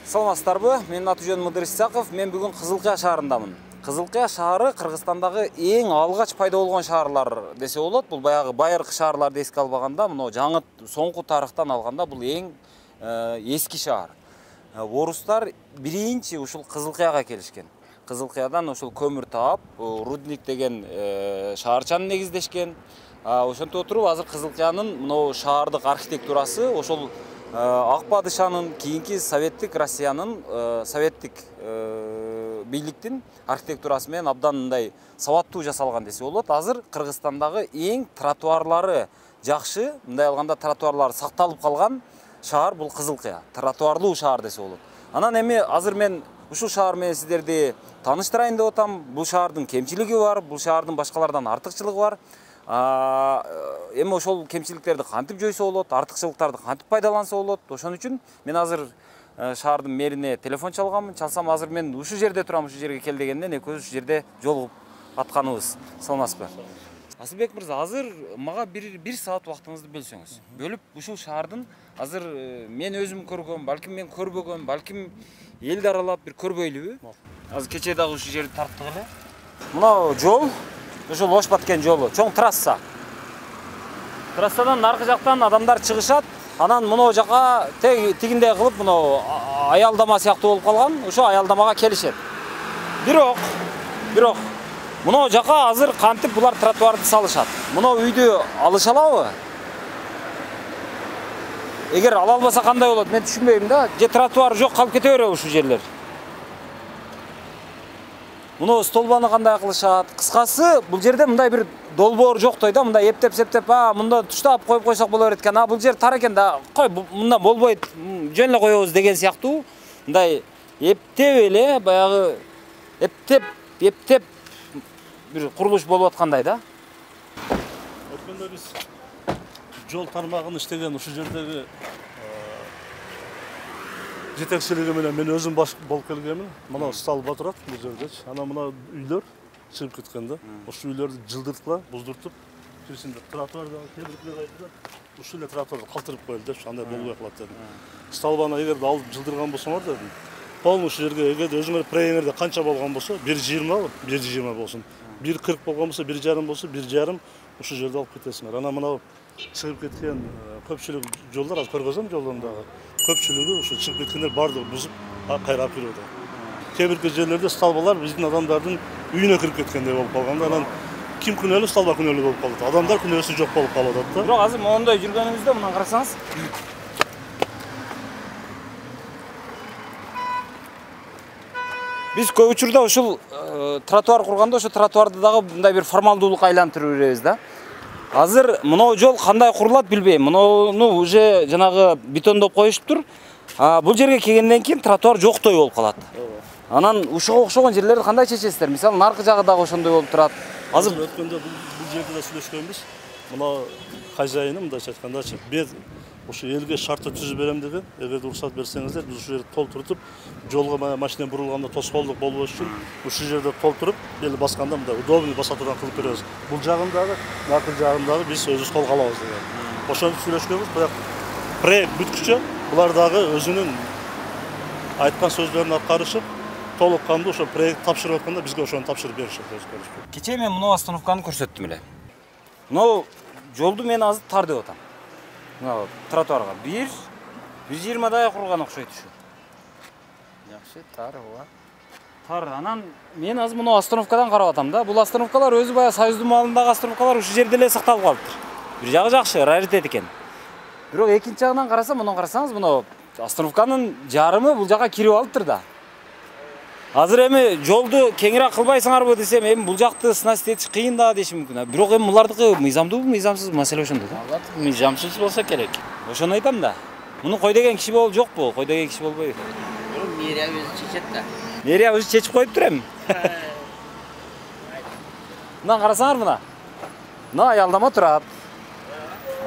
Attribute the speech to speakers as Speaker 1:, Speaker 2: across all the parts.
Speaker 1: Саламатсыздарбы? Менин аты жөнүм Мыдыр Исаков. Мен бүгүн Кызылкыя шаарындамын. Кызылкыя шаары Кыргызстандагы эң алгач пайда болгон шаарлар десе болот. Бул баягы байыркы шаарларды эске албаганда, мына жаңы соңку тарыхтан алганда бул эң эски шаар. Орустар биринчи ушул Кызылкыяга келишкен. Кызылкыядан ушул көмүр таап, рудник деген шаарчаны негиздешкен. Ошентип отуруп, азыр Кызылкыянын мына шаардык архитектурасы ошол Ак падышанын кийинки советтик Россиянын советтик бийликтин архитектурасы менен абдан мындай сабаттуу жасалган десе болот. Азыр Кыргызстандагы эң тротуарлары жакшы, мындай алганда тротуарлары сакталып калган шаар бул Кызылкыя. Тротуарлуу шаар десе болот. Анан эми азыр мен ушул шаар менен сиздерди тааныштырайын деп атам. Бул шаардын кемчилиги бар, бул шаардын башкалардан артыкчылыгы бар. Эми ошол кемчиликтерди кантип жойсо болот, артыкчылыктарды кантип пайдаланса болот. Ошон үчүн мен азыр шаардын мэрине телефон чалганмын. Чалсам азыр мен ушул жерде турам, ушул жерге кел дегенден экөөбүз ушул жерде жолугуп атканыбыз. Саламатсызбы? Асылбек мырза, азыр мага бир саат убактыңызды бөлсөңүз. Бөлүп ушул шаардын азыр мен өзүм көргөм, балким мен көрбөгөм, балким элди аралап бир көрбөйлүбү? Азыр кечээ дагы ушул жерди тарттык эле. Мына жол, ушул Ош Баткен жолу, чоң трасса. Трассадан наркы жактан адамдар чыгышат, анан мына жака тигиндей кылып, мына аялдама сыяктуу болуп калган, ошо аялдамага келишет. Бирок мына жака азыр кантип булар тротуарды салышат? Мына үйдү алыша алабы? Эгер ала албаса кандай болот? Мен түшүнбөйм да. Же тротуар жок калып кете береби ушул жерлер? Мына столбаны кандай кылышат? Кыскасы, бул жерде мындай бир долбоор жоктой да, мындай эптеп-септеп, мында туштап коюп койсок боло берет экен. Бул жер тар экен да, кой, мында болбойт, жөн эле коебуз деген сыяктуу. Мындай эптеп эле, баягы эптеп бир курулуш болуп аткандай да.
Speaker 2: Өткөндө биз жол тармагын иштеген ушул жердеги жетекчилиги менен мен өзүм болуп келгенмин. Мына столба турат бул жердечи. Анан мына үйлөр чыгып кеткен да. Ошол үйлөрдү жылдырткыла, буздуртуп, кирисинде тротуарда кебиркилер айтып, ушул эле тротуарды калтырып коелу деп, андай болбой калат дедим. Столбаны эгерде алып жылдырган болсоңор дедим, полный ушул жерге эгерде өзүңөр проектиңерде канча болгон болсо, 1.20 болсун. 1.40 болгон болсо, 1.5 болсо, 1.5 ушул жерде алып кетесиңер. Анан мына чыгып кеткен көпчүлүк жолдор, аз көргөзөм жолдордагы. Көпчүлүгү ушу чыгып кеткендер бардыгы бузуп, кайра алып жүрүүдө. Кээ-бир жерлерде столбалар биздин адамдардын үйүнө кирип кеткендей болуп калганда, анан ким күнөөлүү, столба күнөөлүү болуп калат. Адамдар күнөөсү жок болуп калып атат да.
Speaker 1: Бирок азыр моундай жүргөнүбүздө мына карасаңыз, биз көп учурда ушул тротуар курганда ошо тротуарды дагы мындай бир формалдуулукка айлантырып беребиз да. Азыр мына жол кандай курулат билбейм. Муну уже жанагы бетондоп коюшуптур. Бул жерге келгенден кийин тротуар жоктой болуп калат. Анан ушуга окшогон жерлерди кандай чечесиздер? Мисалы, наркы жагы дагы ошондой болуп турат.
Speaker 2: Азыр өткөндө бул жерде да сүйлөшкөнбүз. Мына хозяйыны мындайча айткандачы, бир ушу элге шартты түзүп берем деген, эгерде уруксат берсеңиздер, биз ушул жерди толтуртуп, жолго машина бурулганда тоскоолдук болбош үчүн ушул жерде толтуруп, эл басканда мындай удобный басатуудан кылып беребиз. Бул жагындагы, наркы жагындагы биз өзүбүз колго алабыз деген. Ошентип сүйлөшкөнбүз, бирок проект бүткүчө булар дагы өзүнүн айткан сөздөрүн аткарышып, толук кандуу ошо проект тапшырып атканда бизге ошону тапшырып беришет.
Speaker 1: Кечээ мен мына остановканы көрсөттүм эле. Мына жолду мен азыр тар деп атам. Мына тротуарга 1.20 курган окшойт ушу. Жакшы, тар ооба. Тар. Анан мен азыр мына остановкадан карап атам да. Бул остановкалар өзү баягы Союздун маалындагы остановкалар ушул жерде эле сакталып калыптыр. Бир жагы жакшы, раритет экен. Бирок экинчи жагынан карасам, мына карасаңыз, мына остановканын жарымы бул жака кирип алыптыр да. Азыр эми жолду кеңирээк кылбайсыңарбы десем, эми бул жакты снасть этиш кыйын да дешим мүмкүн. Бирок эми булардыкы мыйзамдуубу, мыйзамсыз маселе ошондо да.
Speaker 3: Албетте, мыйзамсыз болсо керек.
Speaker 1: Ошону айтам да. Муну кой деген киши болуп жокпу? Кой деген киши болбойбу?
Speaker 3: Мэрия өзү чечет да.
Speaker 1: Мэрия өзү чечип коюптур эми. Мына карасаңар мына. Мына аялдама турат.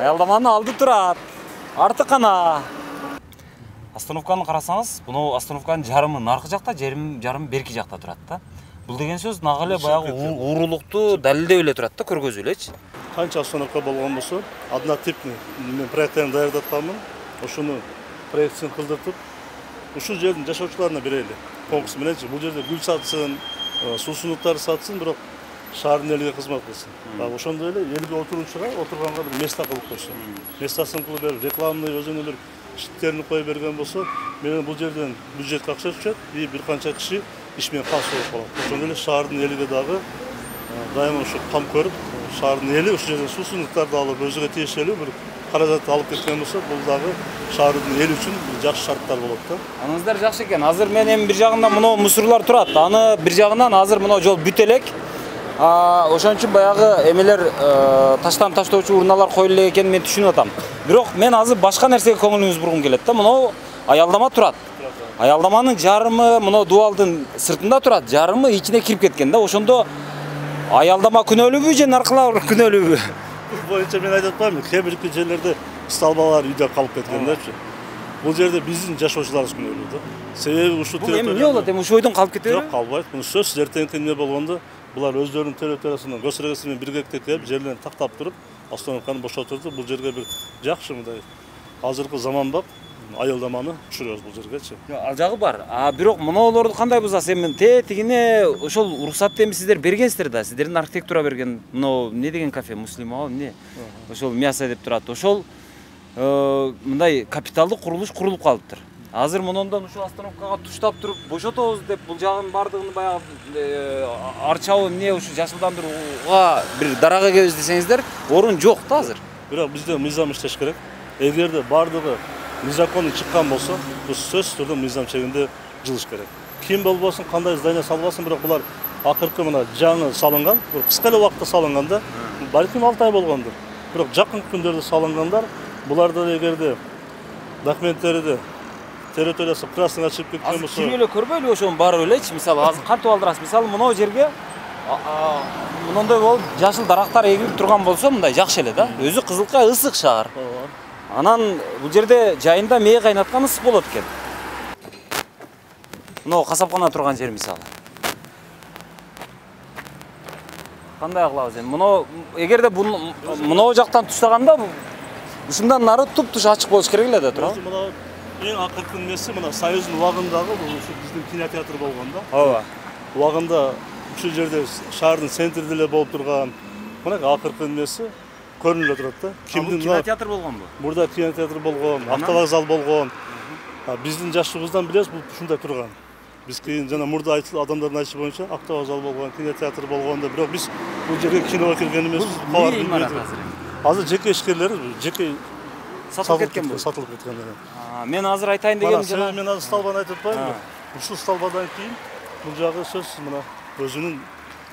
Speaker 1: Аялдаманын алды турат. Арты кана. Остановканы карасаңыз, мына остановканын жарымы наркы жакта, жарымы берки жакта турат да. Бул деген сөз нагы эле баягы уурулукту далилдеп эле турат да, көргөзүп элечи.
Speaker 2: Канча остановка болгон болсо, однотипный мен проекттерин даярдатканмын. Ошону проектсин кылдыртып, ушул жердин жашоочуларына берели. Конкурс мененчи бул жерде гүл сатсын, суусундуктар сатсын, бирок шаардын элиге кызмат кылсын. Ошондой эле элге отурганга бир места кылып койсун. Местасын кылып берип, рекламный өзүнүн шиттерин коюп берген болсо, менен бул жерден бюджетке акча түшөт, и бир канча киши иш менен калыс болуп калат. Ошондой эле шаардын элиге дагы дайыма ушу кам көрүп, шаардын эли ушул жерден суусундуктарды алып, өзүгө тиешелүү бир каражат алып кеткен болсо, бул дагы шаардын эли үчүн жакшы шарттар болот да.
Speaker 1: Аныңыздар жакшы экен. Азыр мен эми бир жагында мына мусорлар турат. Аны бир жагынан азыр мына жол бүт элек. Ошон үчүн баягы эмелер таштан таштоочу урналар коюлу элек экенин мен түшүнүп атам. Бирок мен азыр башка нерсеге көңүлүңүз бургум келет да. Мына аялдама турат. Аялдаманын жарымы мына дубалдын сыртында турат, жарымы ичине кирип кеткен да. Ошондо аялдама күнөөлүүбү же наркылар күнөөлүүбү?
Speaker 2: Бул боюнча мен айтып атпаймынбы, кээ бир жерлерде столбалар үйдө калып кеткендечи. Бул жерде биздин жашоочуларыбыз күнөөлүү да. Себеби ушул
Speaker 1: Бул эми эмне болот? Эми ушул ойдон калып кетеби?
Speaker 2: Жок, калбайт. Муну сөзсүз эртеңки эмне болгондо булар өздөрүнүн территориясынан госрегистр менен биргеликте келип, жерлерин тактап туруп, остановканы бошотурду. Бул жерге бир жакшы мындай азыркы заманбап аялдаманы түшүрөбүз бул жергечи.
Speaker 1: Ал жагы бар. Бирок мыноолорду кандай бузасыз? Эми тигине ошол уруксатты эми сиздер бергенсиздер да. Сиздердин архитектура берген мына эмне деген кафе, Муслимова эмне? Ошол мясо деп турат. Ошол мындай капиталдык курулуш курулуп калыптыр. Азыр мындан ушул остановкага туштап туруп бошотобуз деп бул жагын бардыгын баягы арчабы эмне ушу жашылдандырууга бир дарага келебиз десеңиздер, орун жок да азыр.
Speaker 2: Бирок бизде мыйзам иштеш керек. Эгерде бардыгы незаконный чыккан болсо, бул сөзсүз түрдө мыйзам чегинде жылыш керек. Ким болбосун, кандай здание салбасын, бирок булар акыркы мына жаңы салынган, бир кыска эле убакытта салынган да, балким 6 ай болгондур. Бирок жакын күндөрдө салынгандар, буларда эгерде документтерди территориясы красныйга чыгып кеткен болсо,
Speaker 1: кирип эле көрбөйлү ошонун баары элечи. Мисалы азыр кантип алдырасыз? Мисалы мына жерге мындай болуп жашыл дарактар эгилип турган болсо, мындай жакшы эле да. Өзү Кызылкая ысык шаар. Анан бул жерде жайында мээ кайнаткан ысык болот экен. Мына касапкана турган жер мисалы. Кандай кылабыз эми? Мына эгерде мына жактан туштаганда ушундан нары туп-туш ачык болуш керек эле да, туурабы?
Speaker 2: Мына эң акыркы эмеси мына Союздун убагындагы бул биздин кинотеатр болгон да.
Speaker 1: Ооба.
Speaker 2: Убагында ушул жерде шаардын центринде эле болуп турган мына акыркы эмеси көрүнүп турат да.
Speaker 1: Кимдин кинотеатр болгонбу?
Speaker 2: Мурда кинотеатр болгон, автовокзал болгон. Биздин жашыбыздан билебиз бул ушундай турган. Биз кийин жана мурда айтылып адамдардын айтышы боюнча автовокзал болгон, кинотеатр болгон да, бирок биз бул жерге киного кирген эмеспиз. Азыр жеке ишкерлер, жеке
Speaker 1: сатылып кеткен бул.
Speaker 2: Сатылып кеткен.
Speaker 1: Мен азыр айтайын дегеним
Speaker 2: жана мен азыр столбаны айтып атпаймынбы? Ушул столбадан кийин бул жагы сөзсүз мына өзүнүн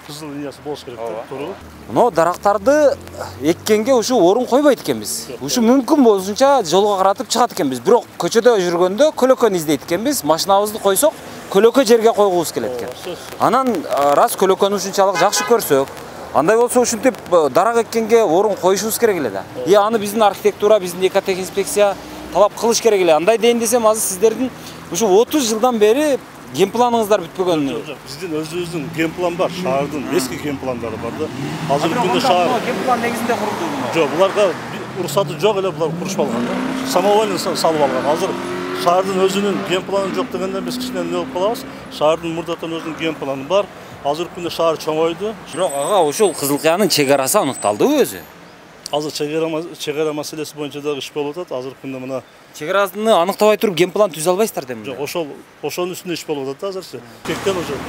Speaker 2: кызыл линиясы болуш керек да, туурабы?
Speaker 1: Мына дарактарды эккенге ушу орун койбойт экенбиз. Ушу мүмкүн болушунча жолго каратып чыгат экенбиз. Бирок көчөдө жүргөндө көлөкөнү издейт экенбиз. Машинабызды койсок, көлөкө жерге койгубуз келет экен. Анан раз көлөкөнү ушунчалык жакшы көрсөк, андай болсо ушинтип дарак эккенге орун коюшубуз керек эле да. Аны биздин архитектура, биздин экотехинспекция талап кылыш керек эле. Андай дейин десем, азыр сиздердин ушу 30 жылдан бери генпланыңыздар бүтпөгөн.
Speaker 2: Жок, биздин өзүбүздүн генплан бар, шаардын эски генпландары бар да. Азыркы күндө шаар
Speaker 1: генплан негизинде курулду.
Speaker 2: Жок, буларга уруксаты жок эле, булар курушпалган да. Самовольно салып алган. Азыр шаардын өзүнүн генпланы жок дегенден биз кичине эмне болуп калабыз? Шаардын мурдатан өзүнүн генпланы бар. Азыркы күндө шаар чоңойду.
Speaker 1: Бирок ушул Кызылкаянын чек арасы аныкталдыбы өзү?
Speaker 2: Азыр чек ара маселеси боюнча дагы иш болуп атат. Азыркы күндө мына
Speaker 1: чек араны аныктабай туруп генплан түзө албайсыздар деми?
Speaker 2: Жок, ошонун үстүндө иш болуп атат азырчы. Кектен уже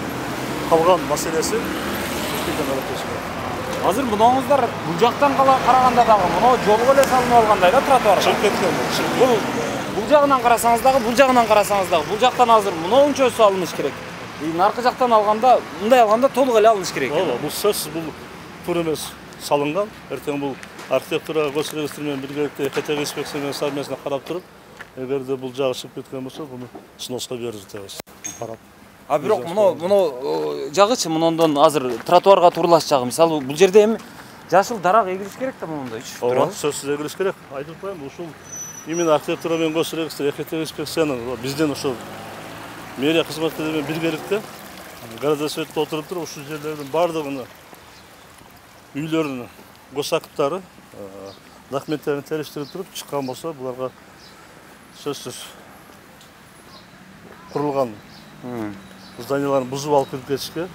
Speaker 2: калган маселеси
Speaker 1: азыр мынаңыздар бул жактан караганда дагы мына жолго эле салынып алгандай да, тротуарга.
Speaker 2: Чыгып кеткен.
Speaker 1: Бул жагынан карасаңыз дагы, бул жагынан карасаңыз дагы, бул жактан азыр мынанча салыныш керек. Наркы жактан алганда, мындай алганда толук эле алыныш керек.
Speaker 2: Ооба, бул сөзсүз бул туура эмес салынган. Эртең бул архитектура госрегистр менен биргеликте экотехинспекция менен совместно карап туруп, эгерде бул жагы чыгып кеткен болсо, буну сноска берип жатабыз. Карап.
Speaker 1: Бирок мына жагычы мындан азыр тротуарга турлаш жагы. Мисалы бул жерде эми жашыл дарак эгилиш керек да мындайчы.
Speaker 2: Ооба, сөзсүз эгилиш керек. Айтып коеюн, ушул именно архитектура менен госрегистр экотехинспекциянын бизден ошол мэрия кызматкерлери менен биргеликте городской советте отуруп туруп ушул жерлердин бардыгын үйлөрүнүн госактары документтерин териштирип туруп чыккан болсо, буларга сөзсүз құрылған зданияларын бұзып алып кетіп кетішке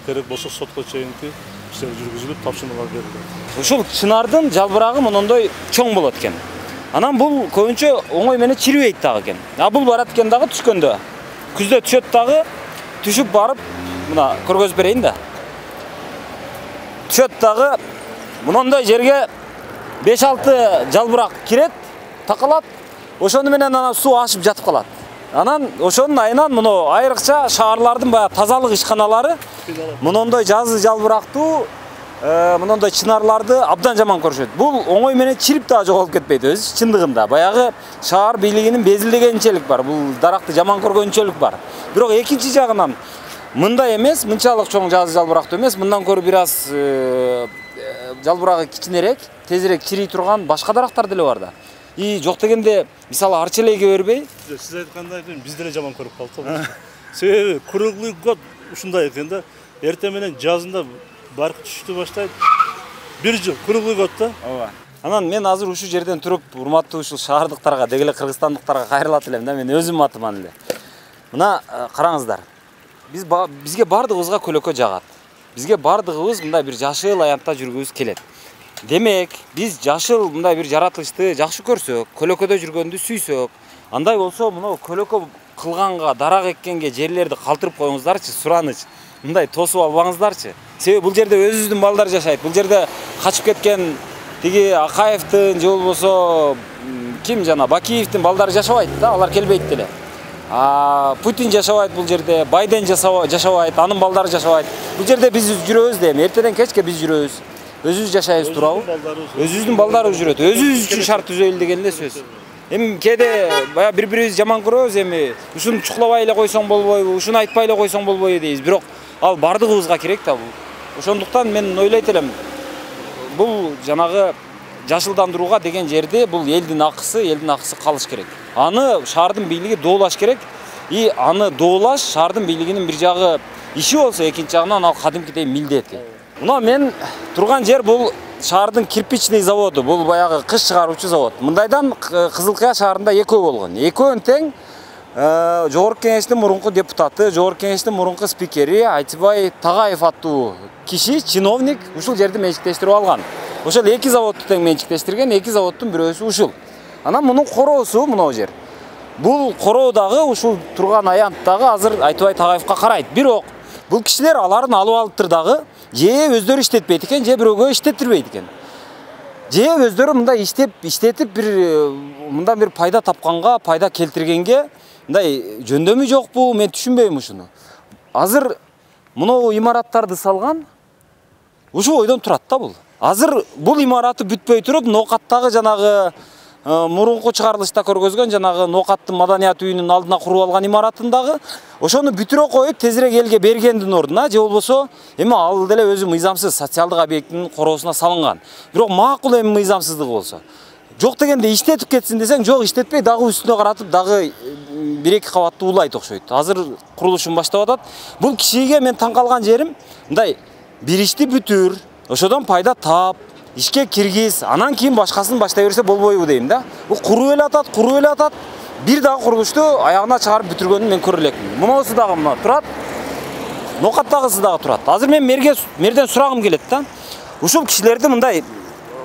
Speaker 2: керек болса сотқа чейинки иштер жүргүзүлүп тапшырмалар берилет.
Speaker 1: Ушул чынардын жалбырагы мондай чоң болот экен. Анан бул көбүнчө оңой менен чирибейт дагы экен. Бул барат экен дагы түшкөндө. Күздө түшөт дагы, түшүп барып мына көргөзүп берейин да. Түшөт дагы мондай жерге 5-6 жалбырак кирет, такалат. Ошону менен анан суу ашып жатып калат. Анан ошонун айынан муну айрыкча шаарлардын баягы тазалык ишканалары мондай жазы жалбырактуу мондай чынарларды абдан жаман көрүшөт. Бул оңой менен чирип дагы жоголуп кетпейт өзү чындыгында. Баягы шаар бийлигинин безилдегенчелик бар. Бул даракты жаман көргөнчөлүк бар. Бирок экинчи жагынан мындай эмес, мынчалык чоң жазы жалбырактуу эмес, мындан көрө бир аз жалбырагы кичинерээк, тезирээк чирий турган башка дарактар деле бар да. Жок дегенде, мисалы арчелейге бербей,
Speaker 2: сиз айткандай биз деле жаман көрүп калдык. Себеби круглый год ушундай экен да. Эртең менен жазында баркы түштү баштайт. 1 жыл круглый год да.
Speaker 1: Ооба. Анан мен азыр ушул жерден туруп, урматтуу ушул шаардыктарга, дегеле кыргызстандыктарга кайрылат элем да, мен өзүм атыман эле. Мына караңыздар. Бизге бардыгыбызга көлөкө жагат. Бизге бардыгыбыз мындай бир жашыл аянтта жүргүбүз келет. Демек, биз жашыл мындай бир жаратылышты жакшы көрсөк, көлөкөдө жүргөндү сүйсөк, андай болсо мына көлөкө кылганга, дарак эккенге жерлерди калтырып коюңуздарчы, сураныч. Мындай тосуп албаңыздарчы. Себеби бул жерде өзүбүздүн балдар жашайт. Бул жерде качып кеткен тиги Акаевдин же болбосо ким жана Бакиевдин балдары жашабайт да, алар келбейт деле. Путин жашабайт бул жерде, Байден жашабайт, анын балдары жашабайт. Бул жерде биз жүрөбүз да, эртеден кечке биз жүрөбүз. Өзүбүз жашайбыз туурабы? Өзүбүздүн балдары жүрөт. Өзүбүз үчүн шарт түзөйлү деген эле сөз. Эми кээде баягы бири-бирибизди жаман көрөбүз, эми ушуну чукулабай эле койсоң болбойбу, ушуну айтпай эле койсоң болбойбу дейбиз. Бирок ал бардыгыбызга керек да бул. Ошондуктан мен ойлойт элем, бул жанагы жашылдандырууга деген жерде бул элдин акысы калыш керек. Аны шаардын бийлиги доолаш керек. Аны доолаш шаардын бийлигинин бир жагы иши болсо, экинчи жагынан ал кадимкидей милдети. Мына мен турган жер бул шаардын кирпичный заводу, бул баягы кыш чыгаруучу завод. Мындайдан Кызылкыя шаарында экөө болгон. Экөөнүн тең Жогорку Кеңештин мурунку депутаты, Жогорку Кеңештин мурунку спикери Айтыбай Тагаев аттуу киши, чиновник ушул жерди менчиктештирип алган. Ошол эки заводду тең менчиктештирген, эки заводдун бирөөсү ушул. Анан мунун короосу мына жер. Бул короо дагы ушул турган аянттагы азыр Айтыбай Тагаевка карайт. Бирок бул кишилер аларын алып алыптыр дагы, же өздөрү иштетпейт экен, же бирөөгө иштеттирбейт экен. Же өздөрү мындай иштетип бир мындан бир пайда тапканга, пайда келтиргенге мындай жөндөмү жокпу, мен түшүнбөйм ушуну. Азыр мынау имараттарды салган ушу ойдон турат да бул. Азыр бул имараты бүтпөй туруп, Ноокаттагы жанагы мурунку чыгарылышта көргөзгөн жанагы Ноокаттын маданият үйүнүн алдына куруп алган имараттындагы ошону бүтүрө коюп тезирээк элге бергендин ордуна, же болбосо эми ал деле өзү мыйзамсыз социалдык объекттин короосуна салынган. Бирок макул эми мыйзамсыздыгы болсо. Жок дегенде иштетип кетсин десең, жок иштетпей дагы үстүнө каратып дагы 1-2 кабаттуу улайт окшойт. Азыр курулушун баштап атат. Бул кишиге мен таң калган жерим, мындай бир ишти бүтүр, ошодон пайда тап, ишке киргиз, анан кийин башкасын баштай берсе болбойбу дейм да. Бул куруп эле атат, бир дагы курулушту аягына чыгарып бүтүргөнүн мен көрө элекмин. Муноосу дагы мына турат. Ноокаттагысы дагы турат. Азыр мен мэрден сурагым келет да. Ушул кишилерди мындай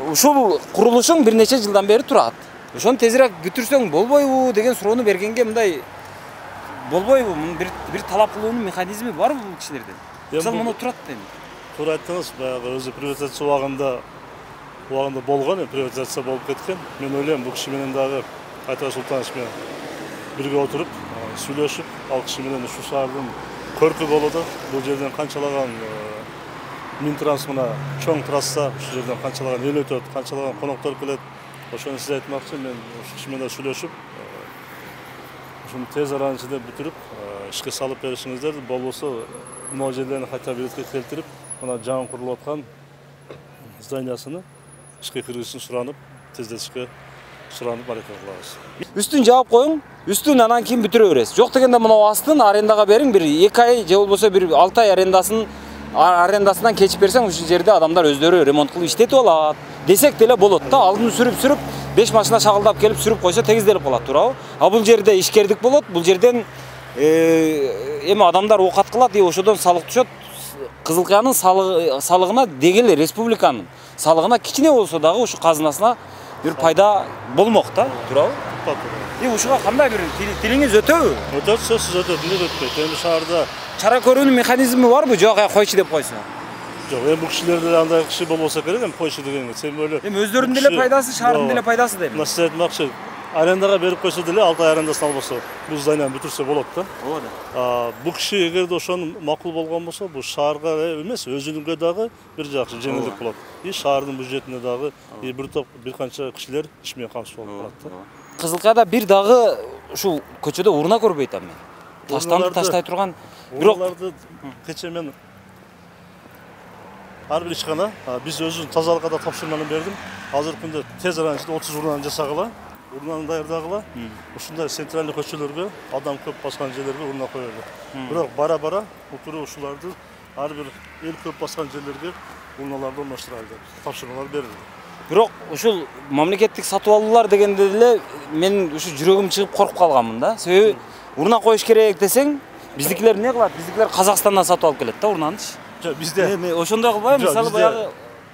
Speaker 1: ушул курулушуң бир нече жылдан бери турат. Ошону тезирээк бүтүрсөң болбойбу деген суроону бергенге мындай болбойбу? Бир талап кылуунун механизми барбы бул кишилерден? Мисалы муну турат дейм.
Speaker 2: Туура айттыңыз, баягы өзү приватизация убагында болгон, приватизация болуп кеткен. Мен ойлойм, бул киши менен дагы Айтыбай Султанович менен бирге отуруп, сүйлөшүп, ал киши менен ушул шаардын көркү болууда, бул жерден канчалаган Минтранс мына чоң трасса, ушул жерден канчалаган эл өтөт, канчалаган коноктор келет. Ошону сиз айтмакчы, мен ушул киши менен сүйлөшүп, ушуну тез аранын ичинде бүтүрүп, ишке салып беришиңиздер, болбосо мына жерлерни кайта биретке келтирип, мына жаңы курулуп аткан зданиясыны ишке киргизишин суранып, тездетишке суранып аракет кылабыз.
Speaker 1: Үстүн жаап коюң, үстүн анан кийин бүтүрө бересиз. Жок дегенде мына астын арендага бериң, бир 2 ай же болбосо бир 6 ай арендасынан кечип берсең, ушул жерде адамдар өздөрү ремонт кылып иштетип алат. Десек деле болот да, алдын сүрүп 5 машина шагылдап келип сүрүп койсо тегизделип калат, туурабы? А бул жерде ишкердик болот, бул жерден эми адамдар оокат кылат, ошодон салык түшөт. Кызыл Кыянын салыгына дегеле республиканын салыгына кичине болсо дагы ушу казынасына бир пайда болмок да, туурабы? Ушуга кандай бир тилиңиз өтөбү?
Speaker 2: Өтөт, сөзсүз өтөт, эмне өтпөйт. Эми шаарда
Speaker 1: Чара көрүүнүн механизми барбы? Жок, койчу деп койсо.
Speaker 2: жок, эми бул кишилерде андай киши болбосо керек, эми койчу дегенге. Сен эле
Speaker 1: Эми өздөрүнүн деле пайдасы, шаардын деле пайдасы дейм.
Speaker 2: Мына сиз айтмакчы, арендага берип койсо деле 6 ай арендасын албаса, бул зданияны бүтүрсө болот да.
Speaker 1: Ооба.
Speaker 2: Бул киши эгерде ошону макул болгон болсо, бул шаарга эмес, өзүнүнгө дагы бир жакшы жеңилдик болот. И шаардын бюджетине дагы бир канча кишилер иш менен камсыз болуп калат да.
Speaker 1: Кызыл Кыяда бир дагы ушул көчөдө урна көрбөйт ам мен. Таштанып таштай турган, бирок
Speaker 2: Урналарды кече мен ар бир ишкана биз өзүбүздүн тазалыкка да тапшырманы бердим. Азыркы күндө тез арада 30 урнаны жасагыла, урнаны даярдагыла. Ушундай центральный көчөлөргө, адам көп баскан жерлерге урна коелу. Бирок бара-бара утуру ушуларды ар бир эл көп баскан жерлерге урналарды орноштуралы деп тапшырмалар берилди.
Speaker 1: бирок ушул мамлекеттик сатып алуулар дегенде деле мен ушу жүрөгүм чыгып коркуп калганмын да. Себеби урна коюш керек десең, биздикилер эмне кылат? Биздикилер Казакстандан сатып алып келет да урнанычы.
Speaker 2: Жок, бизде
Speaker 1: Ошондой кылбайбы?
Speaker 2: Жок,
Speaker 1: Мисалы
Speaker 2: бизде-
Speaker 1: баягы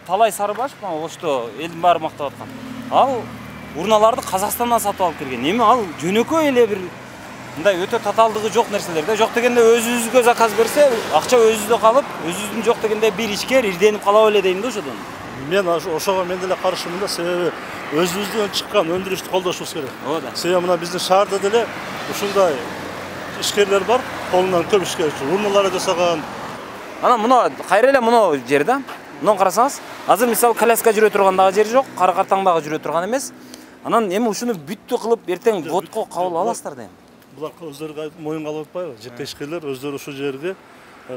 Speaker 1: Талай Сарыбаш Ошто элдин баары мактап аткан. Ал урналарды Казакстандан сатып алып келген. Эми ал жөнөкөй эле бир мындай өтө татаалдыгы жок нерселер да. Жок дегенде өзүбүзгө заказ берсе, акча өзүбүздө калып, өзүбүздүн жок дегенде бир ишкер ирденип калабы эле дейм да ошодон.
Speaker 2: мен ошого мен деле каршымын да, себеби өзүбүздөн чыккан өндүрүштү колдошубуз керек.
Speaker 1: Ооба.
Speaker 2: Себеби мына биздин шаарда деле ушундай ишкерлер бар, колунан көп ишкер урналар жасаган.
Speaker 1: Анан мына кайра эле мына жер да. Мына карасаңыз, азыр мисалы коляска жүрө турган дагы жер жок, кара картаң дагы жүрө турган эмес. Анан эми ушуну бүттү кылып эртең водко кабыл аласыздар дейм.
Speaker 2: Булар өздөрү моюнга алып атпайбы? Жеке ишкерлер өздөрү ушул жерге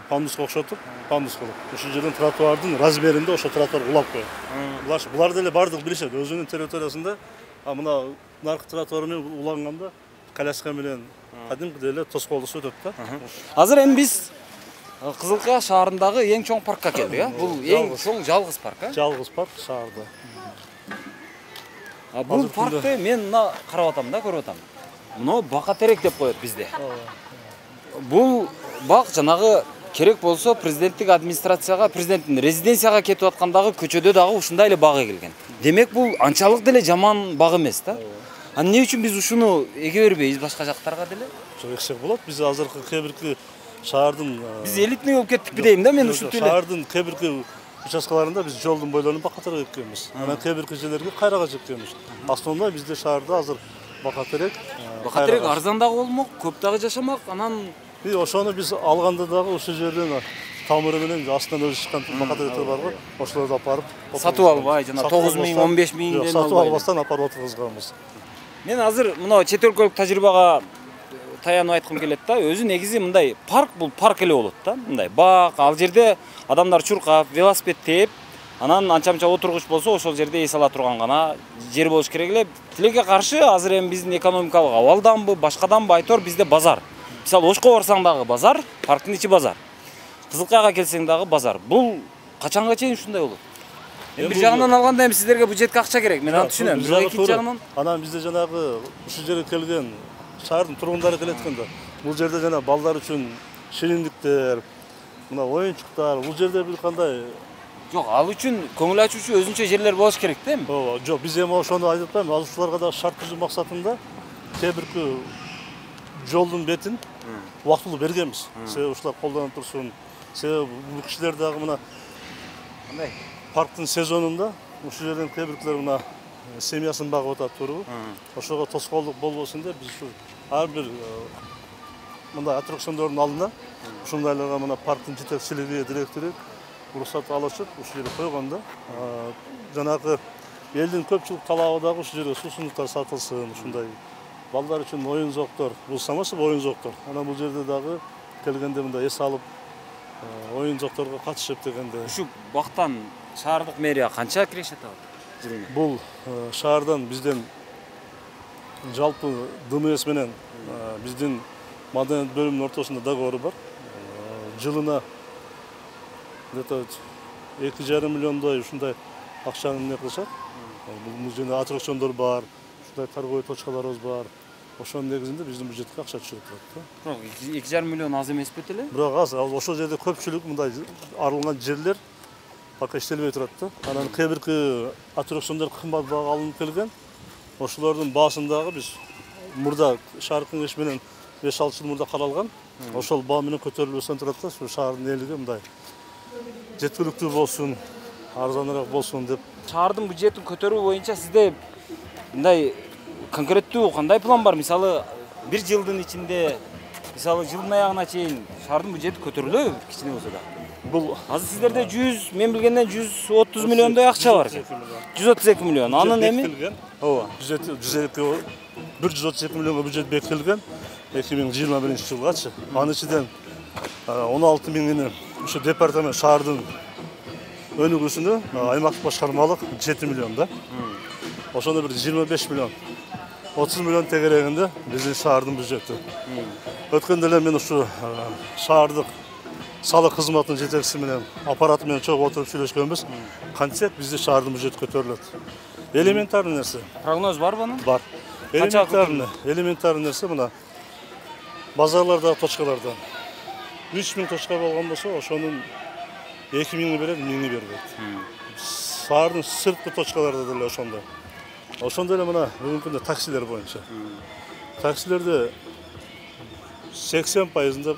Speaker 2: пандуска окшотуп, пандус кылып, ушул жерден тротуардын размеринде ошо тротуар улап коет. Булар деле бардык билишет, өзүнүн территориясында, мына наркы тротуар менен уланганда коляска менен кадимкидей эле тоскоолдусуп өтөт да.
Speaker 1: Азыр эми биз Кызыл Кыя шаарындагы эң чоң паркка келдик, а? Бул эң чоң жалгыз парк, а?
Speaker 2: Жалгыз парк шаарда.
Speaker 1: Бул паркты мен мына карап атам да, көрүп атам. Мына бака терек деп коет бизде. Бул бак жанагы керек болсо президенттик администрацияга, президенттин резиденцияга кетип аткандагы көчөдө дагы ушундай эле бак эгилген. Демек бул анчалык деле жаман бак эмес да. Эмне үчүн биз ушуну эге бербейбиз башка жактарга деле?
Speaker 2: Жок, эксек болот. Биз азыркы кээ шаардын
Speaker 1: Биз элитный болуп кеттикпи дейм да мен ушинтип эле.
Speaker 2: Шаардын кээ участкаларында биз жолдун бойлорун бакатырак эккенбиз. Анан кээ жерлерге кайрага жеккенбиз. Основной бизде шаарда азыр бакатерек.
Speaker 1: Бакатерек арзан дагы болмок, көп дагы жашамак. Анан
Speaker 2: ошону биз алганда дагы ошол жерден тамыры менен астынан өзү чыккан бакатеректер бар го. Ошолорду алып барып
Speaker 1: сатып албай, жана 9 миң, 15 миңден
Speaker 2: сатып албастан алып барып отургузганбыз.
Speaker 1: Мен азыр мына чет өлкөлүк тажрыйбага таянып айткым келет да. Өзү негизи мындай парк, бул парк эле болот да. Мындай бак, ал жерде адамдар чуркап, велосипед тээп, анан анча-мынча отургуч болсо ошол жерде эс ала турган гана жер болуш керек эле. Тилекке каршы азыр эми биздин экономикалык абалданбы, башкаданбы айтор бизде базар. Мисалы Ошко барсаң дагы базар, парктын ичи базар. Кызыл Кыяга келсең дагы базар. Бул качанга чейин ушундай болот? Бир жагынан алганда эми сиздерге бюджетке акча керек. Мен аны түшүнөм. Бирок экинчи жагынан
Speaker 2: анан бизде жанагы ушул жерге келген шаардын тургундары келет экен. Бул жерде жана балдар үчүн шириндиктер, мына оюнчуктар, бул жерде бир кандай
Speaker 1: жок, ал үчүн көңүл ачуучу өзүнчө жерлер болуш керек да эми.
Speaker 2: Ооба, жок, биз эми ошону айтып атпайбы, алушууларга да шарт түзүү максатында кээ бир жолдун бетин убактылуу бергенбиз. Себеби ушулар колдонуп турсун. Себеби бул кишилер дагы мына
Speaker 1: Кандай?
Speaker 2: парктын сезонунда ушул жерден кээ бирлер мына семьясын багып атат туурабы? Ошого тоскоолдук болбосун деп биз ушу ар бир мындай аттракциондордун алдына ушундайларга мына парктын жетекчилиги, директору уруксат алышып ушул жерге койгон да. Жанагы элдин көпчүлүк талабы дагы ушул жерге суусундуктар сатылсын, ушундай балдар үчүн оюн зоктор, бул самосып оюн зоктор. Анан бул жерде дагы келгенде мындай эс алып оюн зокторго катышып дегенде.
Speaker 1: Ушу бактан шаардык мэрия канча кирешет алат?
Speaker 2: Бул шаардан бизден жалпы ДМС менен биздин маданият бөлүмүнүн ортосунда договору бар. Жылына где-то 2,5 миллиондой ушундай акчаны эмне кылышат. Бул жерде аттракциондор бар, ушундай торговый точкаларыбыз бар. ошонун негизинде биздин бюджетке акча түшүп турат.
Speaker 1: Бирок 2,5 миллион аз эмес бет эле?
Speaker 2: Бирок аз, ошол жерде көпчүлүк мындай арылган жерлер пока иштелбей турат да. Анан кээ бирки аттракциондор кымбат баага алынып келген. Ошолордун баасын дагы биз мурда шаар кеңеш менен 5-6 жыл мурда каралган. Ошол баа менен көтөрүлбөсөн турат да, ушу шаардын ээлиги мындай жеткиликтүү болсун, арзаныраак болсун деп.
Speaker 1: Шаардын бюджетин көтөрүү боюнча сизде мындай конкреттүү кандай план бар? Мисалы, бир жылдын ичинде, мисалы, жылдын аягына чейин шаардын бюджети көтөрүлөбү кичине болсо да?
Speaker 2: Бул
Speaker 1: Азыр сиздерде 100, мен билгенден 130 миллиондой акча бар. 132 миллион. Анын эми?
Speaker 2: Ооба. Бюджет 132 миллионго бюджет бекитилген 2021 жылгачы. Анын ичинен 16 миңини ушу департамент шаардын өнүгүүсүнө аймактык башкармалык 7 миллион да. Ошондо бир 25 миллион 30 миллион тегерегинде биздин шаардын бюджети. Өткөндө эле мен ушу шаардык салык кызматынын жетекчиси менен аппараты менен чогуу отуруп сүйлөшкөнбүз. Кантсек бизде шаардын бюджети көтөрүлөт. Элементарный нерсе.
Speaker 1: Прогноз барбы анын?
Speaker 2: Бар. Элементарный нерсе мына базарларда, точкаларда 3000 точка болгон болсо, ошонун 2000-ни берет, 1000-ни бербейт. Шаардын сырткы точкаларда деле ошондой. Ошондо эле мына бүгүнкү күндө таксилер боюнча. Таксилерде 80%-ында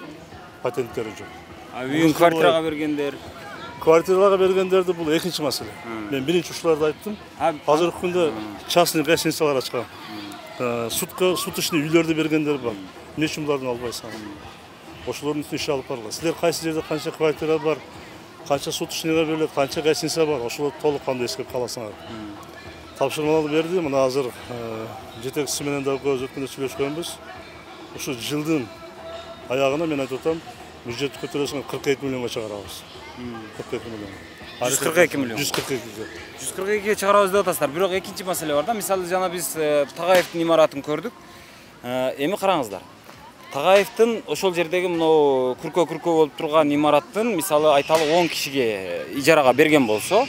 Speaker 2: патенттери жок.
Speaker 1: Үйүн квартирага бергендер.
Speaker 2: Квартирага бергендерди бул экинчи маселе. Мен биринчи ушуларды айттым. Азыркы күндө частный гостиницалар ачкан. Суточный үйлөрдү бергендер бар. Эмне үчүн буларды албайсың? Ошолордун үстүнө иш алып баргыла. Силер кайсы жерде канча квартира бар, канча суточныйга берилет, канча гостиница бар, ошолорду толук кандай эскерип каласыңар. Тапшырмаларды берди. Мына азыр жетекчиси менен да көз өткөндө сүйлөшкөнбүз. Ушу жылдын аягына мен айтып атам, бюджетти көтөрөсүң 42 миллионго чыгарабыз. 42 миллион.
Speaker 1: 142 миллион. 142 чыгарабыз деп атасыздар. Бирок экинчи маселе бар да. Мисалы жана биз Тагаевдин имаратын көрдүк. Эми караңыздар. Тагаевдин ошол жердеги мына күркө болуп турган имараттын мисалы айталы 10 кишиге ижарага берген болсо,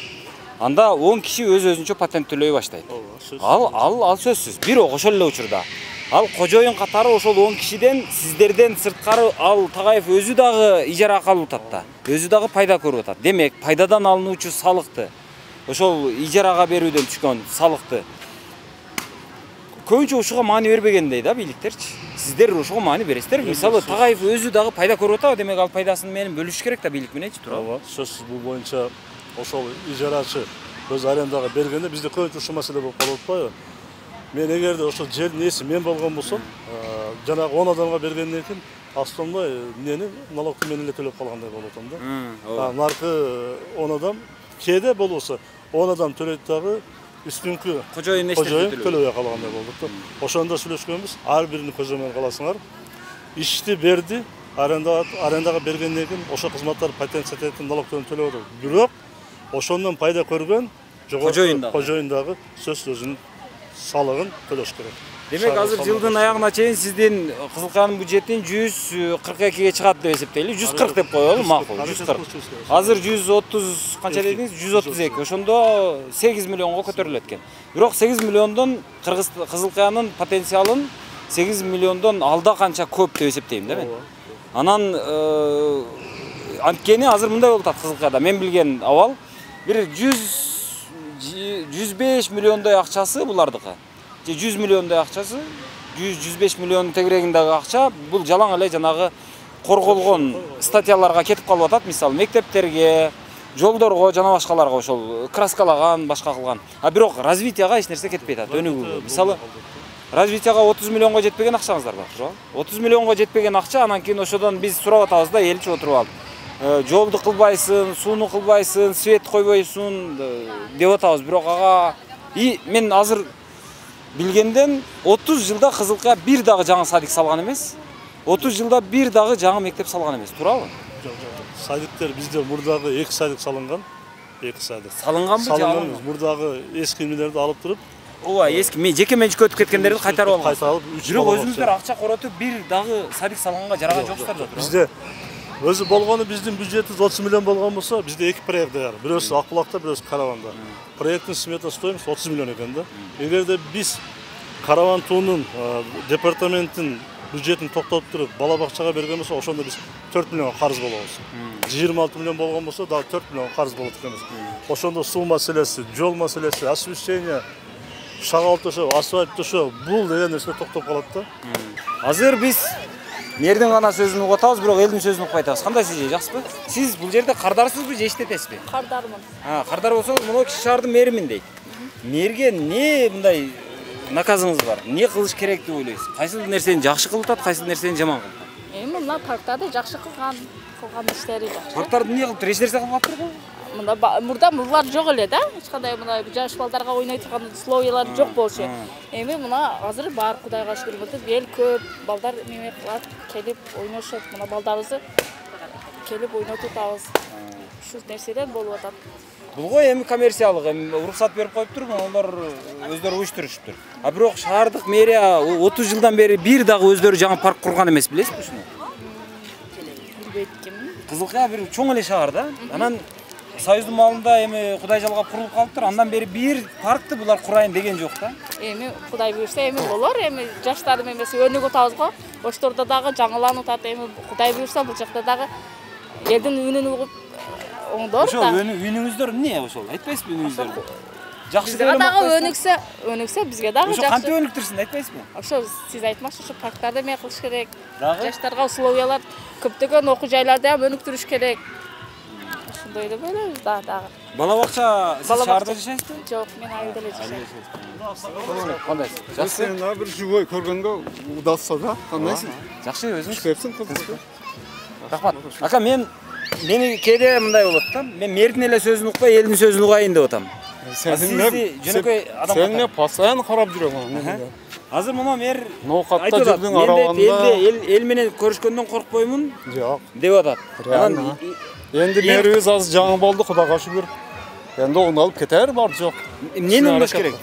Speaker 1: анда 10 киши өз-өзүнчө патент төлөй баштайт. Ал сөзсүз. Бирок ошол эле учурда ал кожоюн катары ошол 10 кишиден сиздерден сырткары ал Тагаев өзү дагы ижара алып атат да. Өзү дагы пайда көрүп атат. Демек, пайдадан алынуучу салыкты, ошол ижарага берүүдөн түшкөн салыкты көбүнчө ушуга маани бербегендей да бийликтерчи. Сиздер ошого маани бересиздер. Мисалы Тагаев өзү дагы пайда көрүп атат, демек ал пайдасын менен бөлүш керек да бийлик мененчи, туурабы?
Speaker 2: Ооба, сөзсүз бул боюнча ошол ижарачы өз арендага бергенде бизде көбүнчө ушул маселе болуп калып атпайбы? Мен эгерде ошол жердин ээси мен болгон болсом, жанагы 10 адамга бергенден кийин основной эмнени налогду мен эле төлөп калгандай болуп атам да. Наркы 10 адам кээде болбосо 10 адам төлөйт дагы үстүнкү
Speaker 1: кожоюн
Speaker 2: төлөбөй калгандай болдук да. Ошондо сүйлөшкөнбүз, ар бирини көзөмөл кыласыңар. Ишти берди, арендага бергенден кийин ошол кызматтар патент налогдорун төлөп атат. Бирок ошондон пайда көргөн кожоюн дагы сөзсүз өзүнүн салыгын төлөш керек.
Speaker 1: Демек, азыр жылдын аягына чейин сиздин Кызылкаянын бюджетин 142ге чыгат деп эсептейли. 140 деп коелу, макул, 140. Азыр 130 канча дедиңиз? 132. Ошондо 8 миллионго көтөрүлөт экен. Бирок 8 миллиондон Кызылкаянын потенциалын 8 миллиондон алда канча көп деп эсептейм да мен. Анан анткени азыр мындай болуп атат Кызылкаяда. Мен билген абал бир 105 миллиондой акчасы булардыкы. 100 миллиондой акчасы, 100-105 миллион тегерегиндеги акча бул жалаң эле жанагы корголгон статьяларга кетип калып атат. Мисалы мектептерге, жолдорго жана башкаларга ошол краскалаган, башка кылган. Бирок развитияга эч нерсе кетпей атат. Өнүгүүгө. Мисалы развитияга 30 миллионго жетпеген акчаңыздар бар, туурабы? 30 миллионго жетпеген акча, анан кийин ошодон биз сурап атабыз да, эл чыгып отуруп алып. Жолду кылбайсың, сууну кылбайсың, свет койбойсуң деп атабыз. Бирок ага мен азыр билгенден 30 жылда Кызылкая бир дагы жаңы садик салган эмес. 30 жылда бир дагы жаңы мектеп салган эмес, туурабы?
Speaker 2: Жок. Садиктер бизде мурдагы 2 садик салынган. 2 садик.
Speaker 1: Салынганбы же?
Speaker 2: Салынган. Мурдагы эски эмелерди алып туруп,
Speaker 1: ооба, эски жеке менчикке өтүп кеткендерди кайтарып алган.
Speaker 2: Кайтарып,
Speaker 1: бирок өзүңүздөр акча коротуп бир дагы садик салганга жараган жоксуздар да, туурабы?
Speaker 2: Бизде өзү болгону биздин бюджетибиз 30 миллион болгон болсо, бизде 2 проект даяр. Бирөөсү Акбулакта, бирөөсү Караванда. Проекттин смета стоимость 30 миллион экен да. Эгерде биз Караван туунун департаменттин бюджетин токтотуп туруп бала бакчага берген болсо ошондо биз 4 миллион карыз болобуз. 26 миллион болгон болсо дагы 4 миллион карыз болот экенбиз. Ошондо суу маселеси, жол маселеси, освещение, шагал төшөп, асфальт төшөп, бул деген нерсе токтоп калат да.
Speaker 1: Азыр биз мэрдин гана сөзүн угуп атабыз, бирок элдин сөзүн укпай атабыз. Кандай сиз, жакшысызбы? Сиз бул жерде кардарсызбы же иштетесизби?
Speaker 4: Кардармын.
Speaker 1: Кардар болсоңуз, мына киши шаардын мэримин дейт. Мэрге эмне мындай наказыңыз бар? Эмне кылыш керек деп ойлойсуз? Кайсыл нерсени жакшы кылып атат, кайсыл нерсени жаман кылып атат?
Speaker 4: Эми мына парктарды жакшы кылган иштери жакшы.
Speaker 1: Парктарды эмне кылып, эч нерсе кылып атпыр го?
Speaker 4: Мурда мурлар жок эле да. Эч кандай мына жаш балдарга ойной турган условиялар жок болчу. Эми мына азыр бар Кудайга шүгүр болот. Эл көп балдар неме кылат, келип ойношот. Мына балдарыбызды келип ойнотуп атабыз. Ушул нерселер болуп атат.
Speaker 1: Бул го эми коммерциялык, эми уруксат берип коюптур, алар өздөрү уюштурушуптур. А бирок шаардык мэрия 30 жылдан бери бир дагы өздөрү жаңы парк курган эмес, билесизби ушуну?
Speaker 4: Билбейт ким.
Speaker 1: Кызылкая бир чоң эле шаар да. Анан Союздун маалында эми Кудай жалгап курулуп калыптыр. Андан бери бир паркты булар курайын деген жок да.
Speaker 4: Эми Кудай буйрса эми болор. Эми жаштардын эмеси өнүгүп атабыз го. Оштордо дагы жаңыланып атат. Эми Кудай буйрса бул жакта дагы элдин үнүн угуп оңдор да.
Speaker 1: Ошол үнүңүздөр эмне ошол? Айтпайсызбы үнүңүздөрдү? Жакшы
Speaker 4: бизге дагы өнүксө бизге дагы
Speaker 1: жакшы. Ошо кантип өнүктүрсүн, айтпайсызбы?
Speaker 4: Ошо сиз айтмакчы, ошо парктарды эме кылыш керек.
Speaker 1: Дагы
Speaker 4: Жаштарга условиялар көптөгөн окуу жайларды ham өнүктүрүш керек. Ошондой деп ойлойбуз дагы.
Speaker 1: Бала бакча сиз шаарда жашайсызбы?
Speaker 4: Жок, мен айылда эле жашайм.
Speaker 1: Кандай? Жакшы.
Speaker 5: Сен бир живой көргөнгө удалса да, кандайсың?
Speaker 1: Жакшы өзүңүз.
Speaker 5: Иштепсиң, кызым.
Speaker 1: Рахмат. Ака, мени кээде мындай болот да. Мен мэрдин эле сөзүн укпай, элдин сөзүн угайын деп атам. Жөнөкөй адам.
Speaker 5: Сен эмне постоянно карап жүрөң?
Speaker 1: Азыр мына мэр
Speaker 5: Ноокатта жүрдүң арабанда.
Speaker 1: Эл менен көрүшкөндөн коркпоймун
Speaker 5: Жок.
Speaker 1: деп атат.
Speaker 5: Анан энди мэрибиз азыр жаңы болду, Кудайга шүгүр. Энди оңдалып кетер бар жок.
Speaker 1: Эмнени оңдош керек?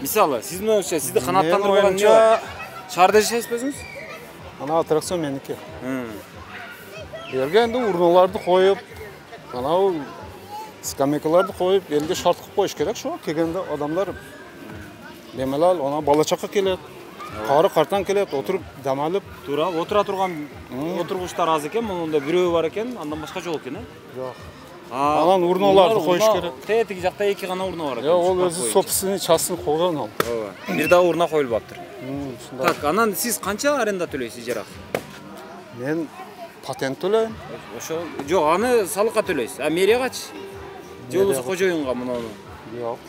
Speaker 1: Мисалы, сиздин оюңузча, сизди канааттандырбаган эмне бар? Шаарда жашайсызбы өзүңүз?
Speaker 5: Ана аттракцион меники. Берге энди урналарды коюп, анау скамейкаларды коюп, элге шарт кылып коюш керек шо. Келгенде адамдар демелал, ана бала чакка келет. Кары картан келет, отуруп дам алып,
Speaker 1: Туура, отура турган отургучтар аз экен, монда бирөө бар экен, андан башка жок экен,
Speaker 5: жок. Анан урналарды коюш керек.
Speaker 1: Тетиги жакта эки гана урна бар экен.
Speaker 5: Ол өзү собственный частный койгон ал.
Speaker 1: Ооба. Бир дагы урна коюлбаптыр. Так, анан сиз канча аренда төлөйсүз ижарага?
Speaker 5: Мен патент төлөйм.
Speaker 1: Ошо жок, аны салыкка төлөйсүз. А мэриягачы? Же болбосо кожоюнга муну?
Speaker 5: Жок.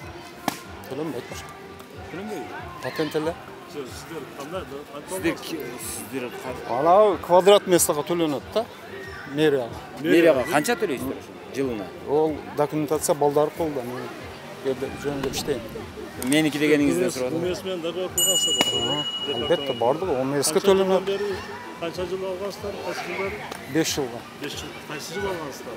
Speaker 5: Төлөнбөйт.
Speaker 1: Төлөнбөйбү?
Speaker 5: Патент эле.
Speaker 2: Сиздер кандай?
Speaker 1: Сиздер
Speaker 5: Ана квадрат местага төлөнөт да.
Speaker 1: мэрияга канча төлөйсүздөр ошо жылына?
Speaker 5: Ол документация балдар колдо. Мен жөндөп иштейм.
Speaker 1: Меники дегениңизден сурап атам.
Speaker 2: Мен договор кылгансыздар.
Speaker 5: Албетте бардыгы 15 төлөнөт.
Speaker 2: Канча жыл алгансыздар? Кайсы жылдар?
Speaker 5: 5 жылга.
Speaker 2: 5 жыл. Кайсы жыл алгансыздар?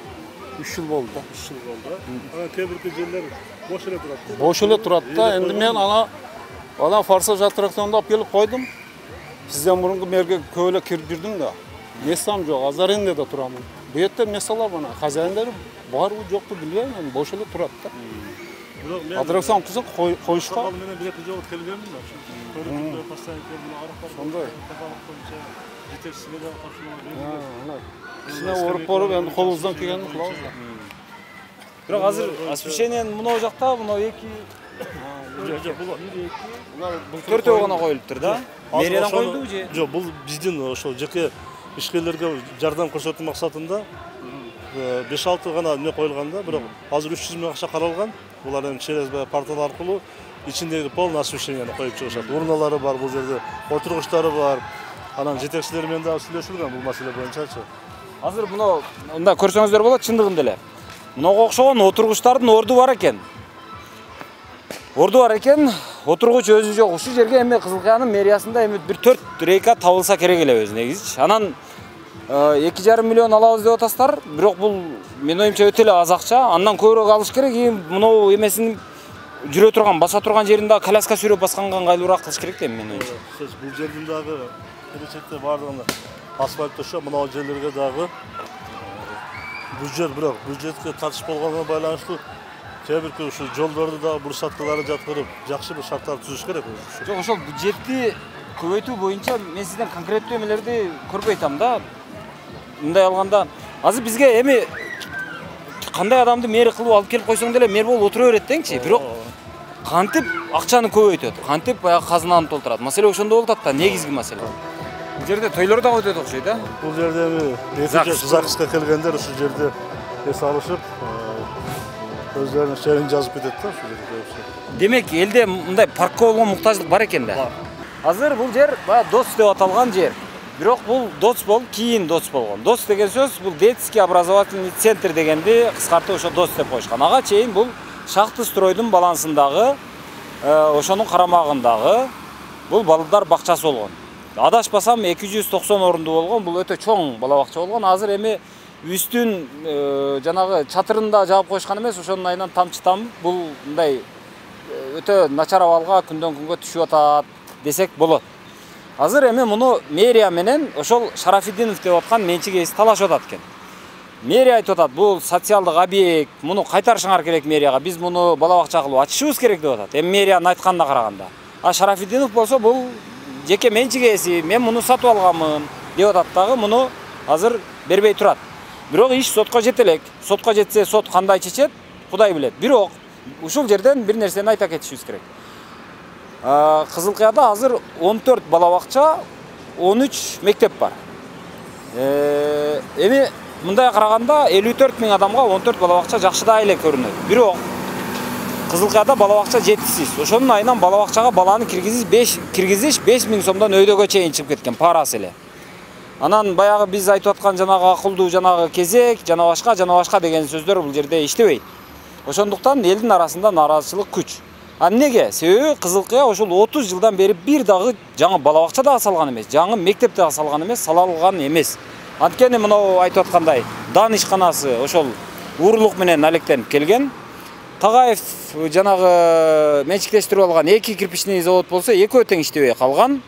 Speaker 5: 3 жыл болду да.
Speaker 2: 3 жыл болду. Анан кээ бир жерлер бош эле турат.
Speaker 5: Бош эле турат да. Энди мен ана форсаж аттракционду алып келип койдум. Сизден мурунку мэрге көп эле кирип жүрдүм да. Местам жок, азыр энде да турамын. Бу жерде месталар бана, хозяиндер барбы жокпу билбейм, эми бош эле турат да. Аттракцион кызык коюшка.
Speaker 2: Менен бир-эки жолу келгенмин да. Көрүп постоянно келдим, аракар.
Speaker 5: Сондай.
Speaker 2: Жетекчисине да тапшырма бердим.
Speaker 5: Кичине оруп барып, энди колубуздан келгенин кылабыз да.
Speaker 1: Бирок азыр освещение мына жакта, мына эки төртөө гана коюлуптур да. Мэриядан коюлдубу же?
Speaker 2: Жок, бул биздин ошол жеке ишкерлерге жардам көрсөтүү максатында 5-6 гана эмне коюлган да, бирок азыр 300 миң акча каралган. Булар эми через портал аркылуу ичиндеги полный освещениени коюп чыгышат. Урналары бар бул жерде, отургучтары бар. Анан жетекчилер менен дагы сүйлөшүлгөн бул маселе боюнчачы.
Speaker 1: Азыр мына мында көрсөңүздөр болот, чындыгында эле. Мынага окшогон отургучтардын орду бар экен. Отургуч өзү жок. Ушул жерге эми Кызылкаянын мэриясында эми бир 4 рейка табылса керек эле өзү негизичи. Анан 2,5 миллион алабыз деп атасыздар. Бирок бул менин оюмча өтө эле аз акча. Андан көбүрөөк алыш керек. Мынау эмесин жүрө турган, баса турган жеринде коляска сүйрөп басканга ыңгайлуураак кылыш керек да менин оюмча.
Speaker 2: Бул жердин дагы келечекте бардыгына асфальт төшөп, мына жерлерге дагы бюджетке тартыш болгонуна байланыштуу кээ бирки ушу жолдорду да бурсаткалары жаткырып, жакшы бир шарттар түзүш керек.
Speaker 1: Жок, ошол бюджетти көбөйтүү боюнча мен сизден конкреттүү эмелерди көрбөй атам да. Мындай алганда, азыр бизге эми кандай адамды мэр кылып алып келип койсоң деле мэр болуп отура берет деңчи. Бирок кантип акчаны көбөйтөт, кантип баягы казынаны толтурат. Маселе ошондо болуп атат да, негизги маселе. Бул жерде тойлор дагы өтөт окшойт да.
Speaker 2: Бул жерде эми ЗАГСка келгендер ушул жерде эс алышып, өздөрүнүн шерин жазып кетет да ушул жерде.
Speaker 1: Демек, элде мындай паркка болгон муктаждык бар экен да. Азыр бул жер баягы ДОЦ деп аталган жер. Бирок бул ДОЦ болуп, кийин ДОЦ болгон. ДОЦ деген сөз бул детский образовательный центр дегенди кыскартып ошо ДОЦ деп коюшкан. Ага чейин бул шахты стройдун балансындагы, ошонун карамагындагы бул балдар бакчасы болгон. Адашпасам 290 орундуу болгон, бул өтө чоң бала бакча болгон. Азыр эми үстүн жанагы чатырында жаап коюшкан эмес, ошонун айынан тамчы тамып, бул мындай өтө начар абалга күндөн күнгө түшүп атат десек болот. Азыр эми муну мэрия менен ошол Шарафиддинов деп аткан менчик ээси талашып атат экен. Мэрия айтып атат, бул социалдык объект, муну кайтарышыңар керек мэрияга, биз муну бала бакча кылып ачышыбыз керек деп атат. Эми мэриянын айтканына караганда. А Шарафиддинов болсо бул жеке менчик ээси, мен муну сатып алганмын деп атат дагы, муну азыр бербей турат. Бирок иш сотко жете элек. Сотко жетсе сот кандай чечет, Кудай билет. Бирок ушул жерден бир нерсени айта кетишибиз керек. Кызылкыяда азыр 14 бала бакча, 13 мектеп бар. Эми мындай караганда 54 000 адамга 14 бала бакча жакшыдай эле көрүнөт. Бирок Кызылкыяда бала бакча жетишсиз. Ошонун айынан бала бакчага баланы киргизиш 5 000 сомдон өйдөгө чейин чыгып кеткен, парасы эле. Анан баягы биз айтып аткан жанагы акылдуу, жанагы кезек, жана башка деген сөздөр бул жерде иштебейт. Ошондуктан элдин арасында нараазычылык күч. А неге? Себеби Кызылкыя ошол 30 жылдан бери бир дагы жаңы бала бакча дагы салган эмес, жаңы мектеп дагы салган эмес, салалган эмес. Анткени мынау айтып аткандай дан ишканасы ошол уурулук менен алектенип келген. Тагаев жанагы менчиктештирип алган 2 кирпичный завод болсо, экөө тең иштебей калган.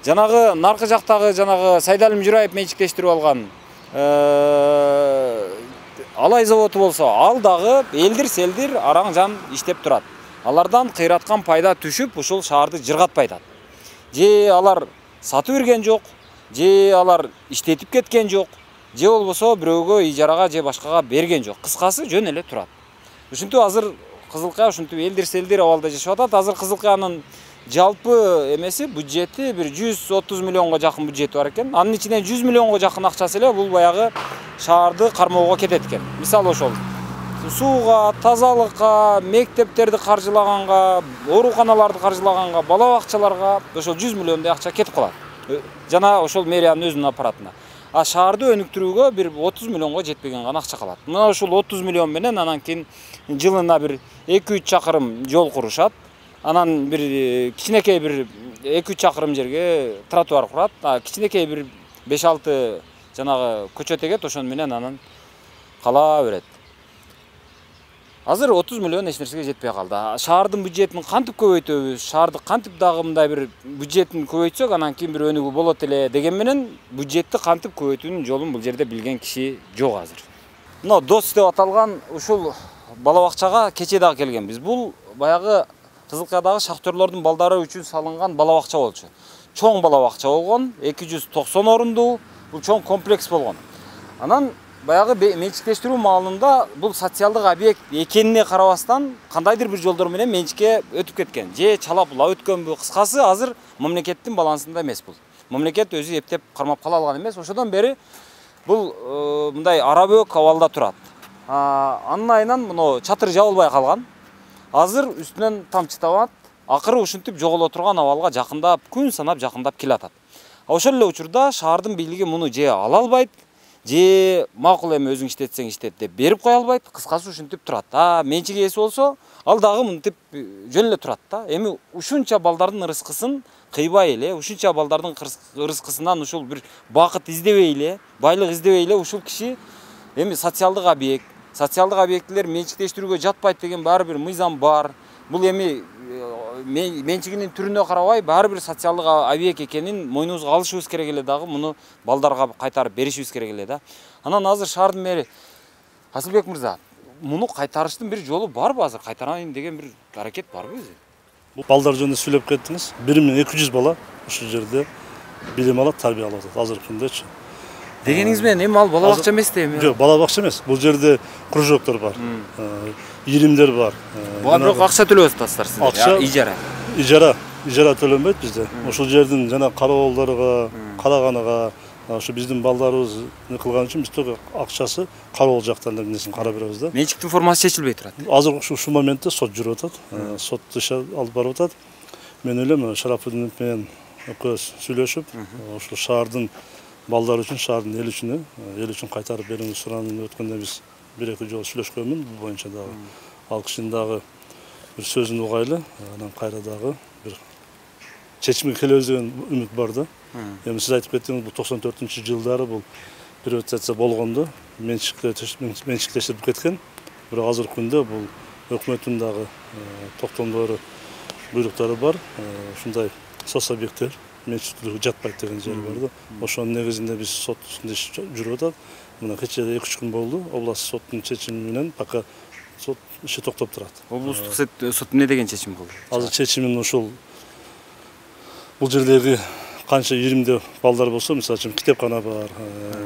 Speaker 1: Жанагы наркы жактагы жанагы Сайдалим Жураев менчиктештирип алган Алай заводу болсо, ал дагы элдир-селдир араң жан иштеп турат. Алардан кыйраткан пайда түшүп, ушул шаарды жыргатпай атат. Же алар сатып берген жок, же алар иштетип кеткен жок, же болбосо бирөөгө ижарага же башкага берген жок. Кыскасы жөн эле турат. Ушинтип азыр Кызылкыя ушинтип элдир-селдир абалда жашап атат. Азыр Кызылкыянын жалпы эмеси бюджети бир 130 миллионго жакын бюджети бар экен. Анын ичинен 100 миллионго жакын акчасы эле бул баягы шаарды кармоого кетет экен. Мисалы ошол сууга, тазалыкка, мектептерди каржылаганга, ооруканаларды каржылаганга, бала бакчаларга ошол 100 миллиондой акча кетип калат. Жана ошол мэриянын өзүнүн аппаратына. А шаарды өнүктүрүүгө бир 30 миллионго жетпеген гана акча калат. Мына ушул 30 миллион менен анан кийин жылына бир 2-3 чакырым жол курушат. Анан бир кичинекей бир 2-3 чакырым жерге тротуар курат. Кичинекей бир 5-6 жанагы көчө тегет, ошону менен анан кала берет. Азыр 30 миллион эч нерсеге жетпей калды. Шаардын бюджетин кантип көбөйтөбүз, шаарды кантип дагы мындай бир бюджетин көбөйтсөк, анан кийин бир өнүгүү болот эле деген менен бюджетти кантип көбөйтүүнүн жолун бул жерде билген киши жок азыр. Мына ДОЦ деп аталган ушул бала бакчага кечээ дагы келгенбиз. Бул баягы Кызылкыядагы шахтерлордун балдары үчүн салынган бала бакча болчу. Чоң бала бакча болгон, 290 орундуу, бул чоң комплекс болгон. Анан баягы менчиктештирүү маалында бул социалдык объект экенине карабастан кандайдыр бир жолдор менен менчикке өтүп кеткен. Же чалап улап өткөнбү? Кыскасы азыр мамлекеттин балансында эмес бул. Мамлекет өзү эптеп кармап кала алган эмес. Ошодон бери бул мындай арабөк абалда турат. Анын айынан муну чатыр жабылбай калган. Азыр үстүнөн тамчы табат. Акыры ушинтип жоголо турган абалга жакындап, күн санап жакындап келатат. Ошол эле учурда шаардын бийлиги муну же ала албайт, же макул эми өзүң иштетсең иштет деп берип кое албайт. Кыскасы ушинтип турат. Менчик ээси болсо, ал дагы мынтип жөн эле турат да. Эми ушунча балдардын ырыскысын кыйбай эле, ушунча балдардын ырыскысынан ушул бир бакыт издебей эле, байлык издебей эле ушул киши эми социалдык объектилер менчиктештирүүгө жатпайт деген баары бир мыйзам бар. Бул эми менчигинин түрүнө карабай баары бир социалдык объект экенин мойнубузга алышыбыз керек эле дагы, муну балдарга кайтарып беришибиз керек эле да. Анан азыр шаардын мэри Асылбек мырза, муну кайтарыштын бир жолу барбы азыр? Кайтарайын деген бир аракет барбы өзү?
Speaker 2: Бул балдар жөнүндө сүйлөп кеттиңиз. 1200 бала ушул жерде билим алат, тарбия алат азыркы күндөчү.
Speaker 1: Дегениңиз менен эми ал бала бакча эмес да эми?
Speaker 2: Жок, бала бакча эмес. Бул жерде кружоктор бар. Иримдер бар.
Speaker 1: Буга бирок акча төлөп атасыздар сиздер.
Speaker 2: Ижара. Ижара төлөнбөйт бизде. Ошол жердин жана кароолдорго, караганыга, ошо биздин балдарыбыз не кылган үчүн биз только акчасы кароол жактан эмнесин карап беребиз да.
Speaker 1: Менчиктин формасы чечилбей турат.
Speaker 2: Азыр ушул моментте сот жүрүп атат. Сот ише алып барып атат. Мен ойлойм, Шарафуддин менен экөөбүз сүйлөшүп, ошол шаардын балдар үчүн, шаардын эл үчүн кайтарып берүүнү суранып өткөндө биз 1-2 жолу сүйлөшкөнмүн бул боюнча дагы. Ал кишинин дагы бир сөзүн угайлы, анан кайра дагы бир чечимге келебиз деген үмүт бар да. Эми сиз айтып кеттиңиз, бул 94-жылдары бул приватизация болгондо менчиктешип кеткен. Бирок азыркы күндө бул өкмөттүн дагы токтомдору, буйруктары бар. Ушундай соцобъекттер менчиктүүлүгү жатпайт деген жери бар да. Ошонун негизинде биз сот үстүндө жүрүп атат. Мына кечээ 2-3 күн болду. Областык соттун чечими менен пока сот иши токтоп турат.
Speaker 1: Облустук сот эмне деген чечим кылды?
Speaker 2: Азыр чечимин ушул бул жердеги канча иримде балдар болсо, мисалы үчүн китепкана бар,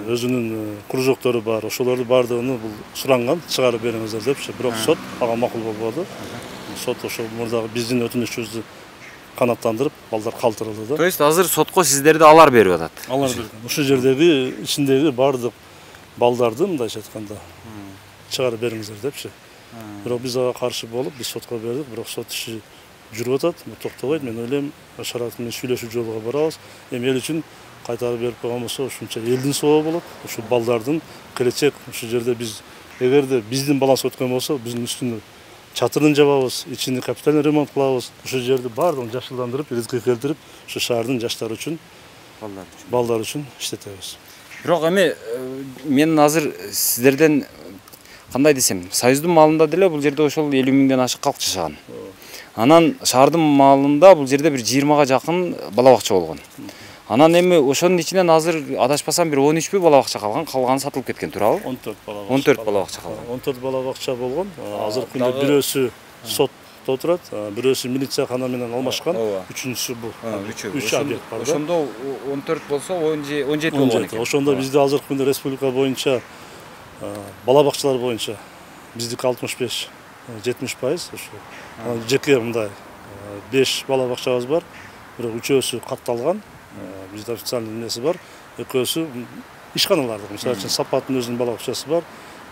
Speaker 2: өзүнүн кружоктору бар, ошолорду бардыгын бул суранган, чыгарып бериңиздер депчи. Бирок сот ага макул болбоду. Сот ошол мурдагы биздин өтүнүчүбүздү канаттандырып, балдар калтырылды да.
Speaker 1: То есть азыр сотко сиздерди алар берип атат.
Speaker 2: Алар берген. Ушул жердеги ичиндеги бардык балдарды мындайча айтканда чыгарып бериңиздер депчи. Бирок биз ага каршы болуп, биз сотко бердик, бирок сот иши жүрүп атат, бул токтобойт. Мен ойлойм, Шараф менен сүйлөшүү жолуга барабыз. Эми эл үчүн кайтарып берип койгон болсо, ушунча элдин сообу болот. Ушул балдардын келечек ушул жерде биз эгерде биздин баланс өткөн болсо, биздин үстүнө чатырын жабабыз, ичини капитальный ремонт кылабыз. Ушул жерди баардыгын жакшыландырып, ризкы келтирип, ушу шаардын жаштары үчүн, балдар үчүн иштетебиз.
Speaker 1: Бирок эми мен азыр сиздерден кандай десем, Союздун маалында деле бул жерде ошол 50 миңден ашык калк жашаган. Анан шаардын маалында бул жерде бир 20га жакын бала бакча болгон. Анан эми ошонун ичинен азыр адашпасам бир 13 бала бакча калган, калганы сатылып кеткен, туурабы?
Speaker 2: 14 бала бакча.
Speaker 1: 14 бала бакча калган.
Speaker 2: 14 бала бакча болгон. Азыркы күндө бирөөсү сотто турат, бирөөсү милиция кана менен алмашкан, үчүнчүсү бул. 3 объект бар.
Speaker 1: Ошондо 14 болсо 17 болгон экен.
Speaker 2: Ошондо бизде азыркы күндө республика боюнча бала бакчалар боюнча биздики 65-70% ошо. Жеке мындай 5 бала бакчабыз бар. Бирок үчөөсү катталган. Бизде официальный эмеси бар. Экөөсү ишканалардык. Мисалы үчүн Сапаттын өзүнүн бала бакчасы бар.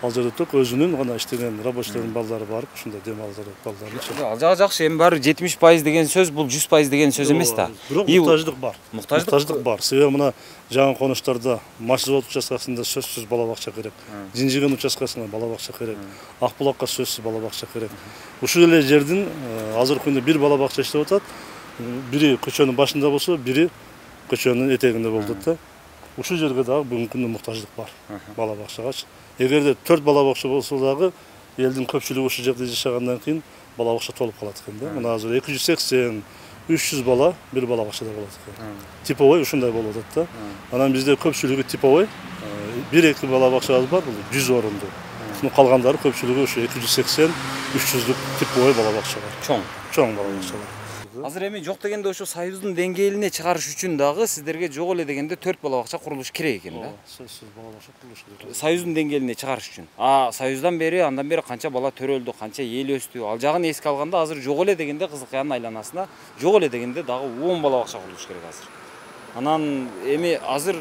Speaker 2: Ал жерде ток өзүнүн гана иштеген рабочийлердин балдары барып, ушундай дем алып балдары.
Speaker 1: Ал жагы жакшы, эми баары 70% деген сөз, бул 100% деген сөз эмес да.
Speaker 2: Бирок муктаждык бар.
Speaker 1: Муктаждык
Speaker 2: бар. Себеби мына жаңы конуштарда Машзавод участкасында сөзсүз бала бакча керек. Жинжиген участкасында бала бакча керек. Акбулакка сөзсүз бала бакча керек. Ушул эле жердин азыркы күндө бир бала бакча иштеп атат. Бири көчөнүн башында болсо, бири көчөнүн этегинде болот да. Ушул жерге дагы бүгүнкү күндө муктаждык бар. Бала бакчагачы. Эгерде 4 бала бакча болсо дагы элдин көпчүлүгү ушул жерде жашагандан кийин бала бакча толуп калат экен да. Мына азыр 280-300 бала бир бала бакчада болот экен. Типовой ушундай болуп атат да. Анан бизде көпчүлүгү типовой 1-2 бала бакчабыз бар, бул 100 орундуу. Калгандары көпчүлүгү ушу 280-300 типовой бала бакча бар. Чоң бала бакча бар.
Speaker 1: Азыр эми жок дегенде ошо Союздун деңгээлине чыгарыш үчүн дагы сиздерге жок эле дегенде 4 бала бакча курулуш керек экен да.
Speaker 2: Сөзсүз бала бакча курулуш керек.
Speaker 1: Союздун деңгээлине чыгарыш үчүн. Союздан бери, андан бери канча бала төрөлдү, канча эл өстү. Ал жагын эске алганда азыр жок эле дегенде Кызылкаянын айланасына жок эле дегенде дагы 10 бала бакча курулуш керек азыр. Анан эми азыр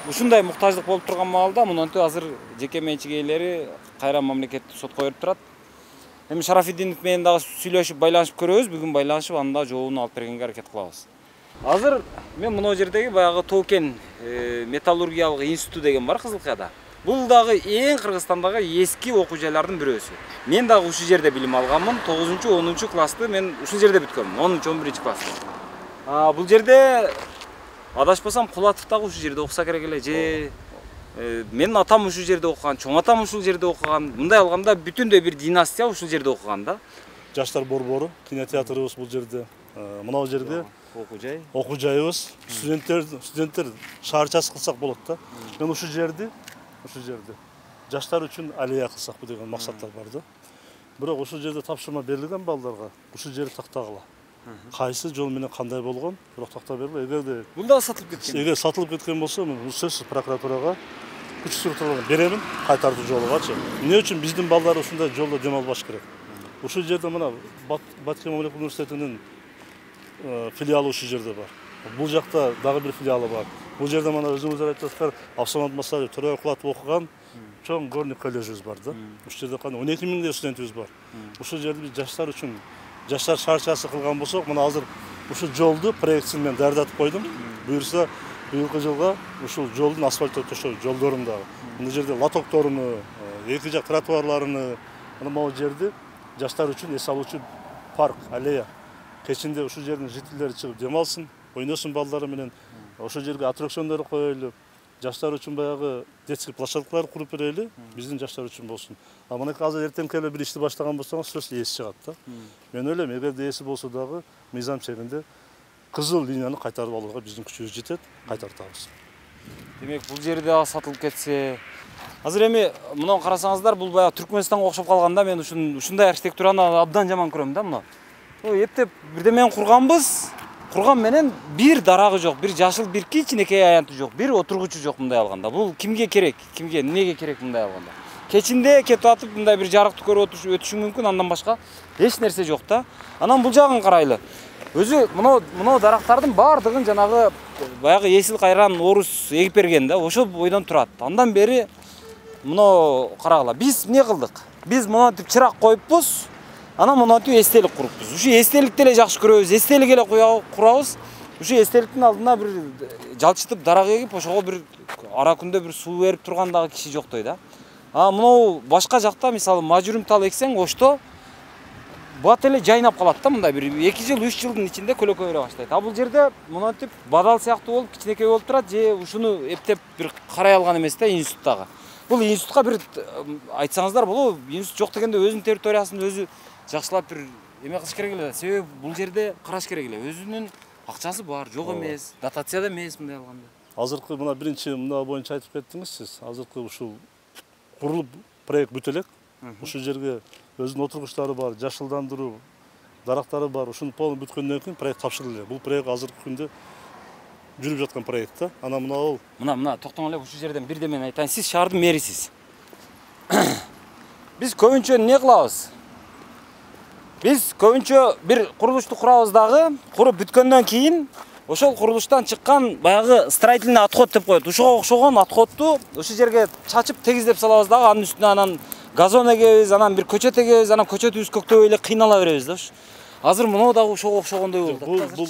Speaker 1: ушундай муктаждык болуп турган маалда мынтип азыр жеке менчик ээлери кайра мамлекеттик сотко берип турат. Эми Шарафиддинов менен дагы сүйлөшүп байланышып көрөбүз. Бүгүн байланышып анда жообун алып бергенге аракет кылабыз. Азыр мен мына жердеги баягы Тоокен металлургиялык институту деген бар Кызылкаяда. Бул дагы эң Кыргызстандагы эски окуу жайлардын бирөөсү. Мен дагы ушул жерде билим алганмын. 9-10 классты мен ушул жерде бүткөнмүн. 10-11 классты. Бул жерде адашпасам Кулатов дагы ушул жерде окуса керек эле же менин атам ушул жерде окуган, чоң атам ушул жерде окуган. Мындай алганда бүтүндөй бир династия ушул жерде окуган да.
Speaker 2: Жаштар борбору, кинотеатрыбыз бул жерде. Мына жерде окуу жайыбыз, студенттер шаарчасы кылсак болот да. Мен ушул жерди жаштар үчүн алия кылсакпы деген максаттар бар да. Бирок ошол жерде тапшырма берилген балдарга ушул жерди тактагыла. Кайсы жол менен кандай болгон, бирок такта бериле. Эгерде
Speaker 1: Бул да сатылып кеткен.
Speaker 2: эгер сатылып кеткен болсо, мен сөзсүз прокуратурага күч структураларына беремин, кайтартуу жолугачы. Эмне үчүн биздин балдар ушундай жолдо демалбаш керек? Ушул жерде мына Баткен мамлекеттик университетинин филиалы ушул жерде бар. Бул жакта дагы бир филиалы бар. Бул жерде мына өзүңүздөр айтып аткан Абсамат Масалиев Төрөкулат окуган чоң горный коллежибиз бар да. Ушул жерде кандай 12 миңдей студентибиз бар. Ушул жерде биз жаштар үчүн жаштар шарчасы кылган болсок, мына азыр ушул жолду проектсин мен даярдатып койдум. Буюрса быйылкы жылга ушул жолдун асфальттоо төшөө жолдорундагы мына жерде лотокторуну, эки жак тротуарларыны, мына могу жерди жаштар үчүн эс алуучу парк, аллея. Кечинде ушул жердин жителдери чыгып демалсын, ойносун балдары менен. Ошол жерге аттракциондор коелу. Жаштар үчүн баягы детский площадкалар куруп берели, биздин жаштар үчүн болсун. А мына азыр эртеңки эле бир ишти баштаган болсоңуз сөз эси чыгат да. Мен ойлойм, эгерде эси болсо дагы мыйзам чегинде кызыл линияны кайтарып алууга биздин күчүбүз жетет, кайтартабыз.
Speaker 1: Демек, бул жерде дагы сатылып кетсе. Азыр эми мына карасаңыздар, бул баягы Түркмөнстанга окшоп калганда, мен ушундай архитектураны абдан жаман көрөм да мына. Эптеп бирдемени курганбыз. Курган менен бир дарагы жок, бир жашыл, бир кичинекей аянты жок, бир отургучу жок мындай алганда. Бул кимге керек? Кимге, эмнеге керек мындай алганда? Кечинде кетип атып мындай бир жарыкты көрүп өтүшүң мүмкүн, андан башка эч нерсе жок да. Анан бул жагын карайлы. Өзү мына дарактардын баардыгын жанагы баягы эсил кайран орус эгип берген да, ошол бойдон турат. Андан бери мына карагыла. Биз эмне кылдык? Биз монтип чырак коюппуз. Анан монтип эстелик куруппуз. Ушу эстеликти эле жакшы көрөбүз, эстелик эле курабыз. Ушу эстеликтин алдына бир жалчытып дарак эгип, ошого бир ара күндө бир суу берип тургандагы киши жоктой да. А мына башка жакта мисалы мажурум тал эксең, ошто бат эле жайнап калат да, мындай бир 2 жыл, 3 жылдын ичинде көлөкө бере баштайт. А бул жерде монтип бадал сыяктуу болуп, кичинекей болуп турат, же ушуну эптеп бир карай алган эмес да институттагы. Бул институтка бир айтсаңыздар болобу, институт жок дегенде өзүнүн территориясын өзү жакшылап бир эме кылыш керек эле. Себеби бул жерде караш керек эле. Өзүнүн акчасы бар, жок эмес, дотацияда эмес мындай алганда.
Speaker 2: Азыркы мына биринчи мына боюнча айтып кеттиңиз сиз. Азыркы ушул курулуп проект бүтө элек. Ушул жерге өзүнүн отургучтары бар, жашылдандыруу дарактары бар. Ушуну полный бүткөндөн кийин проект тапшырылды. Бул проект азыркы күндө жүрүп жаткан проект да. Анан мына ол
Speaker 1: Мына токтоң эле, ушул жерден бирдеме айтайын. Сиз шаардын мэрисиз. Биз көбүнчө эмне кылабыз? Биз көбүнчө бир курулушту курабыз дагы, куруп бүткөндөн кийин ошол курулуштан чыккан баягы строительный отход деп коет. Ушуга окшогон отходту ошол жерге чачып тегиздеп салабыз дагы, анын үстүнө анан газон эгебиз, анан бир көчөт эгебиз, анан көчөтүбүз көктөбөй эле кыйнала беребиз да. Азыр мына дагы ошого окшогондой болуп атат.
Speaker 2: Бул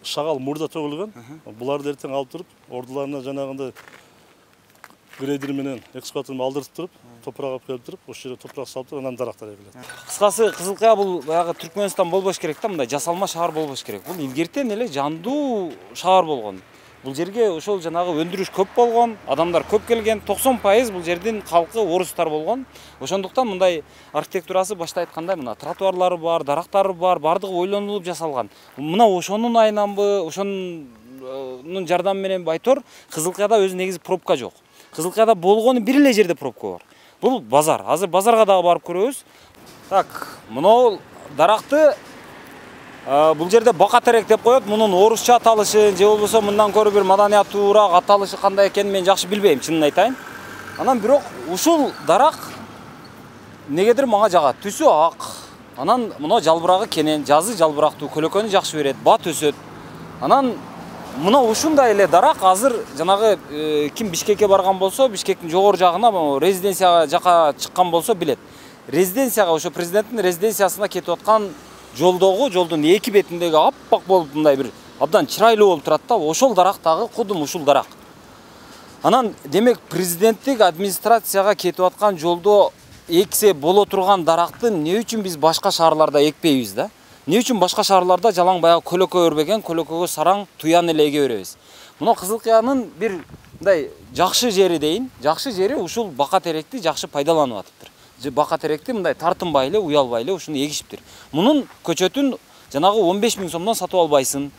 Speaker 2: шагал мурда төгүлгөн. Буларды эртең алып туруп, ордуларына жанагындай грейдер менен экскаватор менен алдырып туруп, топурак алып келип туруп, ошол жерге топурак салып туруп, анан дарактар эгилет.
Speaker 1: Кыскасы, Кызылкая бул баягы Түркмөнстан болбош керек да, мындай жасалма шаар болбош керек. Бул илгертен эле жандуу шаар болгон. Бул жерге ошол жанагы өндүрүш көп болгон, адамдар көп келген, 90% бул жердин калкы орустар болгон. Ошондуктан мындай архитектурасы башта айткандай мына тротуарлары бар, дарактары бар, бардыгы ойлонулуп жасалган. Мына ошонун айынан ошонун жардамы менен айтор, Кызылкаяда өзү негизи пробка жок. Кызылкаяда болгону бир эле жерде пробка бар. Бул базар. Азыр базарга дагы барып көрөбүз. Так, мына даракты бул жерде бака терек деп коет. Мунун орусча аталышы же болбосо мындан көрө бир маданияттуураак аталышы кандай экенин мен жакшы билбейм, чынын айтайын. Анан бирок ушул дарак негедир мага жагат. Түсү ак. Анан мына жалбырагы кенен, жазы жалбырактуу, көлөкөнү жакшы берет, бат өсөт. Анан мына ушундай эле дарак азыр жанагы ким Бишкекке барган болсо, Бишкектин жогору жагына резиденцияга жака чыккан болсо билет. Резиденцияга, ошо президенттин резиденциясына кетип аткан жолдун эки бетиндеги аппак болуп мындай бир абдан чырайлуу болуп турат да. Ошол дарак дагы кудум ушул дарак. Анан демек президенттик администрацияга кетип аткан жолдо эксе боло турган даракты эмне үчүн биз башка шаарларда экпейбиз да? Эмне үчүн башка шаарларда жалаң баягы көлөкө өрбөген, көлөкөгө сараң туян эле эге беребиз? Мына Кызылкаянын бир мындай жакшы жери дейин, жакшы жери ушул бака теректи жакшы пайдаланып атыптыр. Бака теректи мындай тартынбай эле, уялбай эле ушуну эгишиптир. Мунун көчөтүн жанагы 15 000 сомдон сатып албайсың.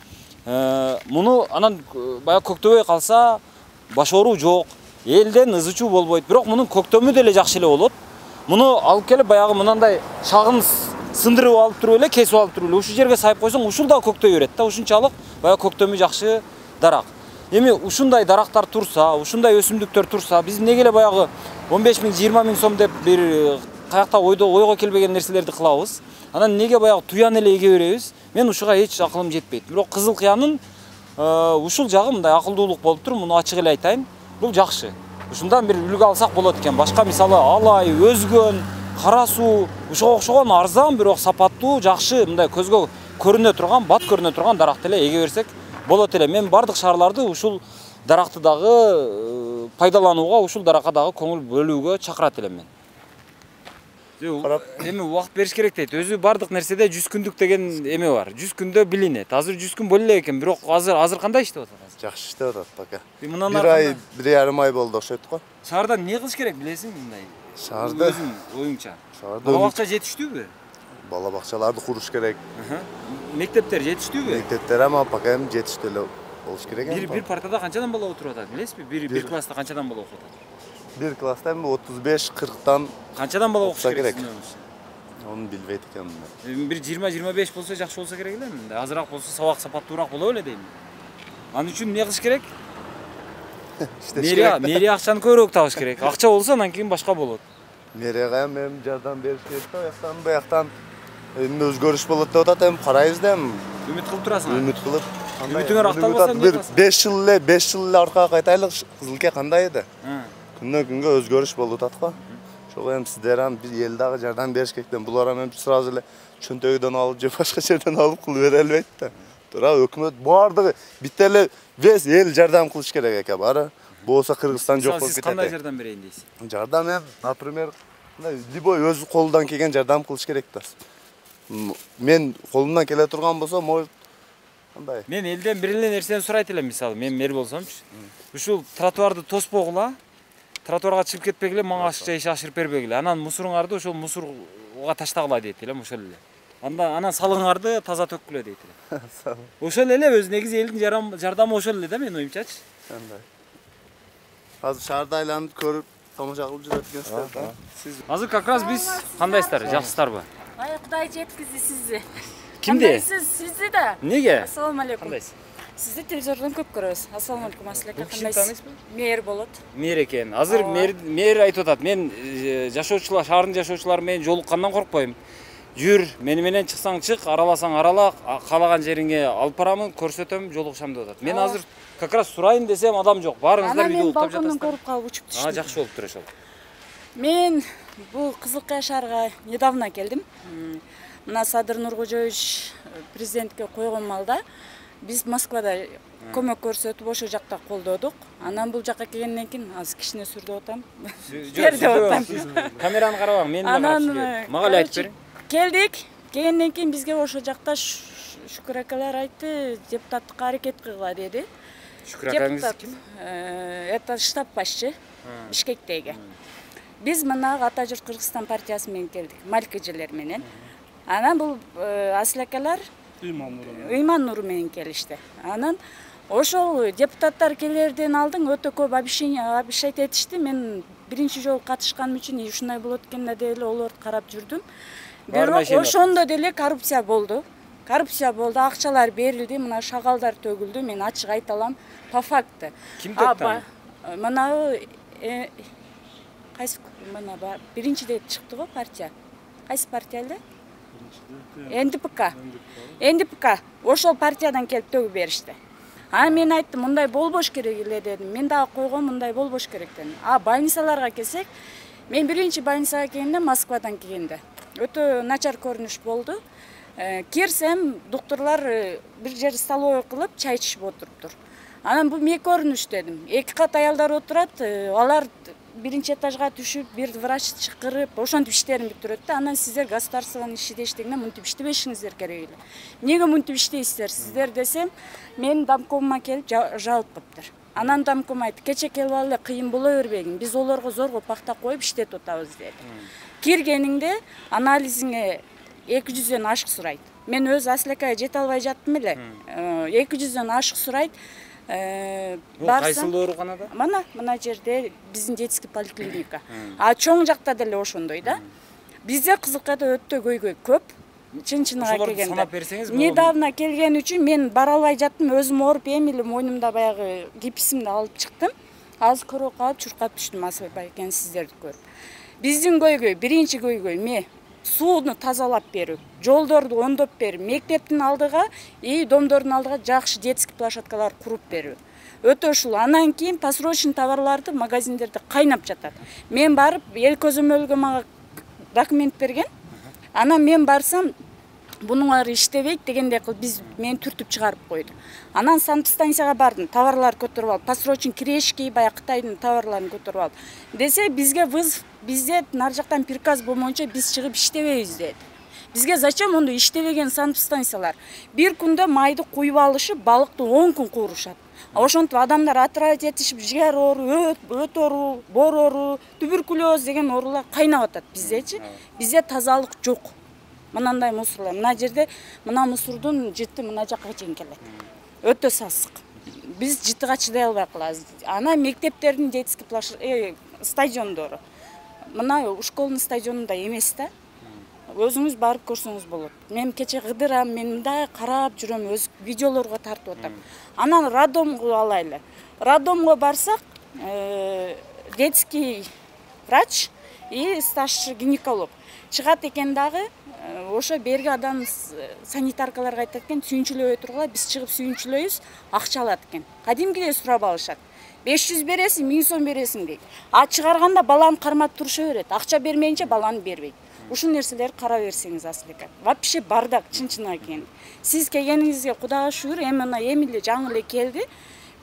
Speaker 1: Муну анан баягы көктөбөй калса баш оору жок. элден ызы чуу болбойт. Бирок мунун көктөмү деле жакшы эле болот. Муну алып келип баягы мынандай шагын сындырып алып туруп эле, кесип алып туруп эле ушул жерге сайып койсоң, ушул да көктөй берет да. Ушунчалык баягы көктөмү жакшы дарак. Эми ушундай дарактар турса, ушундай өсүмдүктөр турса, биз эмнеге эле баягы 15 миң, 20 миң сом деп бир каякта ойго келбеген нерселерди кылабыз. Анан неге баягы туян эле эге беребиз? Мен ушуга эч акылым жетпейт. Бирок кызыл кыянын ушул жагы мындай акылдуулук болуп тур, муну ачык эле айтайын. Бул жакшы. Ушундан бир үлгү алсак болот экен. Башка мисалы алай, өзгөн, кара суу, ушуга окшогон арзан, бирок сапаттуу, жакшы, мындай көзгө көрүнө турган, бат көрүнө турган даракты эле эге берсек болот эле. Мен бардык шаарларды ушул даракты дагы пайдаланууга, ушул даракка дагы көңүл бөлүүгө чакырат элем мен. Эми убакыт бериш керек дейт. Өзү бардык нерседе 100 күндүк деген эме бар. 100 күндө билинет. Азыр 100 күн боло эле экен, бирок азыр кандай иштеп атат?
Speaker 6: Жакшы иштеп атат пока.
Speaker 1: Бир ай,
Speaker 6: 1,5 ай болду окшойт го.
Speaker 1: Шаарда эмне кылыш керек билесиң мындай?
Speaker 6: Шаарда
Speaker 1: өзүң оюңча.
Speaker 6: Шаарда
Speaker 1: Бала бакча жетиштүүбү?
Speaker 6: Бала бакчаларды куруш керек.
Speaker 1: Мектептер жетиштүүбү?
Speaker 6: Мектептер ама пока эми жетиштүү эле болуш керек эми.
Speaker 1: Бир партада канчадан бала отуруп атат, билесизби? Бир класста канчадан бала окуп атат?
Speaker 6: Бир класста эми 35-40тан
Speaker 1: Канчадан бала окуш керек?
Speaker 6: Onu билбейт экенмин.
Speaker 1: Бир 20-25 болсо жакшы болсо керек эле. Азыраак болсо сабак сапаттуураак боло эле дейм. Анын үчүн эмне кылыш керек? Мэрия акчаны көбүрөөк табыш керек. Акча болсо анан кийин башка болот.
Speaker 6: Мэрияга эми жардам бериш керек да, бияктан эми өзгөрүш болот деп атат, эми карайбыз да эми.
Speaker 1: Үмүт кылып турасың.
Speaker 6: Үмүт кылып.
Speaker 1: Үмүтүңөр акталбаса эмне кыласың?
Speaker 6: 5 жыл эле аркага кайтайлык, Кызылке кандай эди? Күндөн күнгө өзгөрүш болуп атат го. Ошого эми сиздер ham биз эл дагы жардам бериш керек. Булар эми сразу эле чөнтөгүдөн алып же башка жерден алып кылып бере албайт да. Тура өкмөт баардыгы битте эле весь эл жардам кылыш керек экен баары. Болсо Кыргызстан жок болуп кетет.
Speaker 1: Сиз кандай жардам берейин дейсиз?
Speaker 6: Жардам эми, например, любой өз колунан келген жардам кылыш керек да. Мен колумдан келе турган болсо, может кандай?
Speaker 1: Мен элден бир эле нерсени сурайт элем, мисалы, мен мэр болсомчу. Ушул тротуарды тоспогула, тротуарга чыгып кетпегиле, мага ашыкча иш ашырып бербегиле. Анан мусоруңарды ошол мусорга таштагыла дейт элем, ошол эле. Анан салыңарды таза төккүлө дейт эле. Ошол эле өз негизи элдин жардамы ошол эле да, мен оюмчачы.
Speaker 6: Кандай? Азыр шаарда айланып көрүп, тамаша кылып жүрөт экенсиздер да. Сиз
Speaker 1: Азыр как раз биз кандайсыздар, жакшысыздарбы?
Speaker 4: Ай, Кудай жеткизди сизди.
Speaker 1: Кимди?
Speaker 4: Сизди да.
Speaker 1: Неге?
Speaker 4: Ассаламу алейкум.
Speaker 1: Кандайсыз?
Speaker 4: Сизди телевизордон көп көрөбүз. Ассаламу алейкум, Аслека,
Speaker 1: Кишини
Speaker 4: кандайсыз?
Speaker 1: тааныйсызбы?
Speaker 4: Мэр болот.
Speaker 1: Мэр экен. Азыр мэр айтып атат. Мен жашоочулар, шаардын жашоочулары менен жолуккандан коркпойм. Жүр, мени менен чыксаң чык, араласаң арала, каалаган жериңе алып барамын, көрсөтөм, жолугушам деп атат. Мен азыр как раз сурайын десем адам жок. Баарыңыздар видео уктап жатасыздар.
Speaker 4: Балкондон көрүп калып учуп түштүм.
Speaker 1: Жакшы болуптур ошол.
Speaker 4: Мен бул Кызылкая шаарга недавно келдим. Мына Садыр Нуркожоевич президентке койгон малда биз Москвада көмөк көрсөтүп ошол жакта колдодук. Анан бул жакка келгенден кийин азыр кичине сүрдөп атам. Бердеп атам.
Speaker 1: Камераны карабаң, мени да карап. Мага эле айтып бериң.
Speaker 4: Келдик. Келгенден кийин бизге ошол жакта Шүкүр акалар айтты, депутаттыкка аракет кылгыла деди.
Speaker 1: Шүкүр акаңыз ким?
Speaker 4: Это штаб башчы Бишкектеги. Биз мына Ата журт Кыргызстан партиясы менен келдик, малькыжелер менен. Анан бул Аслакалар Ыйман Нуру менен келишти. Анан ошол депутаттар келерден алдын өтө көп обещать этишти. Мен биринчи жолу катышканым үчүн ушундай болот экен да деп эле олорду карап жүрдүм. Бирок ошондо деле коррупция болду. Коррупция болду, акчалар берилди, мына шагалдар төгүлдү. Мен ачык айта алам, по факту.
Speaker 1: Ким төктү?
Speaker 4: Мына кайсы мына биринчиде чыкты го партия. Кайсы партия эле? НДПК. Ошол партиядан келип төгүп беришти. Мен айттым, мындай болбош керек эле дедим. Мен дагы койгом, мындай болбош керек дедим. Больницаларга келсек, мен биринчи больницага келгенде Москвадан келгенде өтө начар көрүнүш болду. Кирсем, доктурлар бир жер столовый кылып чай ичип отуруптур. Анан бул эмне көрүнүш дедим. Эки кат аялдар отурат, алар биринчи этажга түшүп, бир врач чакырып, ошентип иштерин бүтүрөт да. Анан сиздер государствонун ишиде иштегенде мынтип иштебешиңиздер керек эле. Эмнеге мынтип иштейсиздер сиздер десем, мен домкомума келип жалып кыптыр. Анан домком айтты, кече келип алып эле кыйын боло бербегин. Биз олорго зорго пакта коюп иштетип атабыз деди. Киргениңде анализиңе 200дөн ашык сурайт. Мен өз Аслекая жете албай жаттым эле. 200дөн ашык сурайт.
Speaker 1: Кайсыл ооруканада?
Speaker 4: Мына жерде биздин детский поликлиника. А чоң жакта деле ошондой да. Бизде Кызылкайда өтө көйгөй көп. Чын-чыныга келгенде.
Speaker 1: Санап берсеңиз,
Speaker 4: недавно келген үчүн мен бара албай жаттым, өзүм ооруп эмилип мойнумда баягы гипсимди алып чыктым. Азыр көрүп калып чуркап түштүм асырбай экен сиздерди көрүп. Биздин көйгөй, биринчи көйгөй ме сууну тазалап берүү, жолдорду оңдоп берүү, мектептин алдыга и домдордун алдыга жакшы детский площадкалар куруп берүү. Өтө ушул. Анан кийин посрочный товарларды магазиндерде кайнап жатат. Мен барып, эл көзөмөлгө мага документ берген. Анан мен барсам, bunlar иштебейт дегендей кылып мен түртүп чыгарып койду. Анан санэпстанцияга бардым, товарлар көтөрүп алып, посрочный кирешки, баягы Кытайдын товарларын көтөрүп алып. Десе бизге вызов, бизде нар жактан приказ болмоюнча биз чыгып иштебейбиз деди. Бизге зачем онда иштебеген санэпстанциялар? Бир күндө майды куюп алышып, балыкты 10 күн куурушат. Ошентип адамдар отравить этишип, жигер оору, өт оору, бор оору, туберкулез деген оорулар кайнап атат биздечи. Бизде тазалык жок. Мынандай мусорлар. Мына жерде мына мусордун жыты мына жакка чейин келет. Өтө сасык. Биз жытыга чыдай албай калабыз. Ана мектептердин детский стадиондору. Мына школдун стадионунда эмес да. Өзүңүз барып көрсөңүз болот. Мен кече кыдырам, мен мындай карап жүрөм, өз видеолорго тартып атам. Анан роддомго алайлы. Роддомго барсак, детский врач и старший гинеколог чыгат экен дагы. Ошо берги адам санитаркаларга айтат экен, сүйүнчүлөбөй тургула, биз чыгып сүйүнчүлөйбүз, акча алат экен. Кадимкидей сурап алышат. 500 бересиң, 1000 сом бересиң дейт. А чыгарганда баланы кармап туруша берет. Акча бермейинче баланы бербейт. Ушул нерселерди кара берсеңиз асылыкка. Вообще бардак чын-чынга келген. Сиз келгениңизге Кудайга шүгүр, эми мына эмиле жаңы эле келди.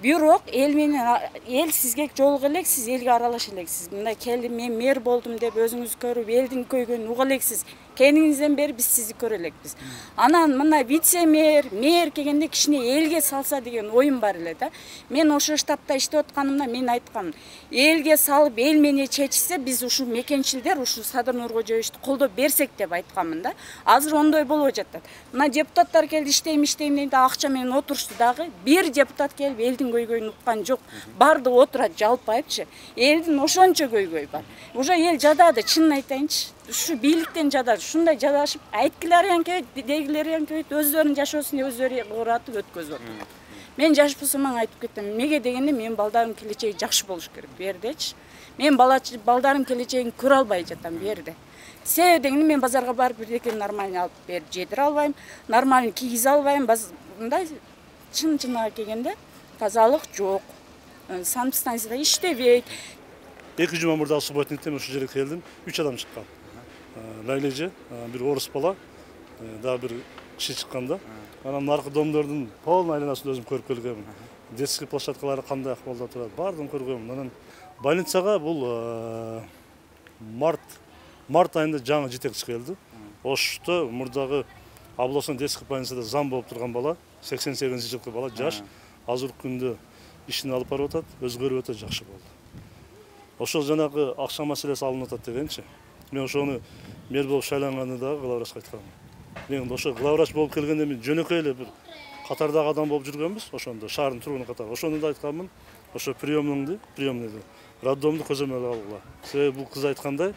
Speaker 4: Бирок эл менен эл сизге жолуга элек, сиз элге аралаша элексиз. Мындай келдим, мен мэр болдум деп өзүңүз көрүп, элдин көйгөнүн уга элексиз. Кениңизден бери биз сизди көрө элекпиз. Анан мына вице-мэр, мэр келгенде кичине элге салса деген оюм бар эле да. Мен ошо штабта иштеп атканымда мен айткам, элге салып, эл менен чечсе, биз ушул мекенчилдер, ушул Садыр Нуркожоевичти колдоп берсек деп айтканмын да. Азыр ондой болуп жатат. Мына депутаттар келди, иштейм дейт, акча менен отурушту дагы. Бир депутат келип элдин көйгөйүн уккан жок. Барды отурат жалпайыпчы. Элдин ошончо көйгөй бар. Уже эл жадады, чынын айтайынчы. Şu бийликтен жадады, ушундай жадашып, айткылары анкебейт, дегилери анкебейт, өздөрүнүн жашоосун өздөрү кууратып өткөзүп атат. Мен жашпасам айтып кеттим. Эмнеге дегенде мен балдарым келечеги жакшы болуш керек бу жердечи. Мен балдарым келечегин көрө албай жатам бу жерде. Себеби дегенде мен базарга барып бирдеке нормально алып берип жедире албайм, нормально кийгизе албайм. Мындай чын-чыныга келгенде тазалык жок. Санэпстанцияда иштебейт.
Speaker 2: 2 жума мурда субботниктен ушул жерге келдим, 3 адам чыккан. Лайлеже, bir орус бала, да bir киши чыкканда. Анан наркы домдордун полный айланасын өзүм көрүп келгенмин. Детский площадкалары кандай акыбалда турат, баардыгын көргөнмүн. Анан больницага бул март айында жаңы жетекчи келди. Ошто мурдагы областный детский больницада зам болуп турган бала, 88-жылкы бала, жаш, азыркы күндө ишин алып барып атат, өзгөрүп өтө жакшы болду. Ошол жанагы акча маселеси алынып атат дегенчи. Мен ошону мэр болуп шайланганда дагы главврачка айткам. Мен ошо главврач болуп келгенде мен жөнөкөй эле бир катардагы адам болуп жүргөнбүз, ошондо шаардын тургуну катары. Ошондо да айтканмын, ошо приемныйды, роддомду көзөмөлгө алгыла. Себеби бул кыз айткандай,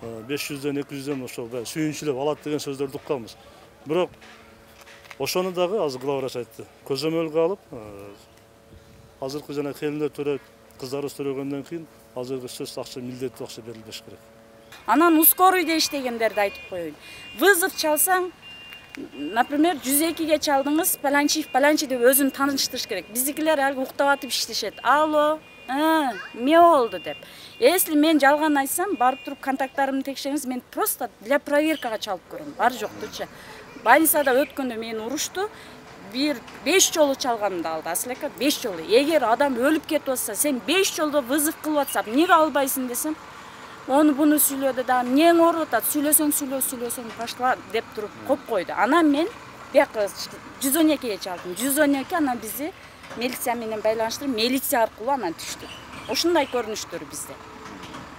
Speaker 2: 500ден 200ден ошол сүйүнчүлөп алат деген сөздөрдү укканбыз. Бирок ошону дагы азыр главврач айтты. Көзөмөлгө алып, азыркы жана келиндер төрөйт, кыздарыбыз төрөгөндөн кийин азыркы сөз акча милдеттүү акча берилбеш керек.
Speaker 4: Анан ускорыйда иштегендерди айтып коеюн. Вызов чалсаң, например, 102ге чалдыңыз, паланчи деп өзүн тааныштырыш керек. Биздикилер алгы уктап атып иштешет. Алло, эмне болду деп. Если мен жалган айтсам, барып туруп контакттарымды текшерсеңиз, мен просто для проверкага чалып көрөм. Бар жоктучу. Больницада өткөндө мени урушту. 5 жолу чалганымды алды. Асылека 5 жолу. Эгер адам өлүп кетип атса, сен 5 жолдо вызов кылып атсаң, эмнеге албайсың десем, onu bunu сүйлөдү да, эмнең ооруп атат, сүйлөсөң башла деп туруп коп койду. Анан мен бияка 112ге чалдым. 112 анан бизди милиция менен байланыштырып, милиция аркылуу анан түштүк. Ушундай көрүнүштөр бизде.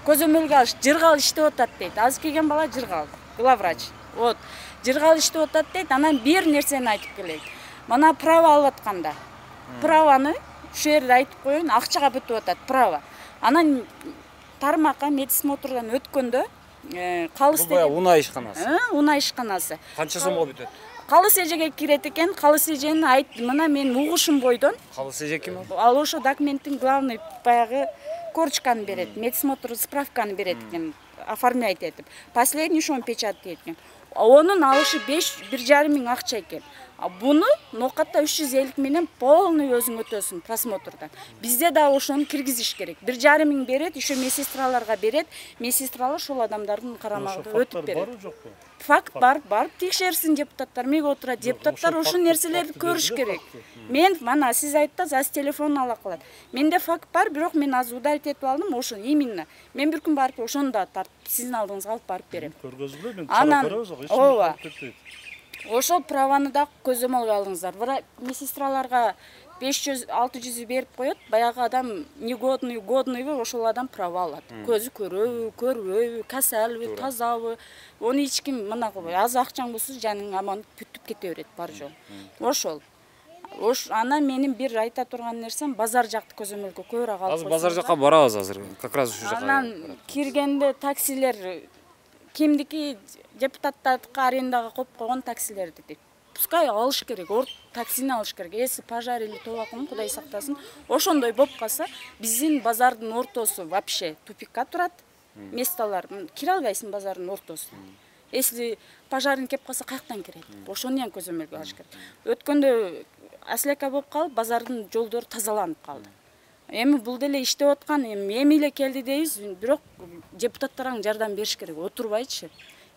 Speaker 4: Көзөмөлгө алыш, жыргал иштеп атат дейт. Азыр келген бала жыргал, главврач. Вот, жыргал иштеп атат дейт. Анан бир нерсени айтып келейин. Мына право алып атканда. Праваны
Speaker 7: ушул жерде айтып коеюн, акчага бүтүп атат право. Анан тармакка медсмотрдан өткөндө калыс
Speaker 1: Бул баягы унаа ишканасы.
Speaker 7: Унаа ишканасы.
Speaker 1: Канча сомго бүтөт?
Speaker 7: Калыс эжеге кирет экен, калыс эжени айтты, мына мен угушум бойдон.
Speaker 1: Калыс эже ким?
Speaker 7: Ал ошо документтин главный баягы корочканы берет, медсмотр справканы берет экен, оформляйт этип. Последний ошону печатать экен. Онун алышы 1,5 миң акча экен. Буну нокатта 350 менен полный өзүң өтөсүң просмотрдан. Бизде да ошону киргизиш керек. 1,5 миң берет, еще медсестраларга берет. Медсестралар ошол адамдардын карамагында өтүп берет. Факт бар, текшерсин депутаттар, меге отурат. Депутаттар ушул нерселерди көрүш керек. Мен мана сиз айттыңыз, аз телефон ала калат. Менде факт бар, бирок мен аз удалить этип алдым, ошо именно. Мен бир күн барып ошону да тартып сиздин алдыңызга алып барып берем.
Speaker 2: Көргөзүлбөй, мен
Speaker 7: Анан, ооба.
Speaker 2: кетпейт.
Speaker 7: Ошол праваны да көзөмөлгө алыңыздар. Медсестраларга 500-600 берип коет, баягы адам негодный, годныйбы, ошол адам право алат. Көзү көрөбү, көрбөйбү, касалбы, тазабы. Оны эч ким мына аз акчаң болсо жаның аман бүтүп кете берет бар жол. Ошол. Анан менин бир айта турган нерсем базар жакты көзөмөлгө көбүрөөк алып.
Speaker 1: Азыр базар жакка барабыз азыр. Как раз ушу жакка.
Speaker 7: Анан киргенде таксилер кимдики депутаттардыкы арендага коюп койгон таксилерди дейт. Пускай алыш керек, таксини алыш керек. Если пожар или толокун, Кудай сактасын, ошондой болуп калса, биздин базардын ортосу вообще тупикка турат. Месталар кире албайсың базардын ортосуна. Если пожарын кеп калса, каяктан кирет? Ошону эң көзөмөлгө алыш керек. Өткөндө аслека болуп калып, базардын жолдору тазаланып калды. Эми бул деле иштеп аткан, эми эле келди дейбиз, бирок депутаттарга жардам бериш керек, отурбайчы.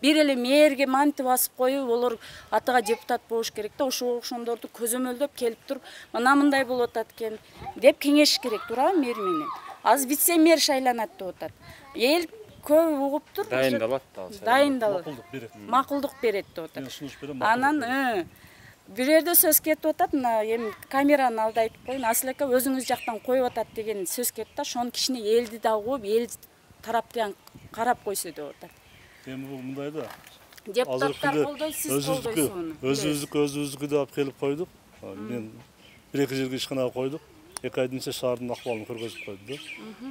Speaker 7: Бир эле мэрге манты басып коюп, олар атага депутат болуш керек да, ошондорду көзөмөлдөп келип туруп, мына мындай болуп атат экен деп кеңеш керек, туурабы мэр менен. Аз вице-мэр шайланат деп атат. Эл көп угуптур. Дайындалат. Макулдук берет деп атат. Анан бир жерде сөз кетип атат, мына эми камераны алды айтып коюн, Аслека өзүңүз жактан коюп атат деген сөз кетти да, ошонун кичине элди да коюп, эл тараптан карап койсо деп атат.
Speaker 2: Эми бул мындай да.
Speaker 7: Депутаттар колдойт, сиз колдойсуз муну.
Speaker 2: Өзүбүздүкү деп алып келип койдук. Мен 1-2 жерге ишканага койдук. 2 айдын ичинде шаардын акыбалын көргөзүп койду да.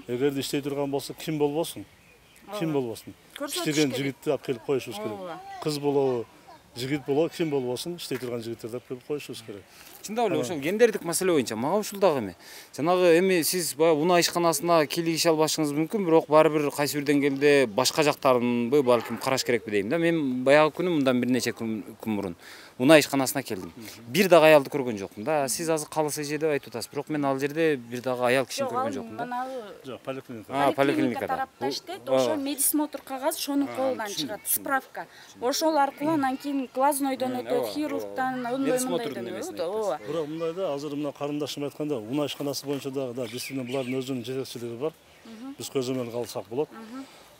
Speaker 2: Эгерде иштей турган болсо, ким болбосун? Ким болбосун? Иштеген жигитти алып келип коюшубуз керек. Кыз болобу, жигит болобу, ким болбосун, иштей турган жигиттерди алып келип коюшубуз керек.
Speaker 1: Чындап эле ошол гендердик маселе боюнча мага ушул дагы эми. Жанагы эми сиз баягы унаа ишканасына кийлигише албашыңыз мүмкүн, бирок баары бир кайсы бир деңгээлде башка жактарынбы балким караш керекпи дейм да. Мен баягы күнү мындан бир нече күн мурун унаа ишканасына келдим. Бир дагы аялды көргөн жокмун да. Сиз азыр калыс эже деп айтып атасыз, бирок мен ал жерде бир дагы аял кишини көргөн жокмун да.
Speaker 2: Жок,
Speaker 7: поликлиника. Поликлиника тарапта иштейт, ошо медсмотр кагаз ошонун колунан чыгат, справка. Ошол аркылуу анан кийин глазнойдон өтөт, хирургтан, мындайдан өтөт. Ооба.
Speaker 2: Бирок мындай да, азыр мына карындашым айтканда, унаа ишканасы боюнча дагы действительно булардын өзүнүн жетекчилиги бар. Биз көзөмөлгө алсак болот.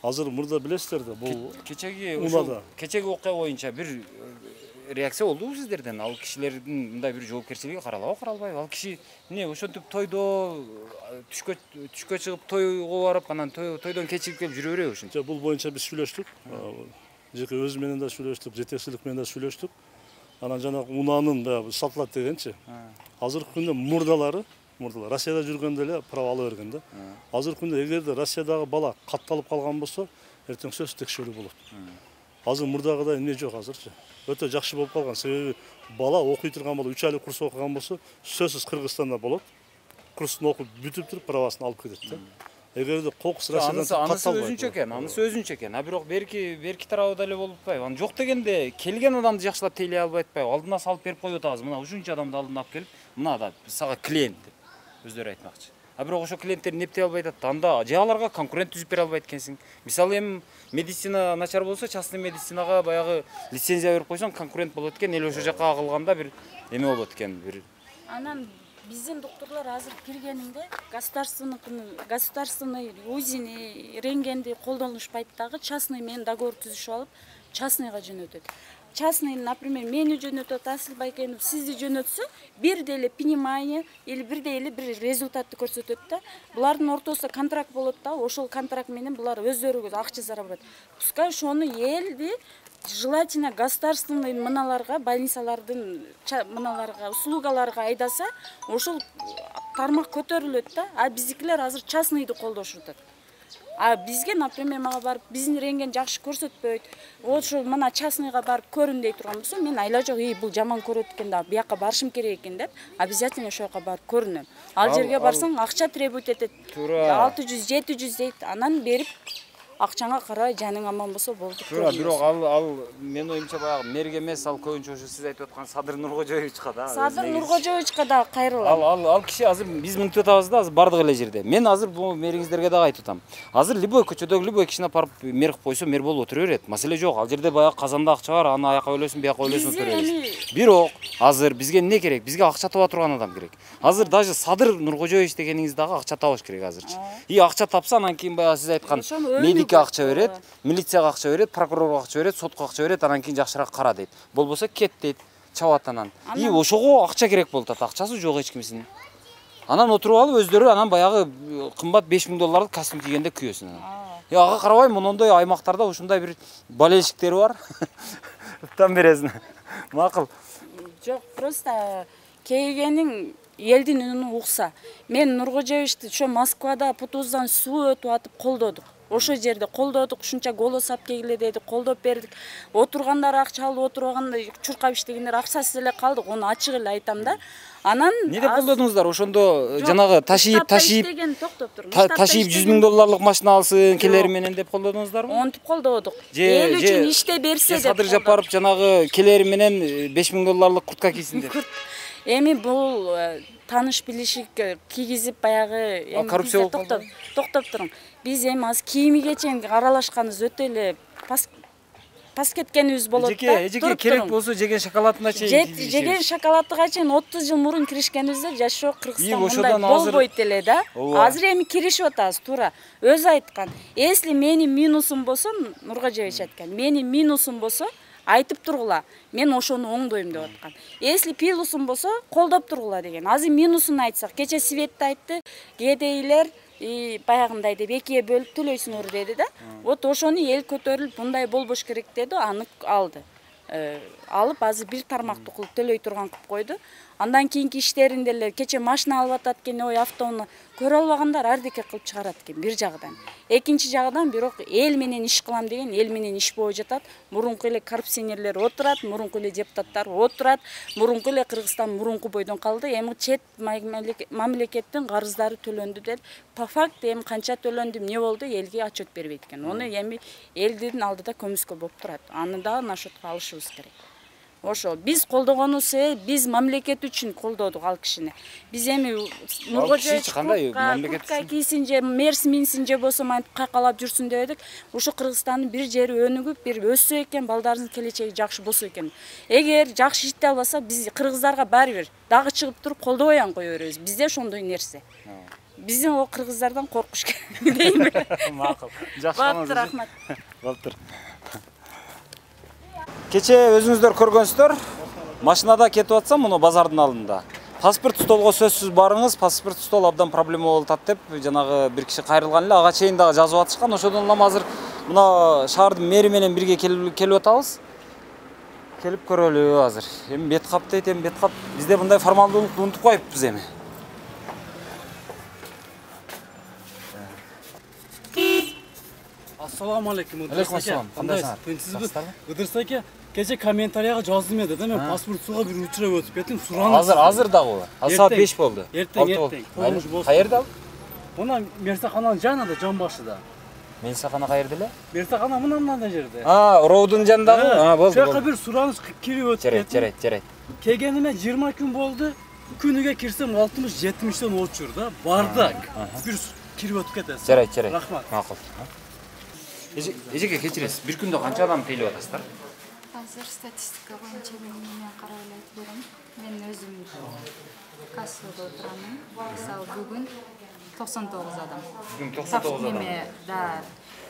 Speaker 2: Азыр мурда билесиздер да, бул
Speaker 1: кечеги окуя боюнча бир реакция болдубу сиздерден? Ал кишилердин мындай бир жоопкерчилиги каралабы, каралбайбы? Ал киши эмне ошентип тойдо түшкө чыгып тойго барып, анан тойдон кечигип келип жүрө береби ушунча?
Speaker 2: Бул боюнча биз сүйлөштүк. Жеке өзү менен да сүйлөштүк, жетекчилик менен да сүйлөштүк. Анан жана унаанын сатылат дегенчи. Азыркы күндө мурдалар Россияда жүргөндө эле право ала берген да. Азыркы күндө эгерде Россиядагы бала катталып калган болсо, эртең сөзсүз текшерүү болот. Азыр мурдагыдай эмне жок азырчы. Өтө жакшы болуп калган. Себеби бала окуй турган болсо, 3 айлык курс окуган болсо, сөзсүз Кыргызстанда болот. Курстун окуп бүтүп туруп правасын алып кетет да. Эгерде кокус Россиядан
Speaker 1: катталбайт. Анысы өзүнчө экен. А бирок берки тарабы деле болуп атпайбы? Аны жок дегенде келген адамды жакшылап тейлей албай атпайбы? Алдына салып берип коюп атабыз. Мына ушунча адамды алдына алып келип, мына да сага клиент деп өздөрү айтмакчы. А бирок ошо клиенттерди эптей албай атат. Анда же аларга конкурент түзүп бере албайт экенсиң. Мисалы эми медицина начар болсо, частный медицинага баягы лицензия берип койсоң, конкурент болот экен. Эл ошо жакка агылганда бир эме болот экен, бир.
Speaker 7: Анан биздин доктурлар азыр киргенинде государственный УЗИни, рентгенди колдонушпайт дагы, частный менен договор түзүшүп алып, частныйга жөнөтөт. частный, например, мени жөнөтөт, Асыл Байкенов сизди жөнөтсө, бир деле понимание или бир деле бир результатты көрсөтөт да. Булардын ортосунда контракт болот да, ошол контракт менен булар өздөрү акча зарабатат. Пускай ошону элди желательно государственный мыналарга, больницалардын мыналарга, услугаларга айдаса, ошол тармак көтөрүлөт да. А биздикилер азыр частныйды колдошуп атат. А бизге, например, мага барып биздин рентген жакшы көрсөтпөйт. Ошо мына частныйга барып көрүн дей турган болсо, мен айла жок, бул жаман көрөт экен да, бияка барышым керек экен деп, обязательно ошол жака барып көрүнөм. Ал жерге барсаң акча требует этет. 600-700 дейт. Анан берип акчаңа карай, жаның аман болсо болду.
Speaker 1: Туура, бирок ал мен оюмча баягы мэрге эмес, ал көбүнчө ошо сиз айтып аткан Садыр Нуркожоевичка да.
Speaker 7: Садыр Нуркожоевичка да кайрылам.
Speaker 1: Ал киши азыр биз мынтип атабыз да, азыр бардык эле жерде. Мен азыр бул мэриңиздерге дагы айтып атам. Азыр любой көчөдөгү любой кишини апарып мэр кылып койсо, мэр болуп отура берет. Маселе жок. Ал жерде баягы казанда акча бар, аны аяка бөлөсүн, бияка бөлөсүн отура берет. Бирок азыр бизге эмне керек? Бизге акча таба турган адам керек. Азыр даже Садыр Нуркожоевич дегениңиз дагы акча табыш керек азырчы. Акча тапса, анан кийин баягы сиз айткан медикке акча берет. Милицияга акча берет, прокурорго акча берет, сотко акча берет, анан кийин жакшыраак кара дейт. Болбосо кет дейт, чабат анан. Ошого акча керек болуп атат, акчасы жок эч кимисинин. Анан отуруп алып өздөрү анан баягы кымбат $5000 костюм кийгенде күйөсүн анан. Ага карабайм, монондой аймактарда ушундай бир болельщиктери бар. Там бересиң. Макул.
Speaker 7: Жок, просто кейгениң элдин үнүн укса. Мен Нуркожоевичти ошо Москвада Путуздан суу өтүп атып колдодук. Ошо жерде колдодук, ушунча голос алып келгиле дедик, колдоп бердик. Отургандар акча алып отурганда чуркап иштегендер акчасыз эле калдык, ону ачык эле айтам да. Анан
Speaker 1: эмне деп колдодуңуздар? Ошондо жанагы ташийып $100,000 машина алсын, келери менен деп колдодуңуздарбы?
Speaker 7: Онтип колдодук. Эл үчүн иште берсе деп.
Speaker 1: Садыр Жапаров жанагы келери менен $5,000 куртка кийсин деп.
Speaker 7: Эми бул таныш билишик кийгизип баягы
Speaker 1: коррупция болуп
Speaker 7: калды. Токтоп туруң. Биз эми азыр кийимиге чейин аралашканыбыз өтө эле пас кеткенибиз болот да.
Speaker 1: Эжеке керек болсо жеген шоколадына чейин.
Speaker 7: Жеген шоколадга чейин 30 жыл мурун киришкенибизде жашоо Кыргызстан мындай болбойт эле да. Азыр эми киришип атабыз, туура. Өзү айткан. Если менин минусум болсо, Нуркожоевич айткан, менин минусум болсо, айтып тургула, мен ошону оңдойм деп аткан. Если плюсум болсо, колдоп тургула деген. Азыр минусун айтсак, кече Светта айтты, кедейлер баягындай деп экиге бөлүп төлөйсүңөр деди да. Вот ошону эл көтөрүлүп мындай болбош керек деди, аны алды. Алып азыр бир тармактуу кылып төлөй турган кылып койду. Андан кийинки иштеринде эле кече машина алып атат экен, ой автоуну көрө албагандар ардеке кылып чыгарат экен бир жагдан. Экинчи жагдан бирок эл менен иш кылам деген, эл менен иш болбой жатат. Мурунку эле коррупционерлер отурат, мурунку эле депутаттар отурат, мурунку эле Кыргызстан мурунку бойдон калды. Эми чет мамлекеттин карыздары төлөндү деп, по факту эми канча төлөндү, эмне болду, элге отчет бербейт экен. Ону эми элдин алдыда көмүскө болуп турат. Аны да нашотко алышыбыз керек. Ошо биз колдогонубуз биз мамлекет үчүн колдодук ал кишини. Биз эми Нуркожоевич кандай мамлекет үчүн кийсин же мерс минсин же болсо мантип кайкалап жүрсүн дедик. Ошо Кыргызстандын бир жери өнүгүп, бир өссө экен, балдарыбыздын келечеги жакшы болсо экен. Эгер жакшы иште албаса, биз кыргыздарга баары бир дагы чыгып туруп колдобой ан кое беребиз. Бизде ошондой нерсе. Биздин о кыргыздардан коркуш керек дейм.
Speaker 1: Макул. Жакшы.
Speaker 7: Рахмат.
Speaker 1: Болуптур. Кече өзүңүздөр көргөнсүздөр, машинада кетип атсам, муну базардын алдында. Паспорт столго сөзсүз барыңыз, паспорт стол абдан проблема болуп атат деп, жанагы бир киши кайрылган эле, ага чейин дагы жазып атышкан. Ошодон улам азыр мына шаардын мэри менен бирге келип атабыз. Келип көрөлү азыр. Эми бет кап дейт, эми бет кап. Бизде мындай формалдуулукту унутуп коюпбуз эми.
Speaker 8: Assalamu alaikum.
Speaker 1: Алейкум ассалам. Кандайсыңар?
Speaker 8: Тынчсызбы? Ыдырыс аке, кече комментарийга жаздым эди да, мен паспорт суга бир учурап өтүп кеттим, суранып.
Speaker 1: Азыр дагы. Саат 5 болду.
Speaker 8: Эртең.
Speaker 1: Каерде ал?
Speaker 8: Мына Мерсахананын жанында, жан башыда.
Speaker 1: Мерсахана каерде эле?
Speaker 8: Мерсахана мындай жерде.
Speaker 1: Роудун жанындагы?
Speaker 8: Болду. Жака бир сураныш кирип өтүп кеттим.
Speaker 1: Жарайт.
Speaker 8: Келгениме 20 күн болду. Күнүгө кирсем 60-70тен очур да, бардак. Бир кирип өтүп кетесиз.
Speaker 1: Жарайт.
Speaker 8: Рахмат.
Speaker 1: Макул. Эжеке кечиресиз. Бир күндө канча адам тейлеп атасыздар?
Speaker 9: Азыр статистика боюнча мен карап эле айтып берем. Мен өзүм кассада отурамын. Мисалы бүгүн 99 адам.
Speaker 1: Бүгүн 99 адам.
Speaker 9: Да.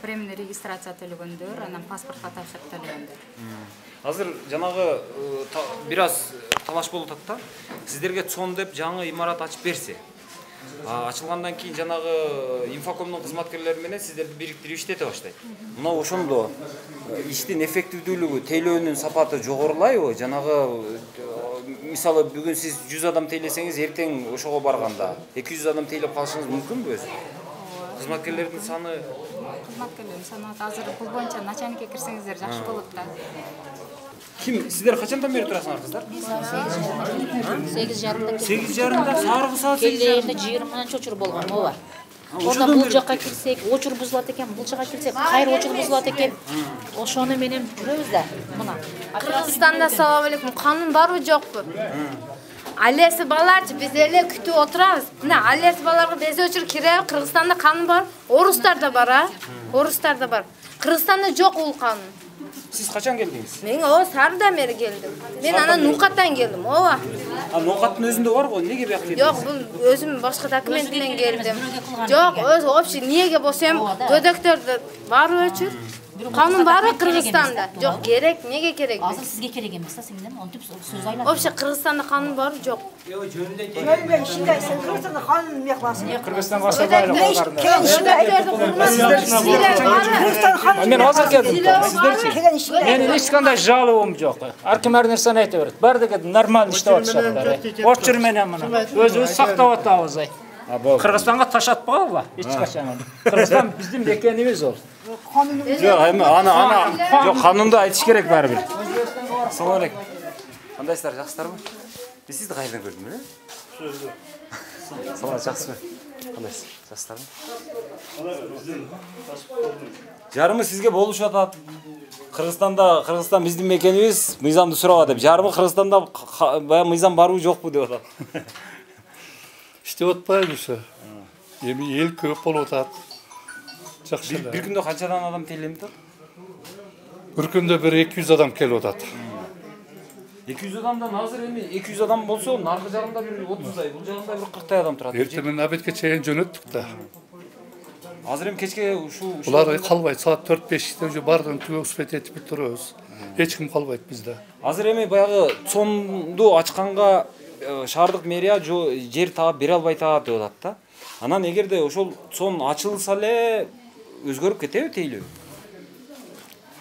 Speaker 9: временный регистрация төлөгөндөр, анан паспортка тапшырып төлөгөндөр.
Speaker 1: Азыр жанагы бир аз талаш болуп атат да. Сиздерге ЦОН деп жаңы имарат ачып берсе, ачылгандан кийин жанагы инфокомдун кызматкерлери менен сиздерди бириктирип иштете баштайт. Мына ошондо иштин эффективдүүлүгү, тейлөөнүн сапаты жогорулайбы? Жанагы мисалы бүгүн сиз 100 адам тейлесеңиз, эртең ошого барганда 200 адам тейлеп калышыңыз мүмкүнбү өзү? Кызматкерлердин саны
Speaker 9: Азыр бул боюнча начальникке кирсеңиздер жакшы болот да.
Speaker 1: Ким? Сиздер качандан бери турасыңар кыздар?
Speaker 4: 8:30.
Speaker 1: 8:30 сааргы саат 8:30.
Speaker 4: Келгенде 20 очур болгон, ооба. Ошондо бул жакка кирсек, очур бузулат экен, бул жакка кирсек, кайра очур бузулат экен. Ошону менен жүрөбүз да. Мына.
Speaker 10: Кыргызстанда салам алейкум, канун барбы жокпу? Алеси баларчы биз эле күтүп отурабыз. Мына алеси баларга без очур киребиз. Кыргызстанда канун бар, орустарда бар, орустарда бар. Кыргызстанда жок бул канун.
Speaker 1: Сиз качан келдиңиз?
Speaker 10: Мен Сарыдан бери келдим. Мен анан Нукаттан келдим, ооба.
Speaker 1: Нукаттын өзүндө бар го, эмнеге бияк келдиңиз?
Speaker 10: Жок, бул өзүм башка документ менен келдим. Жок, өз общий эмнеге болсо эми көдөктөрдө бар өчүр. Канун барбы Кыргызстанда? Жок, керек, эмнеге керек?
Speaker 4: Азыр сизге керек эмес да, сиңден онтип сөз айлап.
Speaker 10: Общий Кыргызстанда канун барбы жок?
Speaker 11: Жөнүндө ишинде сен Кыргызстанда канун эмне кыласың?
Speaker 8: Кыргызстанга сабайлы
Speaker 11: Мен
Speaker 8: азыр келдим. Сиздерчи? Менин эч кандай жалобум жок. Ар ким ар нерсени айта берет. Баары деге нормально иштеп атышат. Очур менен мына өзүбүз сактап атабыз. Кыргызстанга таш атпагыла эч качан. Кыргызстан биздин мекенибиз ол.
Speaker 1: Жок, эми ана жок, канунду айтыш керек баары бир. Ассалам алейкум. Кандайсыздар, жакшысыздарбы? Мен сизди кайерден көрдүм эле? Салам, жакшысызбы? Кандайсыз? Жакшысыздарбы? Жарымы сизге болушуп атат. Кыргызстан биздин мекенибиз, мыйзамды сурап деп. Жарымы Кыргызстанда баягы мыйзам барбы жокпу деп атат.
Speaker 2: İşte отпайбыз. Эми эл көп болуп атат. Жакшы эле.
Speaker 1: Бир күндө канчадан адам тейленип атат?
Speaker 2: Бир күндө 200 адам келип атат.
Speaker 1: 200 адамдан азыр эми 200 адам болсо, наркы жагында бир 30дай, бул жагында бир 40тай адам турат.
Speaker 2: Эртең менен абетке чейин жөнөттүк да.
Speaker 1: Азыр эми кечке ушу
Speaker 2: Булар калбайт, саат 4-5-те уже бардыгын түгө успет этип турабыз. Эч ким калбайт бизде.
Speaker 1: Азыр эми баягы ЦОНду ачканга шаардык мэрия жер таап бере албайт деп атат да. Анан эгерде ошол ЦОН ачылса эле өзгөрүп кетеби тейлөө?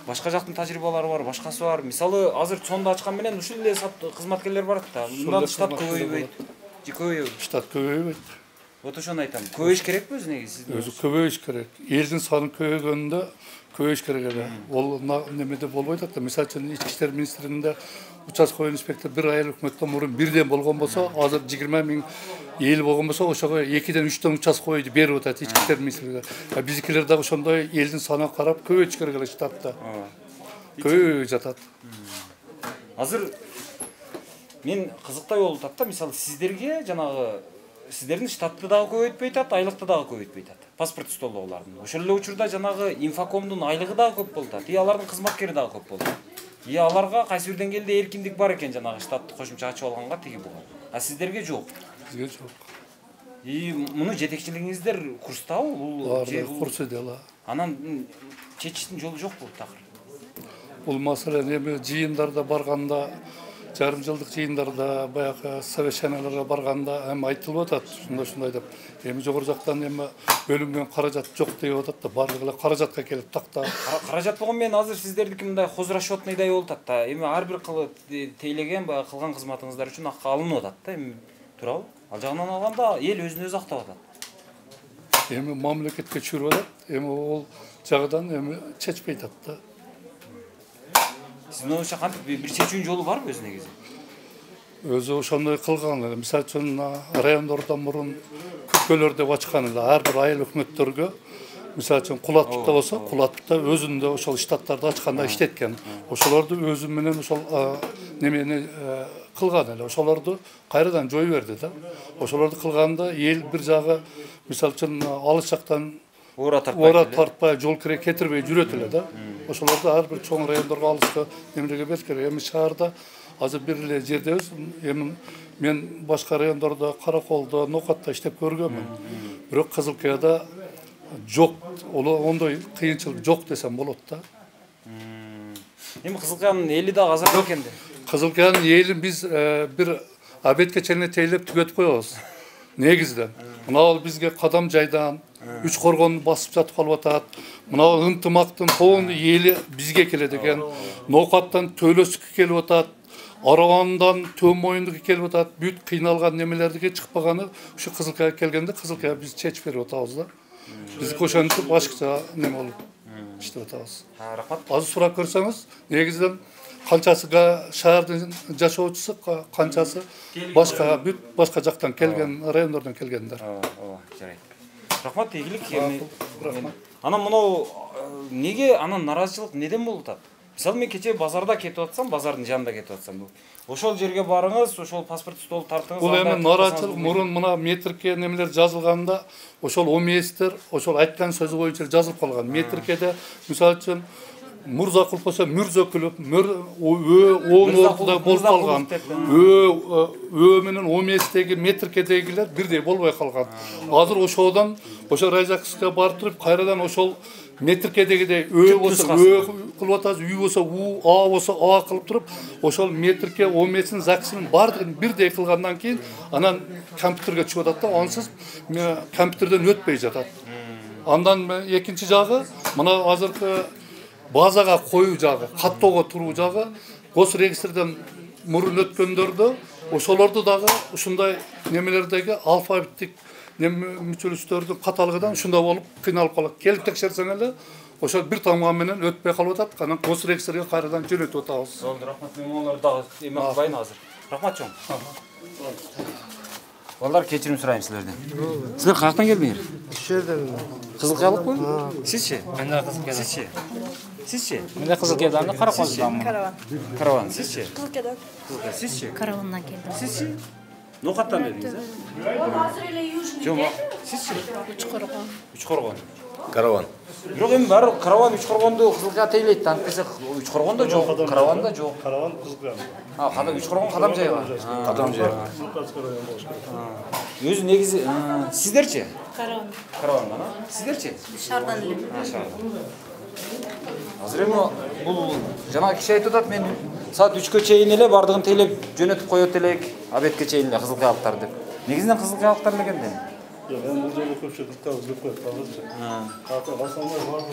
Speaker 1: Башка жактын тажрыйбалары бар, башкасы бар. Мисалы, азыр ЦОНду ачкан менен ушул эле кызматкерлер барат да. Мындан штат көбөйбөйт. Же көбөйбөйт?
Speaker 2: Штат көбөйбөйт.
Speaker 1: Вот ошону айтам. Көбөйүш керекпи өзүнө сиздин?
Speaker 2: Өзү көбөйүш керек. Элдин саны көбөйгөндө көбөйүш керек эле. Ол немеде болбойт да. Мисалы үчүн Ички иштер министрлигинде участковый инспектор бир айыл өкмөттөн мурун бирден болгон болсо, азыр 20 миң эл болгон болсо, ошого 2-ден 3-төн участковый берип атат Ички иштер министрлиги. Биздикилер дагы ошондой элдин санын карап көбөйтүш керек эле штатта. Көбөйүп жатат.
Speaker 1: Азыр мен кызыктай болуп атат да, мисалы сиздерге жанагы сиздердин штатты дагы көбөйтпөй атат, айлыкты дагы көбөйтпөй атат. Паспорт столдогулардын. Ошол эле учурда жанагы инфокомдун айлыгы дагы көп болуп атат. И алардын кызматкери дагы көп болуп атат. И аларга кайсы бир деңгээлде эркиндик бар экен жанагы штатты кошумча ачып алганга тиги буга. А сиздерге жок.
Speaker 2: Бизге жок.
Speaker 1: И муну жетекчилигиңиздер курстабы? Бул
Speaker 2: курс дела.
Speaker 1: Анан чечиштин жолу жокпу такыр?
Speaker 2: Бул маселени эми жыйындарда барганда, жарым жылдык жыйындарда, баягы совещанияларга барганда эми айтылып атат, ушундай деп. Эми жогору жактан эми бөлүнгөн каражат жок деп атат да, баардыгы эле каражатка келип такта.
Speaker 1: Каражат болгон менен азыр сиздердики мындай хозрасчетныйдай болуп атат да. Эми ар бир тейлеген баягы кылган кызматыңыздар үчүн акка алынып атат да, эми туурабы? Ал жагынан алганда эл өзүн өзү актап атат.
Speaker 2: Эми мамлекетке чүйрүп атат, эми ол жагынан эми чечпей атат да.
Speaker 1: Сиздин оюңузча кантип бир чечүүнүн жолу барбы өзү негизи?
Speaker 2: Өзү ошондой кылган эле. Мисалы үчүн райондордон мурун күпкөлөр деп ачкан эле. Ар бир айыл өкмөттөргө мисалы үчүн Кулатбыкта болсо, Кулатбыкта өзүндө ошол штаттарды ачканда иштеткен. Ошолорду өзү менен ошол немени кылган эле. Ошолорду кайрадан жой берди да. Ошолорду кылганда эл бир жагы мисалы үчүн алыс жактан ора тартпай, жол кире кетирбей жүрөт эле да. Ошолорду ар бир чоң райондорго алыска немеге бериш керек. Эми шаарда азыр бир эле жердебиз. Эми мен башка райондордо, Караколдо, Нокатта иштеп көргөнмүн. Бирок Кызылкаяда жоқ, ондай қиыншылық жоқ десем болады да.
Speaker 1: Эми Кызылкаянын эли да азыр экен да.
Speaker 2: Кызылкаянын элин биз бир обедке чейин тейлеп түгөтүп коебуз. Негизден. Мына бизге кадам жайдан үч коргонду басып жатып калып атат. Мына ынтымактын полный эли бизге келет экен. Ноокаттан Төлөсүккө келип атат. Аравандан Төн Моюндуга келип атат. Бүт кыйналган немелердиге чыкпаганы ушу Кызылкаяга келгенде Кызылкая биз чечип берип атабыз да. Биз ошентип башкача неме болуп иштеп атабыз.
Speaker 1: Рахмат.
Speaker 2: Азыр сурап көрсөңүз, негизден канчасы шаардын жашоочусу, канчасы башка бүт башка жактан келген, райондордон келгендер.
Speaker 1: Жарайт. Рахмат, ийгилик. Анан мынау неге анан наразычылык неден болуп атат? Мисалы мен кече базарда кетип атсам, базардын жанында кетип атсам, ошол жерге барыңыз, ошол паспорт стол тартыңыз.
Speaker 2: Бул эми наразычылык мурун мына метрке немелер жазылганда, ошол оместер, ошол айткан сөзү боюнча жазылып калган. Метркеде мисалы үчүн Мурзакулов болсо Мүрзөкүлөв, ортодо болуп калган. Менен оместеги метркедегилер бирдей болбой калган. Азыр ошодон ошо Райзаковская барып туруп, кайрадан ошол метркедегидей болсо кылып атабыз, болсо А болсо А кылып туруп, ошол метрке оместин закисин бардыгын бирдей кылгандан кийин анан компьютерге чыгып атат да, ансыз компьютерден өтпөй жатат. Андан экинчи жагы, мына азыркы базага коюу жагы, каттоого туруу жагы, госрегистрден мурун өткөндөрдө ошолорду дагы ушундай немелердеги алфавиттик мүчөлүштөрдүн каталыгынан ушундай болуп кыйналып калат. Келип текшерсең эле ошол бир тамга менен өтпөй калып атат. Анан госрегистрге кайрадан жөнөтүп атабыз.
Speaker 1: Болду, рахмат. Мен оларды дагы эме кылбайын азыр. Рахмат чоң. Балдар, кечирим сурайм силерден. Силер каяктан келдиңер?
Speaker 12: Иш жерден.
Speaker 1: Кызылкаялыкпы? Сизчи?
Speaker 12: Мен да Кызылкая.
Speaker 1: Сизчи? Сизчи?
Speaker 8: Мен да Кызылкаядан, Каракоздамын.
Speaker 1: Караван. Сизчи?
Speaker 11: Кызылкаядан.
Speaker 1: Сизчи?
Speaker 13: Каравандан келдим.
Speaker 1: Сизчи? Ноокаттан келдиңиз,
Speaker 11: Азыр эле южный.
Speaker 1: Жок, сизчи? Үч коргон.
Speaker 6: Караван.
Speaker 1: Бирок эми баары караван үч коргонду Кызылкая тейлейт, антпесе үч коргон да жок, караван да жок.
Speaker 2: Караван Кызылкая.
Speaker 1: Кадам үч коргон кадам жайга.
Speaker 6: Кадам жайга.
Speaker 1: Өзү негизи сиздерчи?
Speaker 13: Караван.
Speaker 1: Караван гана. Сиздерчи?
Speaker 13: Шаардан эле.
Speaker 1: Шаардан. Азыр эми бул жана киши айтып атат, мен саат 3-кө чейин эле бардыгын тейлеп жөнөтүп коет элек, обедке чейин эле Кызылкаялыктар деп. Негизинен Кызылкаялыктар элегенде.
Speaker 2: Жок, эми бул жерде көпчүлүк табыз деп коет азырчы. Басалмай барып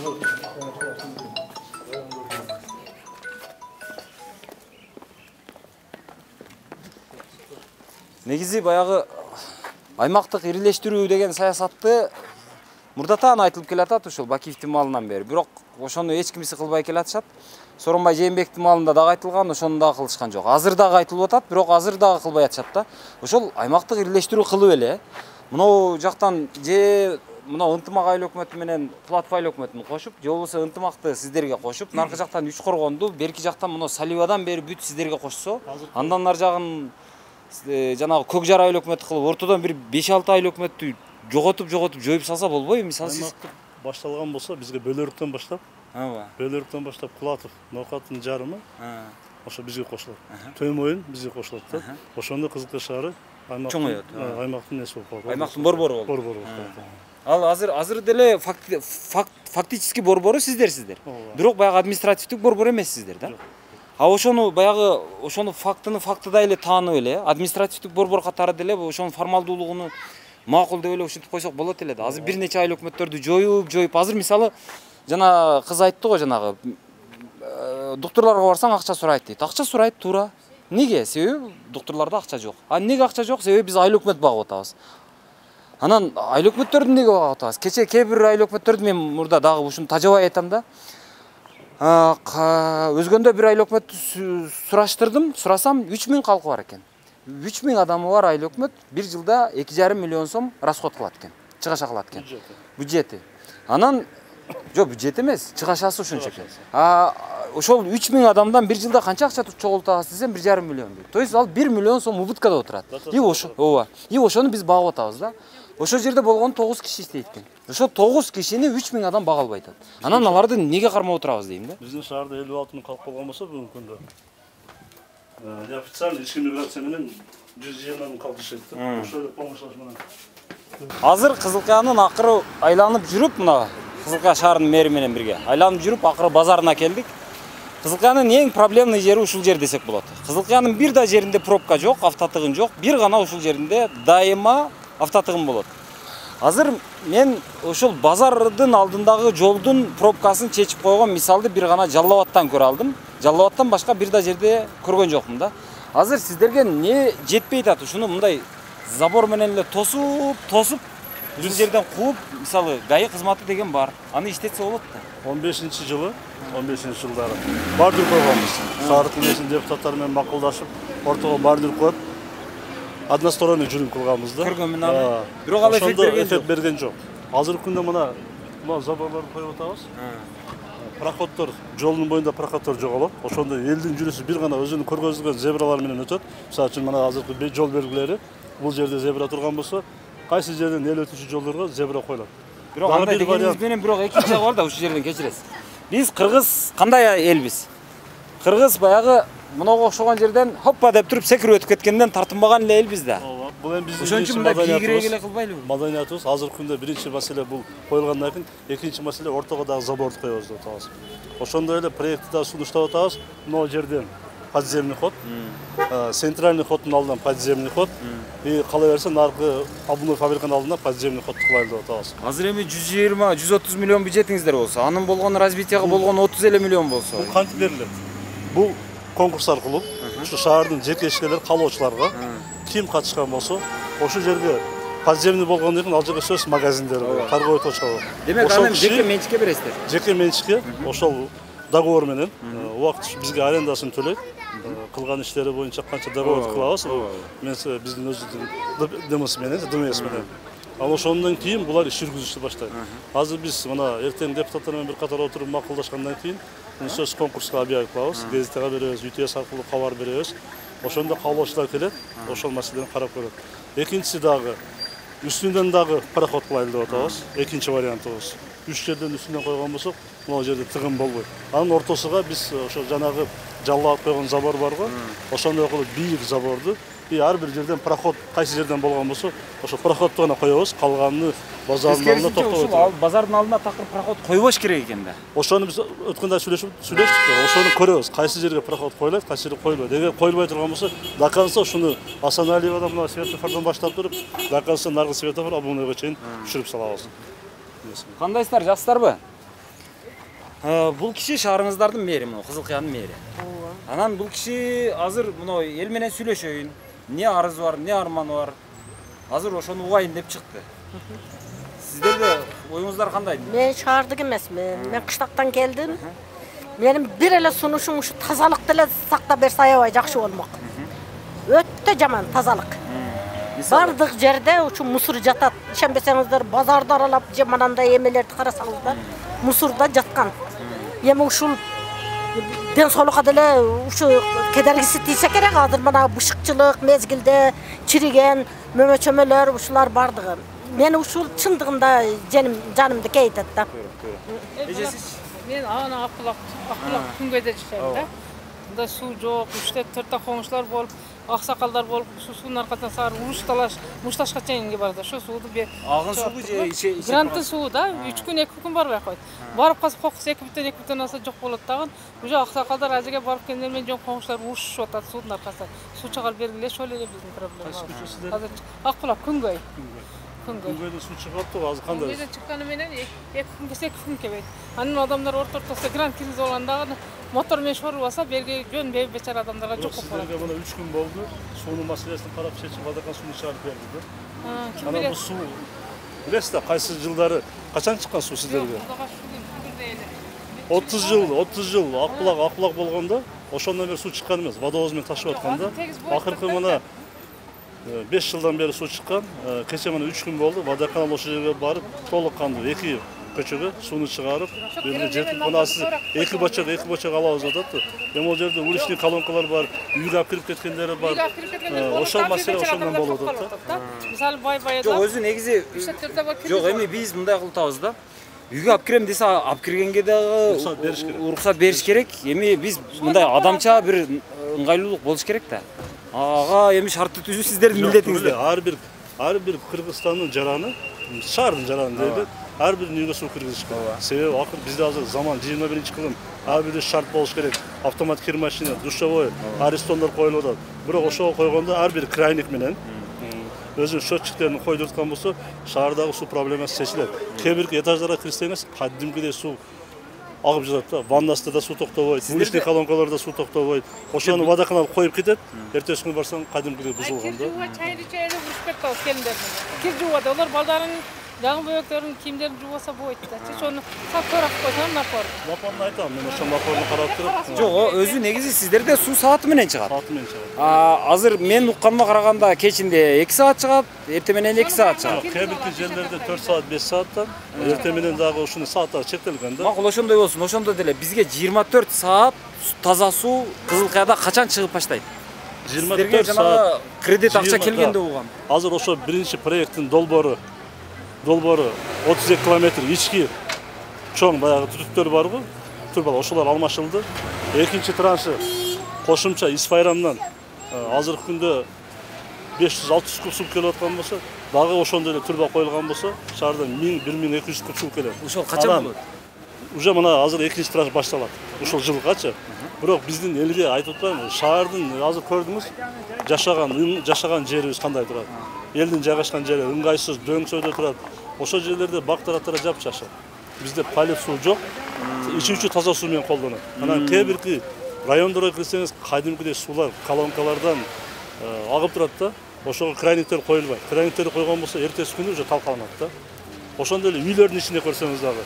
Speaker 1: Негизи баягы аймактык ирилештирүү деген саясатты мурдатан айтылып келатат ушул Бакиевдин маалынан бери. Бирок ошону эч кимиси кылбай келатышат. Сооронбай Жээнбектин маалында дагы айтылган, ошону дагы кылышкан жок. Азыр дагы айтылып атат, бирок азыр дагы кылбай атышат да. Ошол аймактык ирилештирүү кылып эле мынау жактан же мына ынтымак айыл өкмөтү менен Пулатов айыл өкмөтүн кошуп, же болбосо ынтымакты сиздерге кошуп, наркы жактан 3 коргонду, берки жактан мына Саливадан бери бүт сиздерге кошсо, андан нар жагын жанагы Көк Жар айыл өкмөтү кылып, ортодон бир 5-6 айыл өкмөттү жоготуп жоюп салса болбойбу? Мисалы сиз
Speaker 2: башталган болсо бизге Бөлөрүктөн баштап, Пулатов, Ноокаттын жарымы ошо бизге кошулат. Төн Моюн бизге кошулат да. Ошондо Кызылкая шаары аймактын эси болуп калат.
Speaker 1: Аймактын борбору болуп. Ал азыр деле фактически борбору сиздер. Бирок баягы административдик борбор эмессиздер да. А ошону баягы фактыдай эле таанып эле административдик борбор катары деле ошонун формалдуулугуну макул деп эле ушинтип койсок болот эле да. Азыр бир нече айыл өкмөттөрдү жоюп, азыр мисалы жана кыз айтты го жанагы доктурларга барсаң акча сурайт дейт. Акча сурайт туура. Неге? Себеби доктурларда акча жок. А неге акча жок? Себеби биз айыл өкмөт багып атабыз. Анан айыл өкмөттөрдү неге багып атабыз? Кече кээ бир айыл өкмөттөрдү мен мурда дагы ушуну тажабай айтам да. Өзгөндө бир айыл өкмөттү сурасам 3000 калкы бар экен. 3000 адамы бар айыл өкмөт бир жылда 2,5 миллион сом расход кылат экен. Чыгаша кылат экен. Бюджети. Анан жок, бюджет эмес, чыгашасы ушунча экен. Ошол 3000 адамдан бир жылда канча акча чогултабыз десем 1,5 миллион дейт. То есть ал 1 миллион сом убыткада отурат. И ошону биз багып атабыз да. Ошол жерде болгон 9 киши иштейт экен. Ошол 9 кишини 3000 адам бага албай атат. Анан аларды неге кармап отурабыз дейм да.
Speaker 2: Биздин шаарда 56 миң калк болгон болсо бүгүнкү күндө официально ички миграция менен 120 миң калк жашайт да. Ошол эле помощь менен
Speaker 1: Азыр Кызылкаянын акыры айланып жүрүп, мына Кызылкая шаарынын мэри менен бирге айланып жүрүп, акыры базарына келдик. Кызылкаянын эң проблемный жери ушул жер десек болот. Кызылкаянын бир да жеринде пробка жок, автотыгын жок. Бир гана ушул жеринде дайыма автотыгын болот. Азыр мен ушул базардын алдындагы жолдун пробкасын чечип койгон мисалды бир гана Жалал Абадтан көрө алдым. Жалал Абадтан башка бир да жерде көргөн жокмун да. Азыр сиздерге не жетпей атат? Ушуну мындай забор менен эле тосуп, ушул жерден кууп, мисалы ГАИ кызматы деген бар. Аны иштетсе болот да.
Speaker 2: 15-жылы, 15-жылдары бардыр койгонбуз. Шаар кеңешинин депутаттары менен макулдашып, ортого бардыр коюп, односторонний жүрүм кылганбыз да.
Speaker 1: Көргөнмүн аны. Бирок ал
Speaker 2: эффект берген жок. Азыркы күндө мына заборлорду коюп атабыз. Проходдор, жолдун боюнда проходдор жоголот. Ошондо элдин жүрүшү бир гана өзүнүн көргөзүлгөн зебралар менен өтөт. Мисалы үчүн мына азыркы жол белгилери бул жерде зебра турган болсо, кайсы жерден эл өтүүчү жолдорго зебра коюлат.
Speaker 1: Бирок андай дегениңиз менен бирок экинчи жагы бар да, ушул жерден кечиресиз. Биз кыргыз кандай элбиз? Кыргыз баягы мынага окшогон жерден хоппа деп туруп секирип өтүп кеткенден тартынбаган эле элбиз да.
Speaker 2: Бул эми биздин
Speaker 1: ошон үчүн мындай кийгирек эле кылбайлыбы?
Speaker 2: Маданиятыбыз азыркы күндө биринчи маселе бул коюлгандан кийин, экинчи маселе ортого дагы заборду коебуз деп атабыз. Ошондой эле проектти да сунуштап атабыз. Могу жерден подземный ход, центральный ходдун алдынан подземный ход, и кала берсе наркы обувной фабриканын алдына подземный ход кылайлы деп атабыз.
Speaker 1: Азыр эми 120-130 миллион бюджетиңиздер болсо, анын болгон развитияга болгон 30 эле миллион болсо.
Speaker 2: Бул кантип берилет? Бул конкурс аркылуу ушу шаардын жеке ишкерлер калоочуларга ким катышкан болсо, ошол жерге подземный болгондон кийин ал жерге сөз магазиндер бар, торговый точка бар.
Speaker 1: Демек аны жеке менчикке бересиздер.
Speaker 2: Жеке менчикке ошол договор менен убакыт бизге арендасын төлөйт. Кылган иштери боюнча канча договор кылабыз, биздин өзүбүздүн ДМС менен. Ал ошондон кийин булар иш жүргүзүштү баштайт. Азыр биз мына эртең депутаттар менен бир катар отуруп макулдашкандан кийин сөз конкурска объявить кылабыз, газетага беребиз, ЮТС аркылуу кабар беребиз. Ошондо каалоочулар келет, ошол маселени карап көрөт. Экинчиси дагы үстүндөн дагы пароход кылайлы деп атабыз. Экинчи вариантыбыз. 3 жерден үстүнөн койгон болсок, могу жерде тыгын болбойт. Анын ортосуга биз ошо жанагы жалап койгон забор барго, ошондой кылып бийик заборду и ар бир жерден пароход кайсы жерден болгон болсо, ошо пароходду гана коебуз, калганын базардын алдына токтоп
Speaker 1: отуруп. Базардын алдына такыр пароход койбош керек экен да.
Speaker 2: Ошону биз өткөндө сүйлөштүк, ошону көрөбүз. Кайсы жерге пароход коюлат, кайсы жерге коюлбайт. Эгер коюлбай турган болсо, до конца ушуну Асаналиевадан мына светофордон баштап туруп, до конца наркы светофор обувныйга чейин түшүрүп салабыз.
Speaker 1: Кандайсыздар, жакшысыздарбы? Бул киши шаарыңыздардын мэри, мына Кызылкаянын мэри. Анан бул киши азыр мына эл менен сүйлөшөйүн. Не арызы бар, не арманы бар. Азыр ошону угайын деп чыкты. Сиздерде оюңуздар кандай?
Speaker 12: Мен шаардык эмесмин. Мен кыштактан келдим. Менин бир эле сунушум ушу тазалыкты эле сактап берсе аябай жакшы болмок. Өтө жаман тазалык. Бардык жерде ушу мусор жатат. Ишенбесеңиздер, базарды аралап, же манандай эмелерди карасаңыздар, мусорда жаткан. Эми ушул ден соолукка деле ушу кедергиси тийсе керек. Азыр мына бышыкчылык мезгилде чириген мөмөчөмөлөр ушулар бардыгы. Мени ушул чындыгында жанымды кейтет да.
Speaker 4: Мен ана акылак күнгөйдө жашайм да. Мында суу жок, 3-4 коңуштар болуп, аксакалдар болуп, суунун аркасынан саар мушташка чейинге барды. Ошо сууду
Speaker 1: агын суу же иче
Speaker 4: гранты суу да, 3 күн 2 күн барбай койт. Барып калса кокусу 2,2 аса жок болот дагы. Уже аксакалдар ажыга барып келгендер менен жон коңуштар урушуп атат суудун аркасынан. Суу чыгарып бергиле, ошол эле биздин проблема. Азыр акбулак күнгөй.
Speaker 2: Күнгөйдө суу чыгып атты, азыр кандай?
Speaker 4: Күнгөйдө чыкканы менен 2 күн келбейт. Анын адамдар ортосунда грант киргизип алганда мотор менен шоруп алса, берге жөн бечара адамдарга жок болуп калат.
Speaker 2: Сиздерге мына 3 күн болду, суунун маселесин карап чечип, Водокан сууну чыгарып берди да. Анан бул суу билесиз да, кайсы жылдары качан чыккан суу сиздерге? 30 жыл акбулак болгондо, ошондон бери суу чыккан эмес, водовоз менен ташып атканда, акыркы мына 5 жылдан бери суу чыккан. Кече мына 3 күн болду, Водоканал ошол жерге барып, толук кандуу 2 көчөгө сууну чыгарып, берип жетип, мына сиз 2 бочок алабыз деп атат. Эми ал жерде уличный колонкалар бар, үйгө алып кирип кеткендери бар. Ошол маселе ошондон болуп атат да.
Speaker 4: Мисалы бай-бай
Speaker 1: жок, өзү негизи жок, эми биз мындай кылып атабыз да. Үйгө алып кирем десе, алып киргенге дагы уруксат бериш керек. Эми биз мындай адамча бир ыңгайлуулук болуш керек да. Ага эми шартты түзүү сиздердин милдетиңиз.
Speaker 2: Ар бир Ар бир Кыргызстандын жараны, шаардын жараны дейли, ар бир үйгө суу киргизиш керек. Себеби акыр бизде азыр заман 21-кылым, ар бирде шарт болуш керек. Автомат кир машина, душевой, арестондор коюлуп атат. Бирок ошого койгондо ар бир крайник менен өзүнүн счетчиктерин койдурткан болсо, шаардагы суу проблемасы чечилет. Кээ бир этаждарга кирсеңиз, кадимкидей суу агып жатат да. Ваннасында да суу токтобойт, уличный колонкаларда суу токтобойт. Ошону водоканал коюп кетет. Эртеси күнү барсаң кадимкидей бузулган да.
Speaker 13: Чайды буруш кетти келиндер. Кир жууда, олар балдарын жаңы бөбөктөрүн кийимдерин жуубаса болот да. Ошону сак көрөп койсоң напор.
Speaker 2: Напорун айтам, мен ошол напорун карап туруп.
Speaker 1: Жок, өзү негизи сиздерде суу сааты менен чыгат.
Speaker 2: Сааты менен чыгат.
Speaker 1: Азыр мен укканыма караганда кечинде 2 саат чыгат, эрте менен 2 саат чыгат.
Speaker 2: Кээ бир жерлерде 4 саат, 5 сааттан, эрте менен дагы ушуну сааттар чектелген да.
Speaker 1: Макул, ошондой болсун. Ошондо деле бизге 24 саат таза суу Кызылкаяда качан чыгып баштайт?
Speaker 2: 24 саат
Speaker 1: кредит акча келгенде болгон.
Speaker 2: Азыр ошо биринчи проекттин долбоору 32 километр ички чоң баягы түтүктөр барбы? Турбал ошолор алмашылды. Экинчи траншы кошумча Исфайрамдан азыркы күндө 500-600 куб суу келип аткан болсо, дагы ошондой эле турба коюлган болсо, шаардан 1000-1200 куб суу келет.
Speaker 1: Ошол качан болот?
Speaker 2: Уже мына азыр экинчи транш башталат. Ушул жылгачы. Бирок биздин элге айтып атпаймынбы, шаардын азыр көрдүңүз, жашаган жерибиз кандай турат. Элдин жайгашкан жери ыңгайсыз, дөңсөйдө турат. Ошол жерлерде бактараттара жапчашат. Бизде полив суу жок. Ичүүчү таза суу менен колдонот. Анан кээ бирки райондорго кирсеңиз, кадимкидей суулар колонкалардан агып турат да. Ошого крайниктер коюлбайт. Крайниктерди койгон болсо, эртеси күнү уже талкаланат да. Ошондой эле үйлөрдүн ичинде көрсөңүз дагы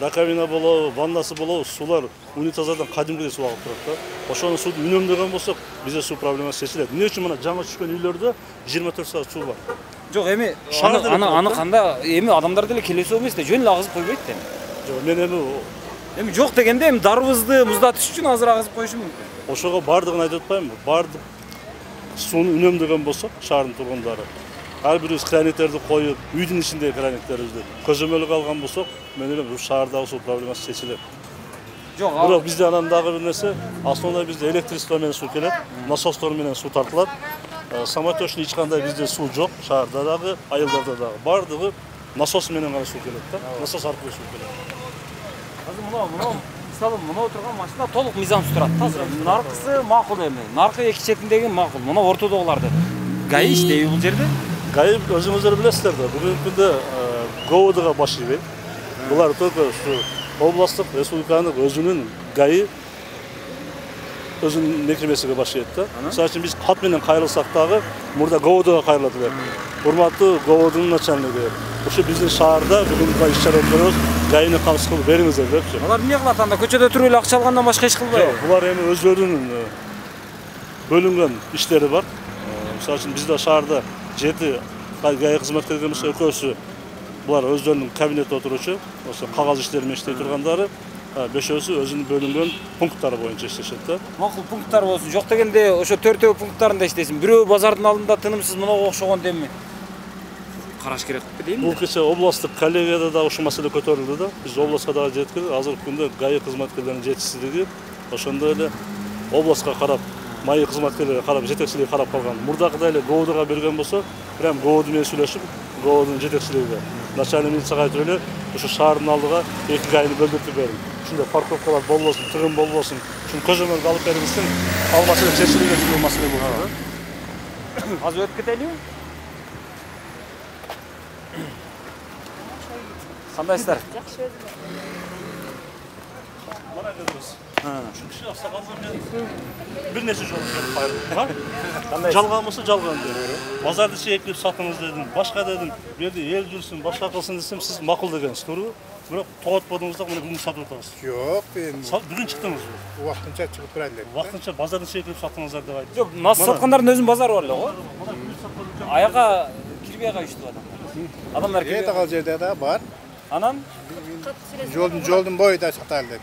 Speaker 2: раковина болобу, ваннасы болобу, суулар унитаздардан кадимкидей суу агып турат да. Ошону сууду үнөмдөгөн болсок, бизде суу проблемасы чечилет. Эмне үчүн мына жаңы түшкөн үйлөрдө 24 саат суу бар.
Speaker 1: Жок, эми аны кандай эми адамдар деле келесөө эмес да, жөн эле агызып койбойт да.
Speaker 2: Жок, мен
Speaker 1: эми жок дегенде эми дарыбызды муздатыш үчүн азыр агызып коюшу мүмкүн.
Speaker 2: Ошого бардыгын айтып атпаймынбы? Бардык сууну үнөмдөгөн болсок, шаардын тургундары ар бирибиз краниктерди коюп, үйдүн ичиндеги краниктерибизди көзөмөлгө алган болсок, мен ойлойм, шаардагы суу проблемасы чечилет.
Speaker 1: Жок,
Speaker 2: бирок бизде анан дагы бир нерсе, основной бизде электричество менен суу келет, насостор менен суу тартылат. Самотечный эч кандай бизде суу жок, шаарда дагы, айылдарда дагы. Бардыгы насос менен гана суу келет да. Насос аркылуу суу келет.
Speaker 1: Азыр мисалы мына отурган машина толук мыйзамсыз турат. Азыр наркысы макул эми. Наркы эки четиндеги макул. Мына ортодогуларды ГАИ иштейби бул жерде?
Speaker 2: ГАИ өзүңүздөр билесиздер да. Бүгүнкү күндө ГОУДга баш ийбейт. Булар только ушу областтык, республиканын өзүнүн ГАИ өзүнүн мекемесиге баш ийет да. Мисалы үчүн биз кат менен кайрылсак дагы мурда ГОУДга кайрылат элек. Урматтуу ГОУДдун начальниги, ушу биздин шаарда бүгүн иш-чара өткөрөбүз. ГАИни камсыз кылып бериңиздер депчи.
Speaker 1: Алар эмне кылат анда? Көчөдө туруп эле акча алгандан башка иш кылбайбы?
Speaker 2: Жок, булар эми өздөрүнүн бөлүнгөн иштери бар. Мисалы үчүн бизде шаарда 7 ГАИ кызматкерлери болсо, экөөсү булар өздөрүнүн кабинетте отуручу, ошо кагаз иштери менен иштей тургандары, бешөөсү өзүнүн бөлүнгөн пункттары боюнча иштешет да.
Speaker 1: Макул пункттар болсун. Жок дегенде ошо 4 пункттарында иштесин. Бирөө базардын алдында тынымсыз мынага окшогон деми караш керекпи дейм.
Speaker 2: Бул кече областтык коллегияда да ушул маселе көтөрүлдү да. Биз областка дагы жеткирип, азыркы күндө ГАИ кызматкерлеринин жетишсиздиги ошондой эле областка карап, МАИ кызматкерлери карап, жетекчилиги карап калган. Мурдакыдай эле ГОУДга берген болсо, прям ГОУД менен сүйлөшүп, ГОУДдун жетекчилиги начальник милицияга айтып эле, ушу шаардын алдыга 2 ГАИни бөлдүртүп берин. Ушундай парковкалар болбосун, тыгын болбосун, ушуну көзөмөлгө алып бериңиздин, ал маселе чечилген ушул маселе болду да.
Speaker 1: Азыр өтүп кетели? Кандайсыздар?
Speaker 13: Жакшы.
Speaker 2: Мана көрөбүз. Чүнкү аксакалдар мен бир нерсе жолу келип кайрылдым. Кандай? Жалган болсо жалган дедим. Базарды чекип сатыңыз дедим. Башка дедим. Бу жерде эл жүрсүн, башка кылсын десем, сиз макул дегенсиз, туурабы? Бирок тоотподуңуз да мына бүгүн сатып атабыз.
Speaker 14: Жок, мен
Speaker 2: бүгүн чыктыңыз.
Speaker 14: Убактынча чыгып турайын дедим.
Speaker 2: Убактынча базарды чекип сатыңыздар деп айтты.
Speaker 1: Жок, нас саткандардын өзүнүн базары бар эле го. Аяка кирбей калышты адамдар. Адамдар кирбей.
Speaker 14: Кал жерде да бар.
Speaker 1: Анан
Speaker 14: жолдун боюда сатайлы деп.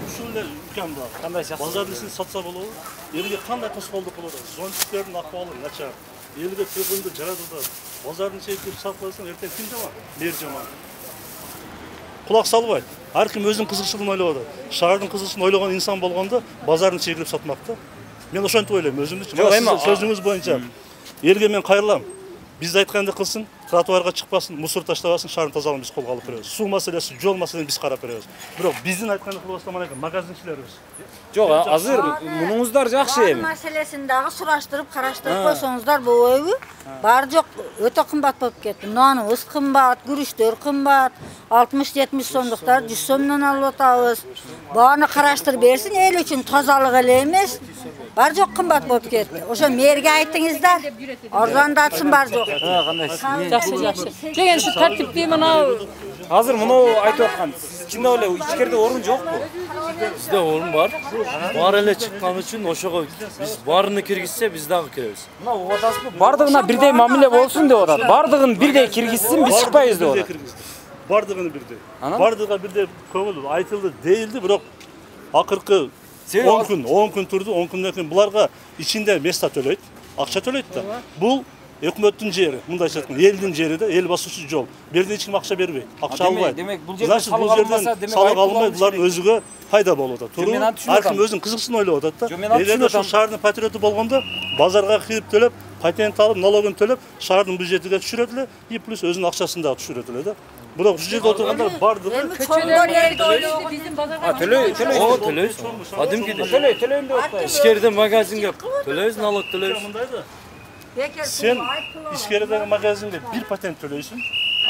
Speaker 2: Ушул эле үлкен бар.
Speaker 1: Кандай жакшы.
Speaker 2: Базарды сиз сатса болобу? Элге кандай тоскоолдук болот? Зонтиктердин акыбалы начар. Элге тыгынды жаратып, базардын чекип сатпасаң, эртең ким жаман? Мэр жаман. Кулак салбайт. Ар ким өзүнүн кызыкчылыгын ойлоп атат. Шаардын кызыкчылыгын ойлогон инсан болгондо базардын чекип сатмак да. Мен ошентип ойлойм өзүмдү. Сөзүңүз боюнча Элге мен кайрылам. Биз айтканды кылсын, тротуарга чыкпасын, мусор таштабасын, шаарын тазалауын биз колго алып беребиз. Суу маселеси, жол маселесин биз карап беребиз. Бирок биздин айтканды кылбастан манайкы магазинчилерибиз.
Speaker 1: Жок, азыр мунуңуздар жакшы эми.
Speaker 11: Маселесин дагы сураштырып, караштырып койсоңуздар болбойбу? Баары жок, өтө кымбат болуп кетти. Наныбыз кымбат, күрүчтөр кымбат, 60-70 сомдуктар 100 сомдон алып атабыз. Бааны караштырып берсин, эл үчүн тазалык эле эмес. Баары жок кымбат болуп кетти. Ошо мэрге айттыңыздар, арзандатсын баары жок.
Speaker 1: Кандай?
Speaker 13: Жакшы, жакшы. Деген ушу тартипти мына
Speaker 1: Азыр муну айтып аткан. Чындап эле ичкерде орун жокпу?
Speaker 15: Бизде орун бар. Бар эле чыккан үчүн ошого биз баарыны киргизсе биз дагы киребиз.
Speaker 1: Мына угуп атасызбы? Бардыгына бирдей мамиле болсун деп атат. Бардыгын бирдей киргизсин, биз чыкпайбыз деп атат.
Speaker 2: Бардыгыны бирдей. Бардыгына бирдей көңүл айтылды, дейилди, бирок акыркы 10 күн турду, 10 күндөн кийин буларга ичинде места төлөйт, акча төлөйт да. Бул өкмөттүн жери, мындайча айтканда, элдин жери да, эл басуучу жол. Бу жерде эч ким акча бербейт, акча албайт.
Speaker 1: Демек бул жерде салык
Speaker 2: алынбай, булар өзүгө пайда болуп атат. Туура. Ар ким өзүнүн кызыксын ойлоп атат да. Эгерде ошол шаардын патриоты болгондо, базарга кирип төлөп, патент алып, налогун төлөп, шаардын бюджетине түшүрөт эле, и плюс өзүнүн акчасын дагы түшүрөт эле да. Бирок ушул жерде отургандар бардыгы
Speaker 15: төлөйбүз. Кадимкидей.
Speaker 1: Төлөйм деп атпайбы.
Speaker 15: Ичкерде магазинге төлөйбүз, налог төлөйбүз.
Speaker 2: Сен ичкеридеги магазинге бир патент төлөйсүң.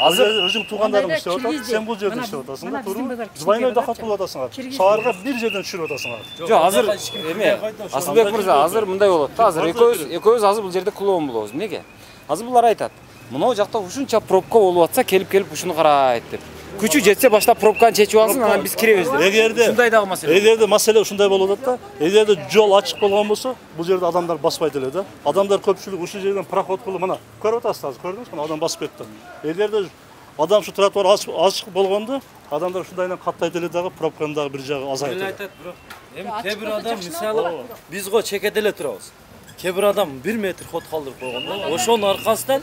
Speaker 2: Азыр өзүң туугандарың иштеп атат, сен бул жерде иштеп атасың да, туура? Двойной доход кылып атасың. Шаарга бир жерден түшүрүп атасың.
Speaker 1: Жок, азыр эме, Асылбек мырза, азыр мындай болот да. Азыр экөөбүз азыр бул жерде клоун болобуз. Эмнеге? Азыр булар айтат. Мынау жакта ушунча пробка болуп атса, келип ушуну карайт деп. Күчү жетсе баштап пробканы чечип алсын, анан биз киребиз деп.
Speaker 2: Эгерде маселе ушундай болуп атат да, эгерде жол ачык болгон болсо, бул жерде адамдар баспайт эле да. Адамдар көпчүлүк ушул жерден проход кылып, мына көрүп атасыз, азыр көрдүңүзбү? Мына адам басып кетти. Эгерде адам ушу тротуар ачык болгондо, адамдар ушундайдан каттайт эле дагы, пробканы дагы бир жагы азайтат.
Speaker 15: Эле айтат, бирок эми кээ бир адам мисалы биз го чекеде эле турабыз. Кээ бир адам 1 метр ход калдырып койгондо, ошонун аркасынан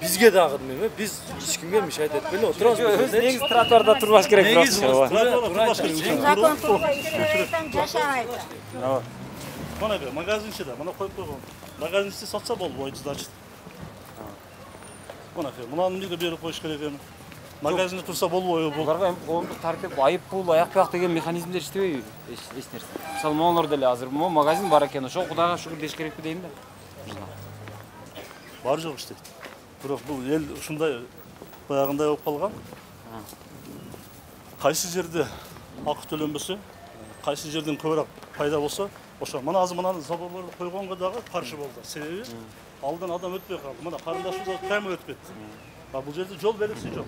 Speaker 15: бизге дагы неме, биз эч кимге мешать этпей отурабыз.
Speaker 1: Өз негиз тротуарда турбаш керек
Speaker 15: негиз
Speaker 1: турбаш
Speaker 15: керек.
Speaker 11: Закон турбайт, жашайт.
Speaker 2: Мына магазинчи да, мына коюп койгон. Магазинчи сатса болбойт, значит. Мына эмнеге берип коюш керек эми? Магазинде турса болбойбу?
Speaker 1: Буларга эми коомдук тартип, айып пул, аяк-бияк деген механизмдер иштебейби? Эч нерсе. Мисалы, моңолор деле азыр магазин бар экен, ошо Кудайга шүгүр деш керекпи дейм да.
Speaker 2: Бар жок иштейт. Бирок бул эл ушундай баягындай болуп калган. Кайсы жерде акы төлөнбөсө, кайсы жерден көбүрөөк пайда болсо, ошо мына азыр мына заборлорду койгонго дагы каршы болду. Себеби алдан адам өтпөй калды. Мына карындашыбыз прямо өтүп кетти. Бул жерде жол белгиси жок.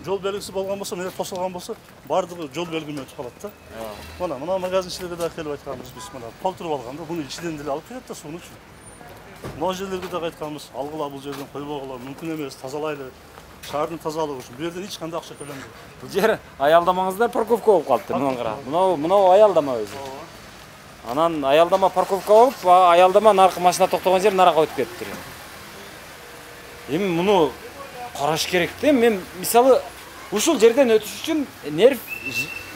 Speaker 2: Жол белгиси болгон болсо, менен тосулган болсо, бардыгы жол белгимен өтүп калат да. Мына магазинчилерге да келип айтканбыз биз, мына толтуруп алганда, буну ичинен деле алып келет да сууну үчүн. Могу жерлерге да айтканбыз, алгыла бул жерден койбогула, мүмкүн эмес, тазалайлы. Шаардын тазалыгы үчүн. Бу жерден эч кандай акча төлөнбөйт.
Speaker 1: Бул жер аялдамаңыздар парковка болуп калыптыр, мына кара. Мынау аялдама өзү. Анан аялдама парковка болуп, аялдама наркы машина токтогон жер нарага өтүп кетиптир. Эми муну караш керек да. Мен мисалы ушул жерден өтүш үчүн нерв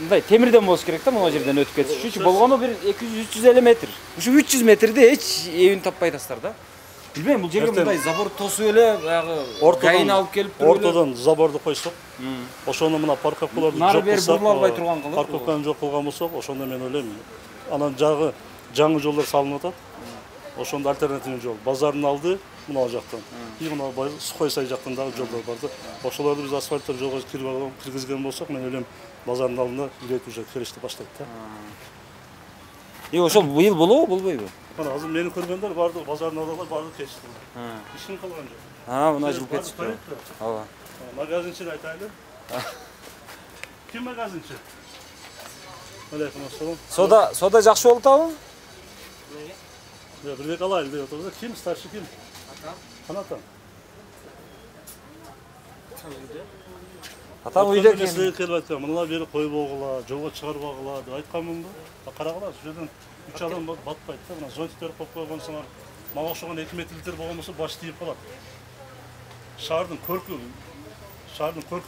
Speaker 1: мындай темирден болуш керек да, мына жерден өтүп кетиш үчүн. Болгону бир 200-350 метр. Ушу 300 метрде эч эбин таппай атасыздар да. Билбейм, бул жерге мындай забор тосуп эле баягы кайын алып келип туруп
Speaker 2: ортодон заборду койсок, ошону мына парковкаларды жок кылсак, парковканы жок кылган болсок, ошондо мен ойлойм, анан жагы жаңы жолдор салынып атат. Ошондо альтернативный жол. Базардын алды мына жактан. И мына Сухой сай жактан дагы жолдор бар да. Ошолорду биз асфальттан жолго киргизген болсок, мен ойлойм, базардын алдына билет уже келишти баштайт да.
Speaker 1: Ошол быйыл болобу, болбойбу?
Speaker 2: Мына азыр мени көргөндөр бардыгы базардын алдылар, бардыгы кетишти. Ишин кылган жок.
Speaker 1: Мына жылып кетишти. Ооба.
Speaker 2: Магазинчини айтайлы. Ким магазинчи? Алейкум ассалам.
Speaker 1: Сода жакшы болуп атабы?
Speaker 2: Бирдек алайлы деп отурбуз. Ким старший ким? Атам.
Speaker 1: Атам үйдө
Speaker 2: келип айткан, мына бери койбогула, жолго чыгарбагыла деп айтканмын да. Карагыла, ушул жерден 3 адам батпайт да. Мына зонтиктер коюп койгонсуңар. Мага окшогон 2 метрлер болгон болсо баш тийип калат. Шаардын көркү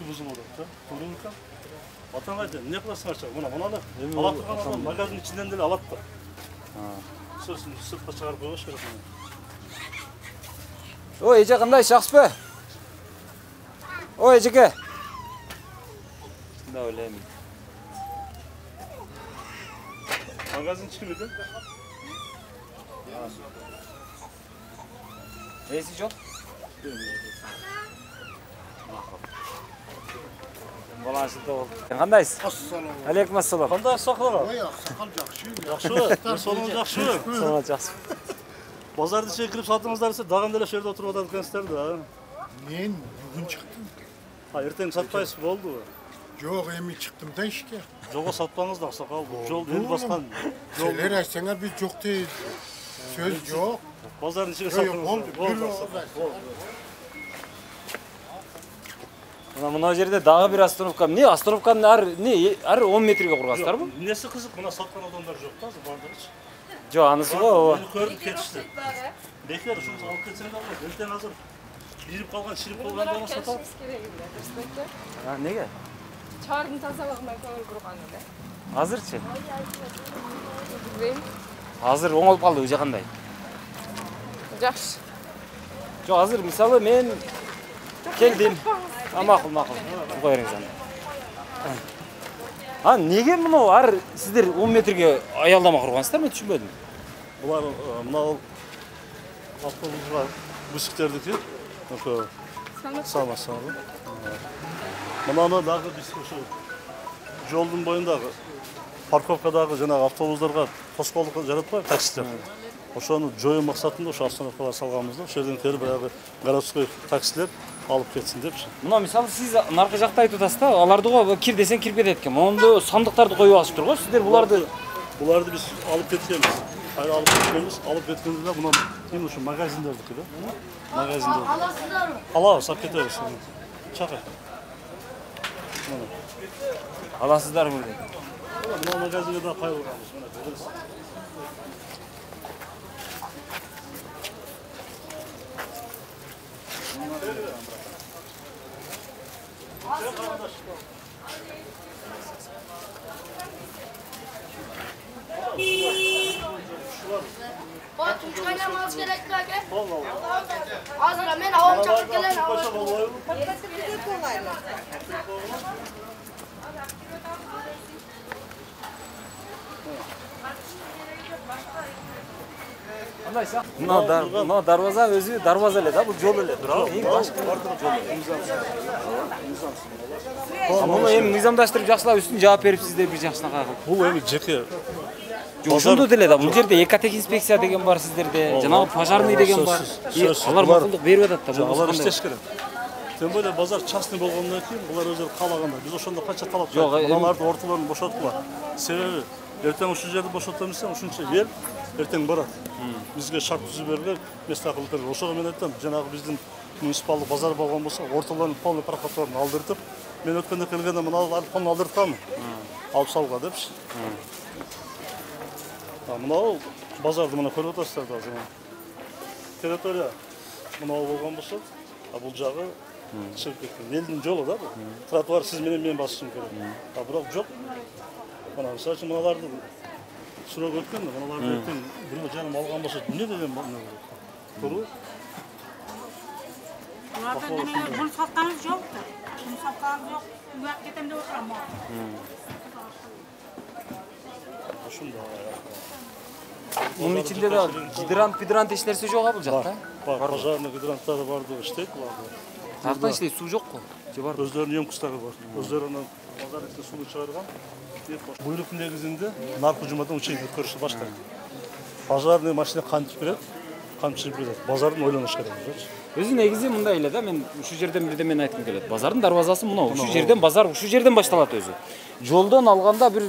Speaker 2: бузулуп атат да. Туура экен. Атаңа айт, эмне кыласыңарчы? Мына ала турган адам магазин ичинен деле алат да. Сосын сыртка чыгарып койбош керек.
Speaker 1: Ой, эже кандай, жакшысызбы? Ой, эжеке. Да, ойлойм.
Speaker 2: Магазин чыгып экен.
Speaker 1: Эси жок? Баланшылда болду. Кандайсыз?
Speaker 2: Ассалам.
Speaker 1: Алейкум ассалам.
Speaker 2: Кандай сакал?
Speaker 14: Ой, аксакал жакшы.
Speaker 2: Жакшыбы? Сонун жакшыбы?
Speaker 1: Сонун жакшы.
Speaker 2: Базарды ішке кіріп сатыңыздар десе, даган деле жерде отырып атат экенсиздер да.
Speaker 14: Мен бүгүн чыктым.
Speaker 2: Эртең сатпайсыз болду.
Speaker 14: Жок, эми чыктым да ишке.
Speaker 2: Жого сатпаңыз да аксакал. Жол эл баскан.
Speaker 14: Силер айтсаңар биз жок дейбиз. Сөз жок.
Speaker 2: Базардын ичине сатыңыз.
Speaker 1: Мына жерде дагы бир остановка. Эмне остановканы ар 10 метрге кургансыздарбы?
Speaker 2: Эмнеси кызык, мына саткан адамдар жок да, бардырчы.
Speaker 1: Жок, анысы го.
Speaker 2: Мени көрүп кетишти. Бекер ушуну алып кетсең да болот. Эртең азыр ирип калган, ширип калган саталып.
Speaker 1: Неге?
Speaker 13: Шаардын тазалыгына көңүл бурган эле.
Speaker 1: Азырчы?
Speaker 13: Билбейм.
Speaker 1: Азыр оңолуп калды, уже кандай?
Speaker 13: Жакшы.
Speaker 1: Жок, азыр мисалы мен келдим. Макул. Кой бериңиз анда. Неге мынау ар сиздер 10 метрге аялдама кургансыздар, мен түшүнбөдүм.
Speaker 2: Булар мына автобусга бүсүктөрдүкү. Сама. Мынаны дагы биз ушу жолдун боюндагы парковкадагы жанагы автобустарга тоскоолдук жаратпайбы таксилер. Ошону жоюу максатында ошо остановкага салганбыз да. Ошол жерден кери баягы городской таксилер алып кетсин депчи.
Speaker 1: Мына мисалы сиз наркы жакта айтып атасыз да, аларды го кир десең кирип кетет экен. Мондо сандыктарды коюп алышыптыр го. Сиздер буларды
Speaker 2: биз алып кеткенбиз. Кайра алып кеткенбиз. Алып кеткенде да мына эми ушу магазиндердики да. Магазиндер.
Speaker 10: Аласыздарбы?
Speaker 2: Алабыз, алып кетебиз. Чакай.
Speaker 1: аласыздарбы деп.
Speaker 2: Мына магазинге да кайрылганбыз. Мына беребиз.
Speaker 10: Türkçe'yle malız gerekli ki. Hazır ben avam çakıp gelen
Speaker 1: Мына дарбаза өзү дарбаза эле да, бул жол эле. Эң башкы жол эле. Муну эми мыйзамдаштырып жакшылап үстүн жаап берипсиздер бир жакшынакай кылып.
Speaker 2: Бул эми жеке
Speaker 1: ошондо деле да, бул жерде экотехинспекция деген бар сиздерде, жанагы пожарный деген бар. Алар макулдук берип атат да.
Speaker 2: Алар иштеш керек. Тем более базар частный болгондон кийин булар өзүлөрү каалагандай. Биз ошондо канча талап коюп, мыналарды ортолорун бошоткула. Себеби эртең ушул жерди бошотом десең, ушунча эл эртең барат. Бизге шарт түзүп бергиле, места кылып бергиле. Ошого мен айтам, жанагы биздин муниципалдык базар болгон болсо, ортолорун полный прокуратураны алдыртып, мен өткөндө келгенде мыналарды полный алдыртканмын. Алып салга депчи. Мынау базарды мына көрүп атасыздар да азыр. Территория мынау болгон болсо, бул жагы чыгып кеткен. Элдин жолу да бул. Тротуар сиз менен мен басышым керек. Бирок жок. Мына мисалы үчүн мыналарды суроо өткөн да, мыналарды эртең бирөө жаным алган болсо, эмне деген туруу?
Speaker 16: Буларда дене бул сатканыз жок да. Бул сатканыз жок. Уяк кетем деп отурам.
Speaker 2: Ошондо.
Speaker 1: Мунун ичинде да гидрант эч нерсе жок а бул жакта?
Speaker 2: Бар, пожарный гидранттары бар деп иштейт буларда.
Speaker 1: Каяктан иштейт, суу жокпу? Же бар?
Speaker 2: Өздөрүнүн емкустары бар. Өздөрү анан базардын сууну чыгарган. Буйрук негизинде наркы жумадан учет өткөрүштү баштайт. Пожарный машина кантип берет, камчылып берет. Базардын ойлонуш керек.
Speaker 1: Өзү негизи мындай эле да, мен ушул жерден бирден мен айткым келет. Базардын дарбазасы мынау, ушул жерден базар ушул жерден башталат өзү. Жолдон алганда бир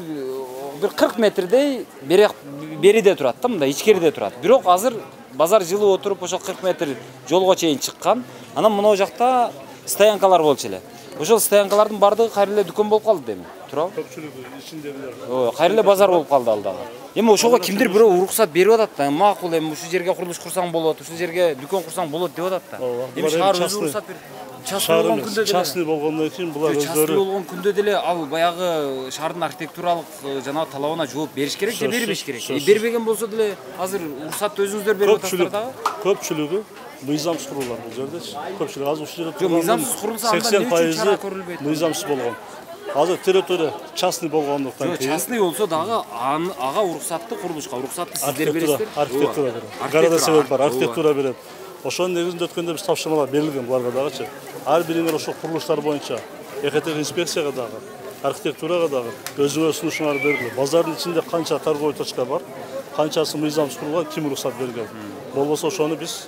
Speaker 1: 40 метрдей бериде турат да, мындай ичкериде турат. Бирок азыр базар жылып отуруп ошо 40 метр жолго чейин чыккан. Анан мынау жакта стоянкалар болчу эле. Ошол стоянкалардын бардыгы кайра эле дүкөн болуп калды деми. Туурабы?
Speaker 2: Көпчүлүгү ичиндегилер.
Speaker 1: Кайра эле базар болуп калды ал дагы. Эми ошого кимдир бирөө уруксат берип атат да. Макул, эми ушул жерге курулуш курсаң болот, ушул жерге дүкөн курсаң болот деп атат да. Эми шаар өзү уруксат берип.
Speaker 2: частный болгондон кийин булар
Speaker 1: частный
Speaker 2: өздөрү
Speaker 1: болгон күндө деле ал баягы шаардын архитектуралык жана талабына жооп бериш керек же бербеш керек? Бербеген болсо деле азыр уруксатты өзүңүздөр берип атасыздар дагы?
Speaker 2: Көпчүлүгү мыйзамсыз курулар бул жердечи. Көпчүлүгү азыр ушул жерде
Speaker 1: жок, мыйзамсыз курулса анда эмне үчүн чара көрүлбөйт?
Speaker 2: Мыйзамсыз болгон. Азыр территория частный болгондуктан
Speaker 1: кийин. Частный болсо дагы ага уруксатты курулушка, уруксатты сиздер бересиздер.
Speaker 2: Архитектура берет. Городой совет бар, архитектура берет. Ошонун негизинде өткөндө биз тапшырмалар берилген буларга дагычы. Ар бириңер ошол курулуштар боюнча ЭХТ инспекцияга дагы, архитектурага дагы өзүңөр сунушуңарды бергиле. Базардын ичинде канча торговый точка бар, канчасы мыйзамсыз курулган, ким уруксат берген. Болбосо ошону биз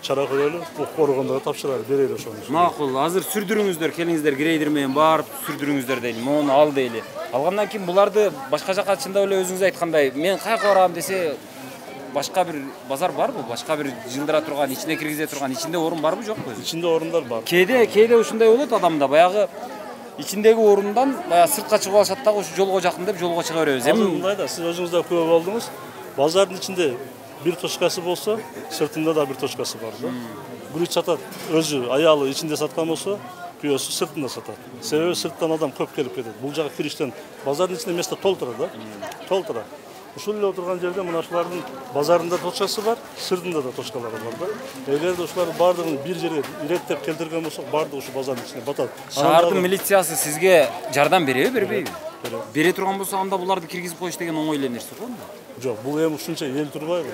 Speaker 2: чара көрөлү, укук органдарга тапшыралы, берели ошону.
Speaker 1: Макул, азыр сүрдүрүңүздөр, келиңиздер грейдер менен барып сүрдүрүңүздөр дейли, мону ал дейли. Алгандан кийин буларды башка жака чындап эле өзүңүз айткандай, мен каяка барам десе, башка бир базар барбы? Башка бир жылдыра турган, ичине киргизе турган, ичинде орун барбы, жокпу?
Speaker 2: Ичинде орундар бар.
Speaker 1: Кээде ушундай болот адамда, баягы ичиндеги орундан сыртка чыгып алышат дагы ушу жолго жакын деп жолго чыга беребиз.
Speaker 2: Эми мындай да, сиз өзүңүз да күбө болдуңуз. Базардын ичинде бир точкасы болсо, сыртында да бир точкасы бар да. Бирөө сатат, өзү аялы ичинде саткан болсо, күйөөсү сыртында сатат. Себеби сырттан адам көп келип кетет. Бул жака кириштен базардын ичинде место толтура да. Толтура. Ушул эле отурган жерде мына ушулардын базарында точкасы бар, сыртында да точкалары бар да. Эгерде ушулардын баардыгын бир жерге иреттеп келтирген болсок, баардыгы ушу базардын ичине батат.
Speaker 1: Шаардын милициясы сизге жардам береби, бербейби? Бере турган болсо анда буларды киргизип коюш деген оңой эле нерсе го.
Speaker 2: Жок, бул эми ушунча эл турбайбы?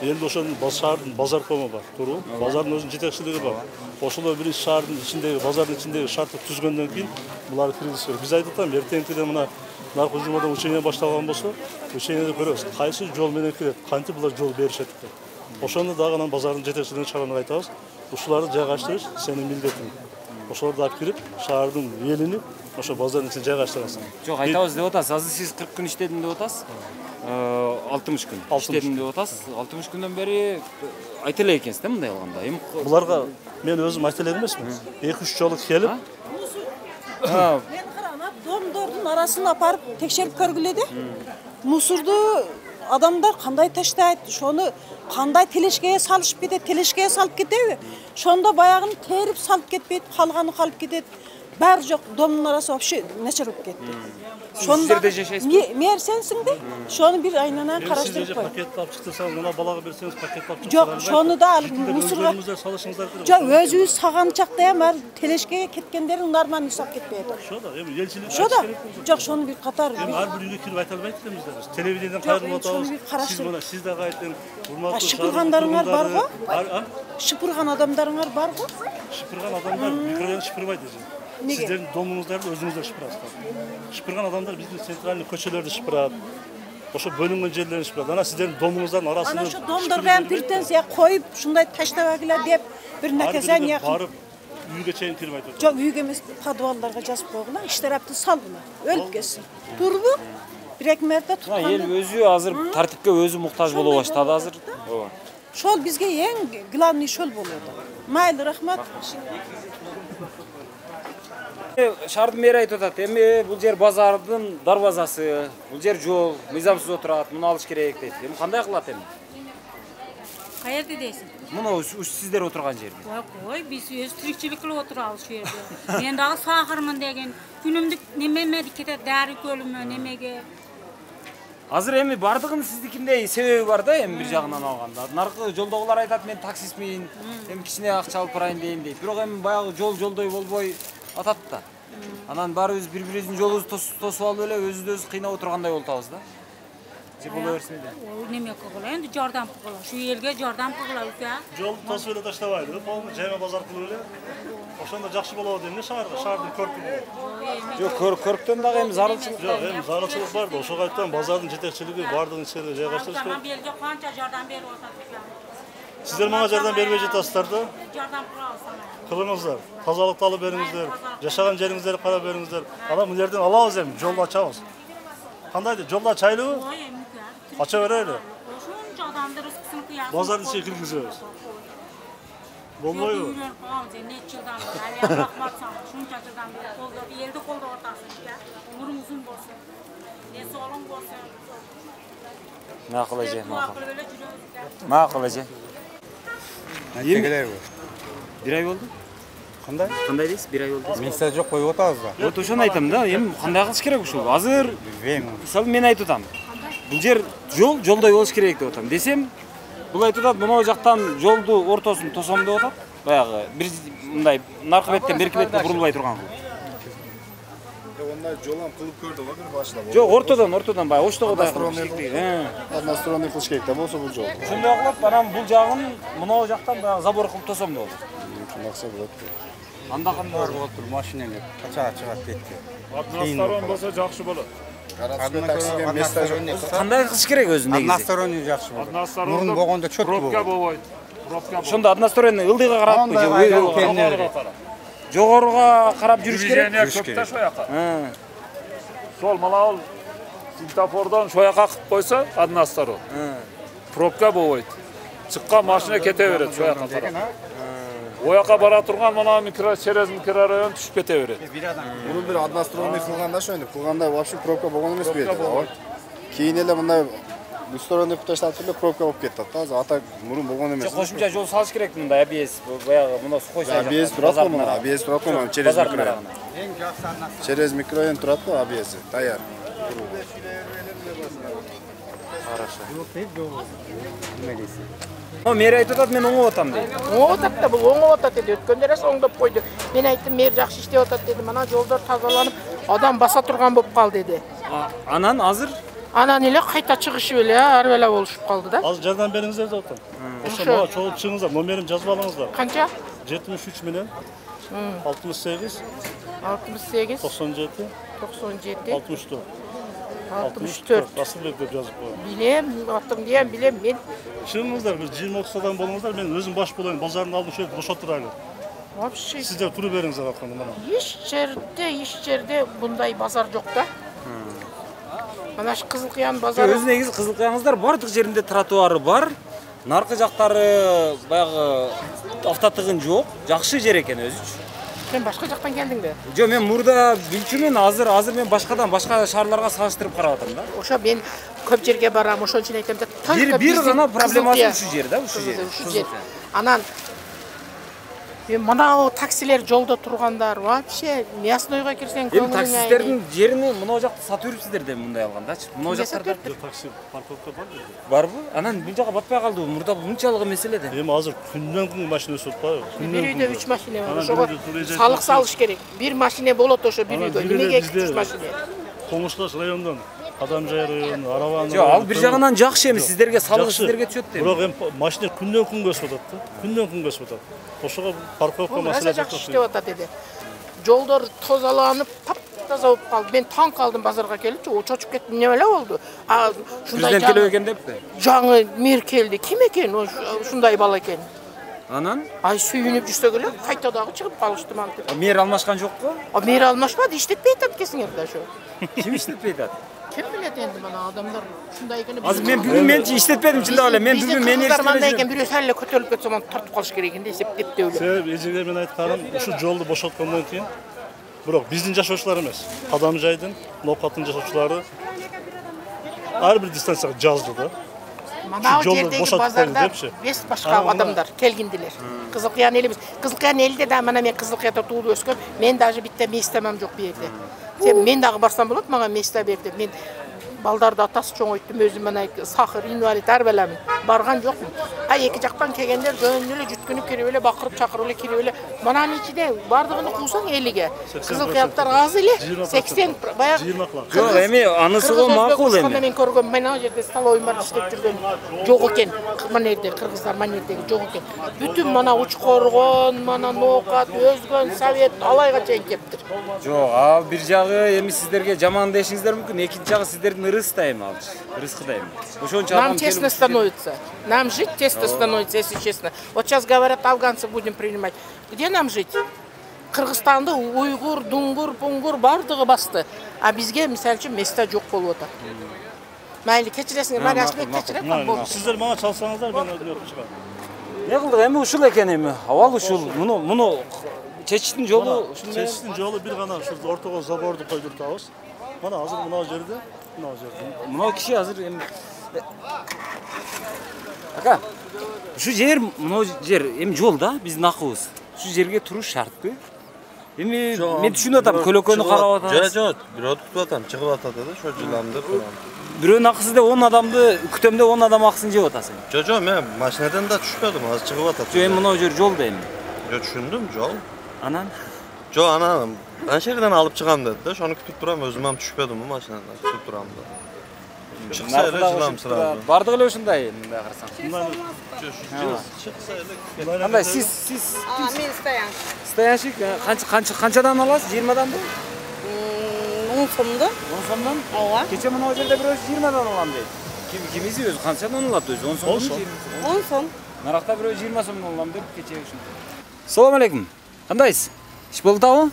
Speaker 2: Элде ошонун шаардын базаркому бар, туруп, базардын өзүнүн жетекчилиги бар. Ошол бир шаардын ичиндеги, базардын ичиндеги шартты түзгөндөн кийин буларды киргизип керек. Биз айтып атам, эртеңкиде мына наркы жумадан учение башталган болсо, учениеде көрөбүз. Кайсы жол менен кирет, кантип булар жол беришет деп. Ошону дагы анан базардын жетекчилигине чыгарып айтабыз. Ушуларды жайгаштырыш сенин милдетиң. Ошолорду алып кирип, шаардын элини ошо базардын ичине жайгаштырасың.
Speaker 1: Жок, айтабыз деп атасыз. Азыр сиз 40 күн иштедим деп атасыз. 60 күн иштедим деп атасыз. 60 күндөн бери айта элек экенсиз да мындай алганда. Эми
Speaker 2: буларга мен өзүм айта элек эмесмин. 2-3 жолу келип,
Speaker 17: домдордун арасын апарып текшерип көргүлө да. Мусорду адамдар кандай таштайт, ошону кандай телешкеге салышып кетет, телешкеге салып кетеби? Ошондо баягын терип салып кетпейт, калганы калып кетет. Баары жок, домдун арасы вообще начар болуп кетти.
Speaker 1: Сиздерде жашайсызбы?
Speaker 17: Мер сенсиң да, ошону бир айнанан караштырып кой.
Speaker 2: Пакет алып чыксаңыз, мына балага берсеңиз пакет алып чыксаңыз.
Speaker 17: Жок, ошону да алып мусорга
Speaker 2: салышыңыздар керек.
Speaker 17: Жок, өзүбүз сагамчакта эми телешкеге кеткендерин нормально сап кетпейт.
Speaker 2: Ошо да, эми элчилик.
Speaker 17: Ошо да. Жок, ошону бир катар.
Speaker 2: Эми ар бир үйгө кирип айта албайт экенбиз да биз. Телевидениеден кайрылып атабыз. Сиз мына сиз дагы айтың, урматтуу
Speaker 17: шыпыргандарыңар барго? Шыпырган адамдарыңар барго?
Speaker 2: Шыпырган адамдар микрорайон шыпырбайт өзү. Сиздердин домуңуздарды өзүңүздөр шыпырасыздар. Шыпырган адамдар биздин центральный көчөлөрдү шыпырат. Ошо бөлүнгөн жерлерди шыпырат. Анан сиздердин домуңуздардын арасында
Speaker 17: Анан ошо домдорго ham претензия коюп, ушундай таштабагыла деп бир наказание
Speaker 2: барып үйгө чейин кирип айтып.
Speaker 17: Жок, үйгө эмес, подвалдарга жазып койгула, иштарапты салгыла. Өлүп кетсин. Турбу? Бир-эки мерте туткан.
Speaker 1: Эл өзү азыр тартипке өзү муктаж боло баштады азыр. Ооба.
Speaker 17: Ошол бизге эң главный ошол болот. Майли, рахмат.
Speaker 1: Шаардын мэри айтып атат, эми бул жер базардын дарбазасы, бул жер жол, мыйзамсыз отурат, муну алыш керек дейт. Эми кандай кылат эми?
Speaker 16: Каерде дейсиң?
Speaker 1: Муну сиздер отурган жерде.
Speaker 16: Ой, биз өз тирикчилик кылып отурабыз шу жерде. Мен дагы сахармын деген, күнүмдүк немеме кетет, дары көлүмө, немеге.
Speaker 1: Азыр эми бардыгынын сиздикиндей себеби бар да, эми бир жагынан алганда. Наркы жолдогулар айтат, мен таксистмин, эми кичине акча алып барайын дейм дейт. Бирок эми баягы жолдой болбой атат да. Анан баарыбыз бири-бирибиздин жолубузду тосуп алып эле өзүбүз кыйнап отургандай болуп атабыз да. Же боло берсин эле.
Speaker 16: Неме кылгыла, энди жардам кылгыла. Шу элге жардам кылгыла ука.
Speaker 2: Жол тосуп эле таштабайды, болду жайма базар кылып эле. Ошондо жакшы болот эмне шаардын көркүнү.
Speaker 1: Жок, көрктөн дагы эми зарылчылык.
Speaker 2: Жок, эми зарылчылык бар да, ошого айткан базардын жетекчилиги баардыгын ичериге жайгаштырыш керек.
Speaker 16: Элге канча жардам берип атат ука.
Speaker 2: Сиздер мага жардам бербей жатасыздар да.
Speaker 16: Жардам
Speaker 2: кылыңыздар, тазалыкты алып бериңиздер, жашаган жериңиздерди карап бериңиздер. Анан бул жерден алабыз эми, жолду ачабыз. Кандайды, жолду ачайлыбы? Ача берели.
Speaker 16: Ошончо адамды рызкысын кыябыз.
Speaker 2: Базардын ичине киргизебиз. Болбойбу?
Speaker 16: Нече жылдан бери, рахмат сага, ушунча жылдан бери колдоп, элди колдоп атасың, умуруң узун болсун. Эси олуң болсун.
Speaker 1: Макул эже, макул эже.
Speaker 18: Нечегелер бу?
Speaker 1: Бир ай болду?
Speaker 5: Кандай?
Speaker 1: Кандай дейсиз? 1 ай болду дейсиз?
Speaker 5: Мен сизге жок коюп атабыз да.
Speaker 1: Вот ошону айтам да. Эми кандай кылыш керек ушул? Азыр мисалы мен айтып атам. Бул жер жолдой болуш керек деп атам. Десем, бул айтып атат, мына жактан жолду ортосун тосом деп атат. Баягы бир мындай наркы беттен берки бетке бурулбай турган кылып.
Speaker 18: Ондай жолам кылып көрдү го бир башлап.
Speaker 1: Жок, ортодон баягы оштогудай
Speaker 18: односторонний кылыш керек да болсо бул жол.
Speaker 1: Ошондой кылып, анан бул жагын мына жактан баягы забор кылып тосом деп атат.
Speaker 18: Максат болот.
Speaker 1: Анда кандай
Speaker 5: болуп тур машинелер качаага чыгат бетке.
Speaker 2: Односторонний болсо жакшы болот.
Speaker 1: Кандай кылыш керек өзү негизи?
Speaker 5: Односторонний жакшы болот. Мурун болгондо чөткө
Speaker 2: Пробка болбойт.
Speaker 1: Ошондо односторонний ылдыйга караппы же жогоруга карап жүрүш керек.
Speaker 2: Көп да шояка. Сол малал светофордон шояка кылып койсо односторон. Пробка болбойт. Чыккан машина кете берет шояка карап. Ояка бара турган мына через микрорайон түшүп кете берет.
Speaker 18: Мурун бир односторонний кылганда ошентип кылганда вообще пробка болгон эмес бу жерде. Кийин эле мындай двусторонний кылып таштап эле пробка болуп кетти да. Азыр ата мурун болгон эмес.
Speaker 1: Кошумча жол салыш керек мындай ABS, баягы мына сухой жак.
Speaker 18: ABS турат го мына, ABS турат го через микрорайон. Через микрорайон турат го ABS, даяр.
Speaker 1: Мэр айтып атат, мен оңоп атам дейт.
Speaker 19: Оңоп атат да, бул оңоп атат деди. Өткөндө эле оңдоп койду. Мен айттым, мэр жакшы иштеп атат деди. Мына жолдор тазаланып, адам баса турган болуп калды деди.
Speaker 1: Анан азыр
Speaker 19: Анан эле кайта чыгышып эле ары эле болушуп калды да.
Speaker 2: Азыр жардам бериңиздер деп атам. Ошо мага чогулуп чыгыңыздар, номерин жазып алыңыздар.
Speaker 19: Канча?
Speaker 2: 73 менен 68
Speaker 19: 67
Speaker 2: 97 64
Speaker 19: 64
Speaker 2: Асылбек деп жазып коюң.
Speaker 19: Билем, аттың дiyem билем мен.
Speaker 2: Чыгыңыздар, бир 20-30 адам болуңуздар, мен өзүм баш болоюн, базардын алдын шөп бошотурайлы.
Speaker 19: Вообще
Speaker 2: сиздер туруп бериңиздер акырын мына.
Speaker 19: Еш жерде bunday базар жок да. Мына Кызылкыян базары.
Speaker 1: Өз негизи Кызылкыяңыздар бардык жеринде тротуары бар. Наркы жактары баягы автотыгын жок. Жакшы жер экен өзүчү.
Speaker 19: Сен башка жактан келдиңби?
Speaker 1: Жок, мен мурда билчүмүн, азыр мен башка шаарларга салыштырып карап атам да.
Speaker 19: Ошо мен көп жерге барам, ошон үчүн айтам да.
Speaker 1: Бир гана проблемасы ушу жер да, ушу жер.
Speaker 19: Анан мына таксилер жолдо тургандар вообще мясноyга кирсең көңүлүң.
Speaker 1: Эми таксистердин жерини мына жакта сатып жүрүпсүздөр да мындай алгандачы. Мына жактарда
Speaker 2: такси парковка бар бизде.
Speaker 1: Барбы? Анан бул жака батпай калды. Мурда мынчалык маселе да.
Speaker 2: Эми азыр күндөн күнгө машина өсүп атпайбы?
Speaker 19: Бир үйдө 3 машина бар. Ошого салык салыш керек. Бир машина болот ошо бир үйгө. Эмнеге 3 машина?
Speaker 2: Коңушташ райондон Адамжай району, Араван.
Speaker 1: Жок, ал бир жагынан жакшы эми сиздерге салык сиздерге түшөт да.
Speaker 2: Бирок эми машина күндөн күнгө өсүп атат да. Күндөн күнгө өсүп атат. Ошого парковка маселеси
Speaker 19: жакшы иштеп атат деди. Жолдор тозаланып, таптаза болуп калды. Мен таң калдым базарга келипчи, чочуп кеттим, неме эле болду.
Speaker 1: Ушундай келип экен деппи?
Speaker 19: Жаңы мэр келди. Ким экен? Ушундай бала экен.
Speaker 1: Анан
Speaker 19: сүйүнүп жүрсөк эле кайта дагы чыгып калышты мантип.
Speaker 1: Мэр алмашкан жокпу?
Speaker 19: Мэр алмашпады, иштетпей атат экенсиңер да ошо.
Speaker 1: Ким иштетпей атат?
Speaker 19: Ким билет энди мына адамдар ушундай экен.
Speaker 1: Азыр мен бүгүн менчи иштетпедим чындап эле. Мен бүгүн мени
Speaker 19: эстемей экен, бирөө сәл эле көтөрүлүп кетсе аны тартып калыш керек экен деп эсептеп деп эле.
Speaker 2: Себеби эжеге мен айтканым, ушу жолду бошоткондон кийин бирок биздин жашоочулар эмес, Адамжайдын, Ноокаттын жашоочулары ар бир дистанцияга жазды да.
Speaker 19: Мына жердеги базарда бес башка адамдар келгиндилер. Кызылкыян элибиз. Кызылкыян элде да мына мен Кызылкыяда туулуп өскөм. Мен даже битте местемем жок бу жерде. Мен дагы барсам болот, мага месте бер деп. Мен балдарды атасы чоңойттум, өзүм мына сахар, инвалид арбеламын. Барган жокмун. Эки жактан келгендер жөнүнө эле жүткүнүп кирип эле бакырып чакырып эле кирип эле. Мананын ичинде бардыгын куусаң 50ге. Кызылкыяттар аз эле 80 баягы.
Speaker 1: Жок, эми анысы го макул эми.
Speaker 19: Мен көргөм, мен ал жерде столовый бар иштеп жүргөн жок экен. Мына жерде кыргыздар мына жердеги жок экен. Бүтүн мына Учкоргон, мына Ноокат, Өзгөн, Совет алайга чейин кептир.
Speaker 1: Жок, ал бир жагы эми сиздерге жаман дешиңиздер мүмкүн, экинчи жагы сиздердин ырыста эми ал. Рыскыда эми. Ошончо
Speaker 19: нам честно становится. Нам жить тесно становится, если честно. Вот сейчас говорят, афганцев будем принимать. Где нам жить? Кыргызстанды уйгур, дуңгур, пуңгур бардыгы басты. А бизге мисалы үчүн месте жок болуп атат. Майли кечиресиңер, Мали Асылбек кечирет болду.
Speaker 2: Сиздер мага чалсаңыздар, мен өтүп чыгам.
Speaker 1: Не кылдык эми ушул экен эми. Абал ушул. Муну чечиштин жолу ушул.
Speaker 2: Чечиштин жолу бир гана ушул ортого заборду койдуртабыз. Мына азыр мына жерде, мына жерде.
Speaker 1: Мына киши азыр эми Ака, ушу жер, мына жер эми жол да, биздин акыбыз. ушул жерге туруш шартпы? Эми мен түшүнүп атам, көлөкөнү карап атабыз.
Speaker 6: Жок, бирөө күтүп атам, чыгып атат да, ошо жыламды турам.
Speaker 1: Бирөөнүн акысы деп 10 адамды күтөмдө 10 адам акысын жеп атасың.
Speaker 6: Жок, мен машинадан да түшпөдүм, азыр чыгып атат.
Speaker 1: Жок, эми мына жер жол да эми.
Speaker 6: Жок, түшүндүм, жол.
Speaker 1: Анан?
Speaker 6: Жок, анан жерден алып чыгам деди да, ошону күтүп турам, өзүм ам түшпөдүм машинадан, күтүп турам да. Чыкса эле жылам сразу.
Speaker 1: Бардык эле ушундай, мындай карасаң.
Speaker 6: Чыкса эле.
Speaker 1: Кандай сиз
Speaker 19: Мен стоянщик.
Speaker 1: Стоянщик канчадан аласыз? 20данбы?
Speaker 19: 10 сомдо.
Speaker 1: 10 сомдон?
Speaker 19: Ооба.
Speaker 1: Кече мына жерде бирөө 20дан алам дейт. Кимиси өзү канчадан алат өзү? 10 сомдон?
Speaker 19: 10 сом.
Speaker 1: Наракта бирөө 20 сомдон алам деп кече ушундай. Салам алейкум. Кандайсыз? Иш болуп атабы?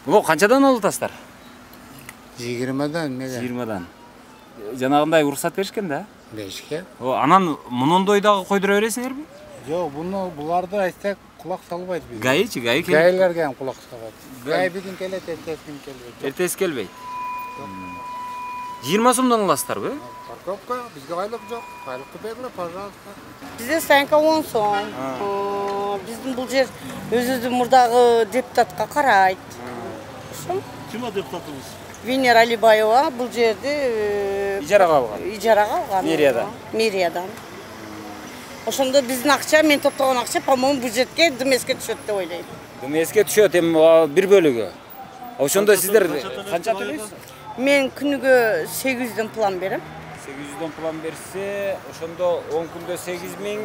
Speaker 1: Бул канчадан алып атасыздар?
Speaker 20: 20дан мега.
Speaker 1: 20дан. Жанагындай уруксат беришкен да?
Speaker 20: Беришкен.
Speaker 1: Анан мунондой дагы койдура бересиңерби?
Speaker 20: Жок, буларды айтсак кулак салбайт биз.
Speaker 1: Гаичи, гаи келет.
Speaker 20: Гаилерге ham кулак салбайт. Гаи бүгүн келет, эртеси күн келбейт.
Speaker 1: Эртеси келбейт. 20 сомдон аласыздарбы?
Speaker 20: Парковка бизге айлык жок. Айлыкты бергиле, пожалуйста.
Speaker 19: Бизде стоянка 10 сом. Биздин бул жер өзүбүздүн мурдагы депутатка карайт. Ошо.
Speaker 2: Ким о депутатыбыз?
Speaker 19: Венера Алибаева бул жерди
Speaker 1: ижарага алган.
Speaker 19: Ижарага алган. Мэриядан. Ошондо биздин акча, мен топтогон акча, по-моему, бюджетке ДМСке түшөт деп ойлойм.
Speaker 1: ДМСке түшөт, эми бир бөлүгү. Ошондо сиздер канча төлөйсүз?
Speaker 19: Мен күнүгө 800дөн план берем.
Speaker 1: 800дөн план берсе, ошондо 10 күндө 8000,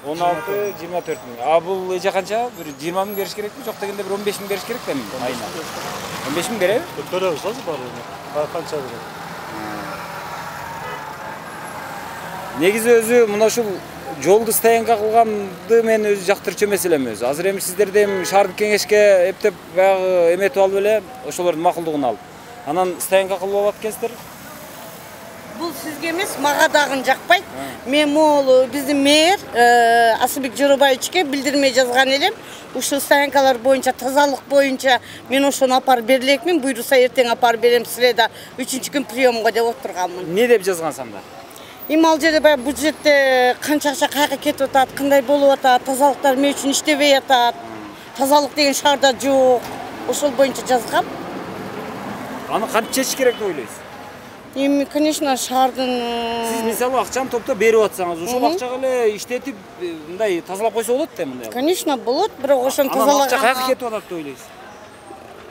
Speaker 1: 16, 24 миң. А бул эже канча? Бир 20 миң бериш керекпи? Жок дегенде бир 15 миң бериш керек да мен айына. 15 миң береби?
Speaker 2: Көрөбүз азыр баары. Канча берет?
Speaker 1: Негизи өзү мына ушул жолду стоянка кылганды мен өзү жактырчу эмес элем өзү. Азыр эми сиздерде эми шаардык кеңешке эптеп баягы эметип алып эле ошолордун макулдугун алып. Анан стоянка кылып алат экенсиздер.
Speaker 19: Бул сизге эмес, мага дагы жакпайт. Мен могул биздин мэр Асылбек Жоробаевичке билдирме жазган элем. Ушул стоянкалар боюнча, тазалык боюнча мен ошону апарып берилекмин. Буйруса эртең апарып берем, среда 3-күн приемго деп отурганмын.
Speaker 1: Не деп жазгансаңдар?
Speaker 19: Эми ал жерде баягы бюджетте канча акча каяка кетип атат, кандай болуп атат, тазалыктар эмне үчүн иштебей атат. Тазалык деген шаарда жок. Ошол боюнча жазгам.
Speaker 1: Аны кантип чечиш керек деп ойлойсуз?
Speaker 19: Эми, конечно, шаардын
Speaker 1: Сиз мисалы акчаны топтоп берип атсаңыз, ошол акчага эле иштетип, мындай тазалап койсо болот да мындай.
Speaker 19: Конечно, болот, бирок ошону тазалаган.
Speaker 1: Анан акча каяка кетип атат деп ойлойсуз?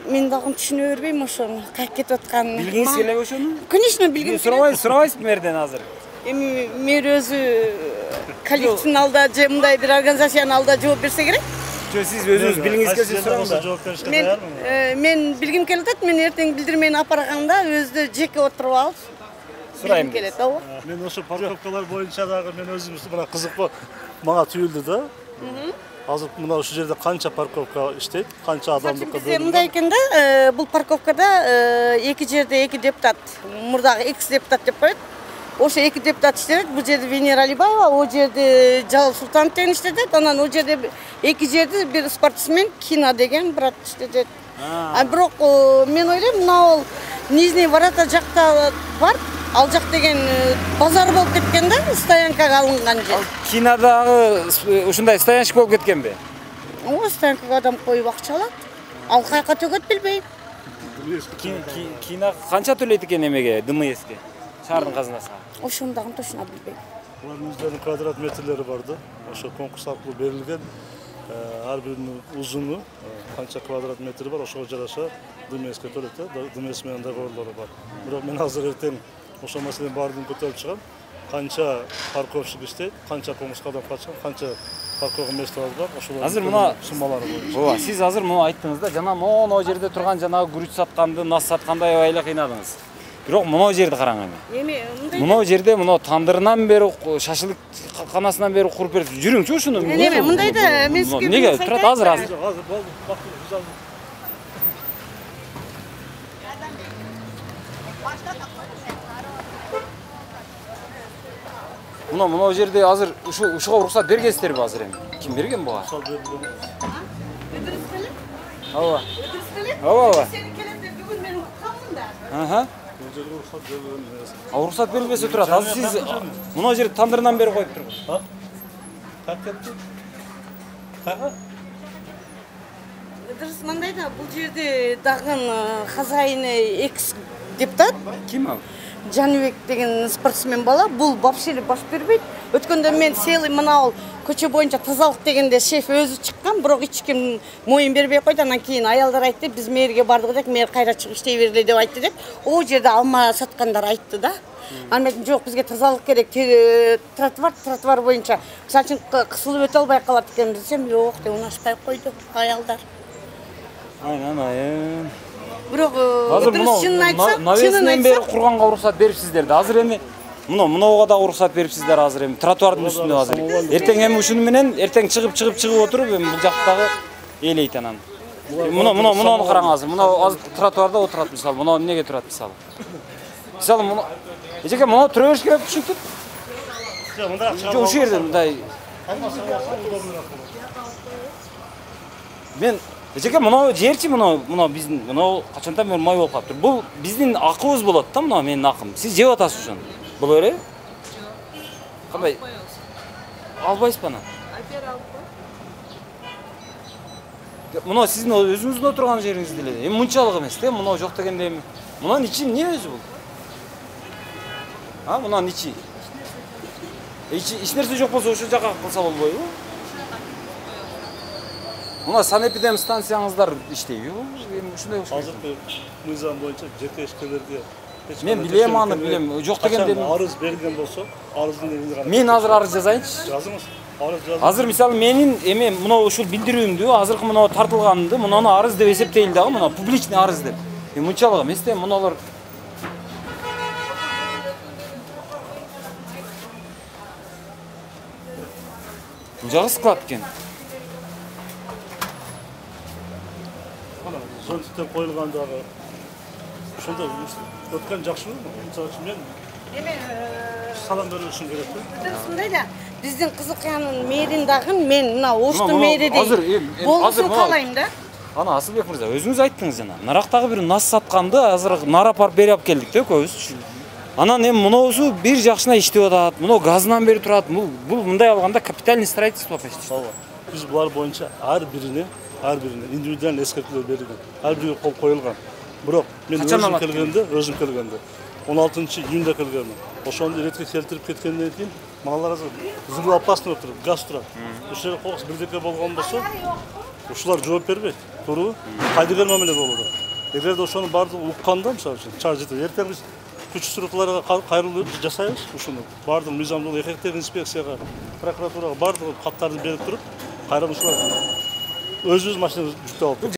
Speaker 19: Мен дагы түшүнө бербейм ошону, каяка кетип атканын.
Speaker 1: Билгиңиз келеби ошону?
Speaker 19: Конечно, билгим келет.
Speaker 1: Сурабайсызбы мэрден азыр?
Speaker 19: Эми мэр өзү коллективдин алдында же мындай бир организациянын алдында жооп берсе керек.
Speaker 1: Жок, сиз өзүңүз билгиңиз келсе сураңыз.
Speaker 19: Мен билгим келип атат, мен эртең билдирмени апарганда өзү жеке отуруп алып
Speaker 1: сурайм.
Speaker 19: Келет, ооба.
Speaker 2: Мен ошо парковкалар боюнча дагы мен өзүм мына кызык мага түйүлдү да. Азыр мына ушул жерде канча парковка иштейт, канча адамдыкка
Speaker 19: бөлүнүп. Мындай экен да, бул парковкада эки жерде эки депутат, мурдагы экс-депутат деп коет. Ошо эки депутат иштешет, бул жерде Венера Алибаева, о жерде Жалал Султанов деген иштешет, анан о жерде эки жерде бир спортсмен Кина деген брат иштешет. Бирок мен ойлойм, мына ол Нижний ворота жакта бар, ал жак деген базар болуп кеткен да, стоянкага алынган жер.
Speaker 1: Кинадагы ушундай стоянщик болуп кеткенби?
Speaker 19: Ооба, стоянкага адам коюп акча алат. Ал каяка төгөт билбейм.
Speaker 1: Кина канча төлөйт экен эмеге, ДМСке? Шаардын казынасына?
Speaker 19: Ошону дагы точно билбейм.
Speaker 2: Булардын өздөрүнүн квадрат метрлери бар да. Ошо конкурс аркылуу берилген. Ар биринин узуну канча квадрат метри бар, ошого жараша ДМСке төлөйт да. ДМС менен договорлору бар. Бирок мен азыр эртең ошол маселени баардыгын көтөрүп чыгам. Канча парковщик иштейт, канча коммунскый адам качкан, канча парковка месталар бар, ошолор
Speaker 1: азыр мына
Speaker 2: суммалары боюнча.
Speaker 1: Ооба, сиз азыр муну айттыңыз да, жана могу жерде турган жанагы күрүч сатканды, нас саткандай аябай кыйнадыңыз. Бирок мына жерди караң эми. Мына жерде мына тандырынан бери, шашлык канасынан бери куруп берип жүрүңчү ушуну.
Speaker 19: Эме мындай да, мен сизге
Speaker 1: неге турат азыр?
Speaker 2: Азыр болду, бактыңыз.
Speaker 1: Мына жерде азыр ушуга уруксат бергенсиздерби азыр эми? Ким берген буга? Ооба. Ооба.
Speaker 19: Сен келете бүгүн мен калдым да.
Speaker 1: Уруксат берилбесе турат. Азыр сиз мына жерди тандырынан бери коюп тургуз.
Speaker 2: Как кетти?
Speaker 21: дұрыс мындай да бұл жерде дағын хозяйыны экс депутат.
Speaker 1: Ким ал?
Speaker 21: Жаныбек деген спортсмен бала. Бұл вообще баш бербейді. Өткенде мен селый мынау көче бойынша тазалық дегенде шеф өзі шыққан, бірақ ешкім мойын бербей қойды. Анан кейін аялдар айтты, біз мэрге бардық деп, мэр қайра шығып іштей берді деп айтты деп. Ол жерде алма сатқандар айтты да. Мен айтым, жоқ, бізге тазалық керек, тротуар бойынша. Мысалы үшін қысылып өте албай қалады екен десем, жоқ деп оны ашпай қойды аялдар.
Speaker 1: Айнан.
Speaker 21: Бирок дұрыс шынын айтсам,
Speaker 1: навесінен бері құрғанға рұқсат беріпсіздерді. Азыр эми мынауға да рұқсат беріпсіздер азыр эми. Тротуардың үстінде азыр. Ертең эми ушуну менен ертең чыгып отуруп эми бул жактагы элейт анан. Мынауны караңыз азыр. Мынау азыр тротуарда отурат мисалы. Мынау эмнеге турат мисалы? Мисалы мынау эжеке мынау тура бериш керек ушинтип. Жок, ушул жерде мындай. Мен эжеке мынау жерчи мынау биздин мынау качандан бери май болуп калыптыр. Бул биздин акыбыз болот да, мынау менин акым. Сиз жеп атасыз ошону. Бул эле? Кандай? Албайсызбы анан? Мынау сиздин өзүңүздүн отурган жериңиз деле. Эми мынчалык эмес да, мынау жок дегенде эми. Мынанын ичи эмне өзү бул? Мынанын ичи. Эч нерсе жок болсо ошол жака кылса болбойбу? Мына санэпидем станцияңыздар иштейби? Эми ушундай болуш керек.
Speaker 2: Азыркы мыйзам боюнча жеке ишкерлерге
Speaker 1: мен билем аны, билем. Жок дегенде
Speaker 2: арыз берилген болсо, арыздын негизинде гана.
Speaker 1: Мен азыр арыз жазайынчы.
Speaker 2: Жазыңыз. Арыз жазыңыз.
Speaker 1: Азыр мисалы менин эми мына ушул билдирүүмдү, азыркы мына тартылганды, мунаны арыз деп эсептейли дагы, мына публичный арыз деп. Мынчалык эмес да, муналар жагы склад экен.
Speaker 2: Зонтиктер коюлгандагы ошондо өткөн жакшыбы? Мисалы үчүн мен салам берүү үчүн керек.
Speaker 21: Дұрысындай да, біздің Қызылқиянын мэріндағын мен мына Оштун мэри дейм. Болусын қалайм да.
Speaker 1: Ана Асылбек мырза, өзүңүз айттыңыз жана. Нарактагы бир нас сатканды азыр нара апарып берип алып келдик да көбүз. Анан эми муноусу бир жакшына иштеп атат, муну газынан бери турат. Бул мындай алганда капитальный строительство почти.
Speaker 2: Биз булар боюнча ар бирине индивидуальный эскертүүлөр берилген. Ар бириге кол коюлган. Бирок мен өзүм келгенде 16-июнда келгенмин. Ошону электрге келтирип кеткенден кийин малар азыр взрывоопасный отуруп, газ турат. Ошол кокус бирдеке болгон болсо, ушулар жооп бербейт. Туурабы? Кайдыгер мамиле болот. Эгерде ошону бардыгы укканда, мисалы үчүн, чаржыты эртең биз күч структураларга кайрылуу жасайбыз. Ушуну бардыгы мыйзамдуу экектеги инспекцияга, прокуратурага бардыгы каттарды берип туруп, кайра ушулар өзүбүз машина жүктөп алып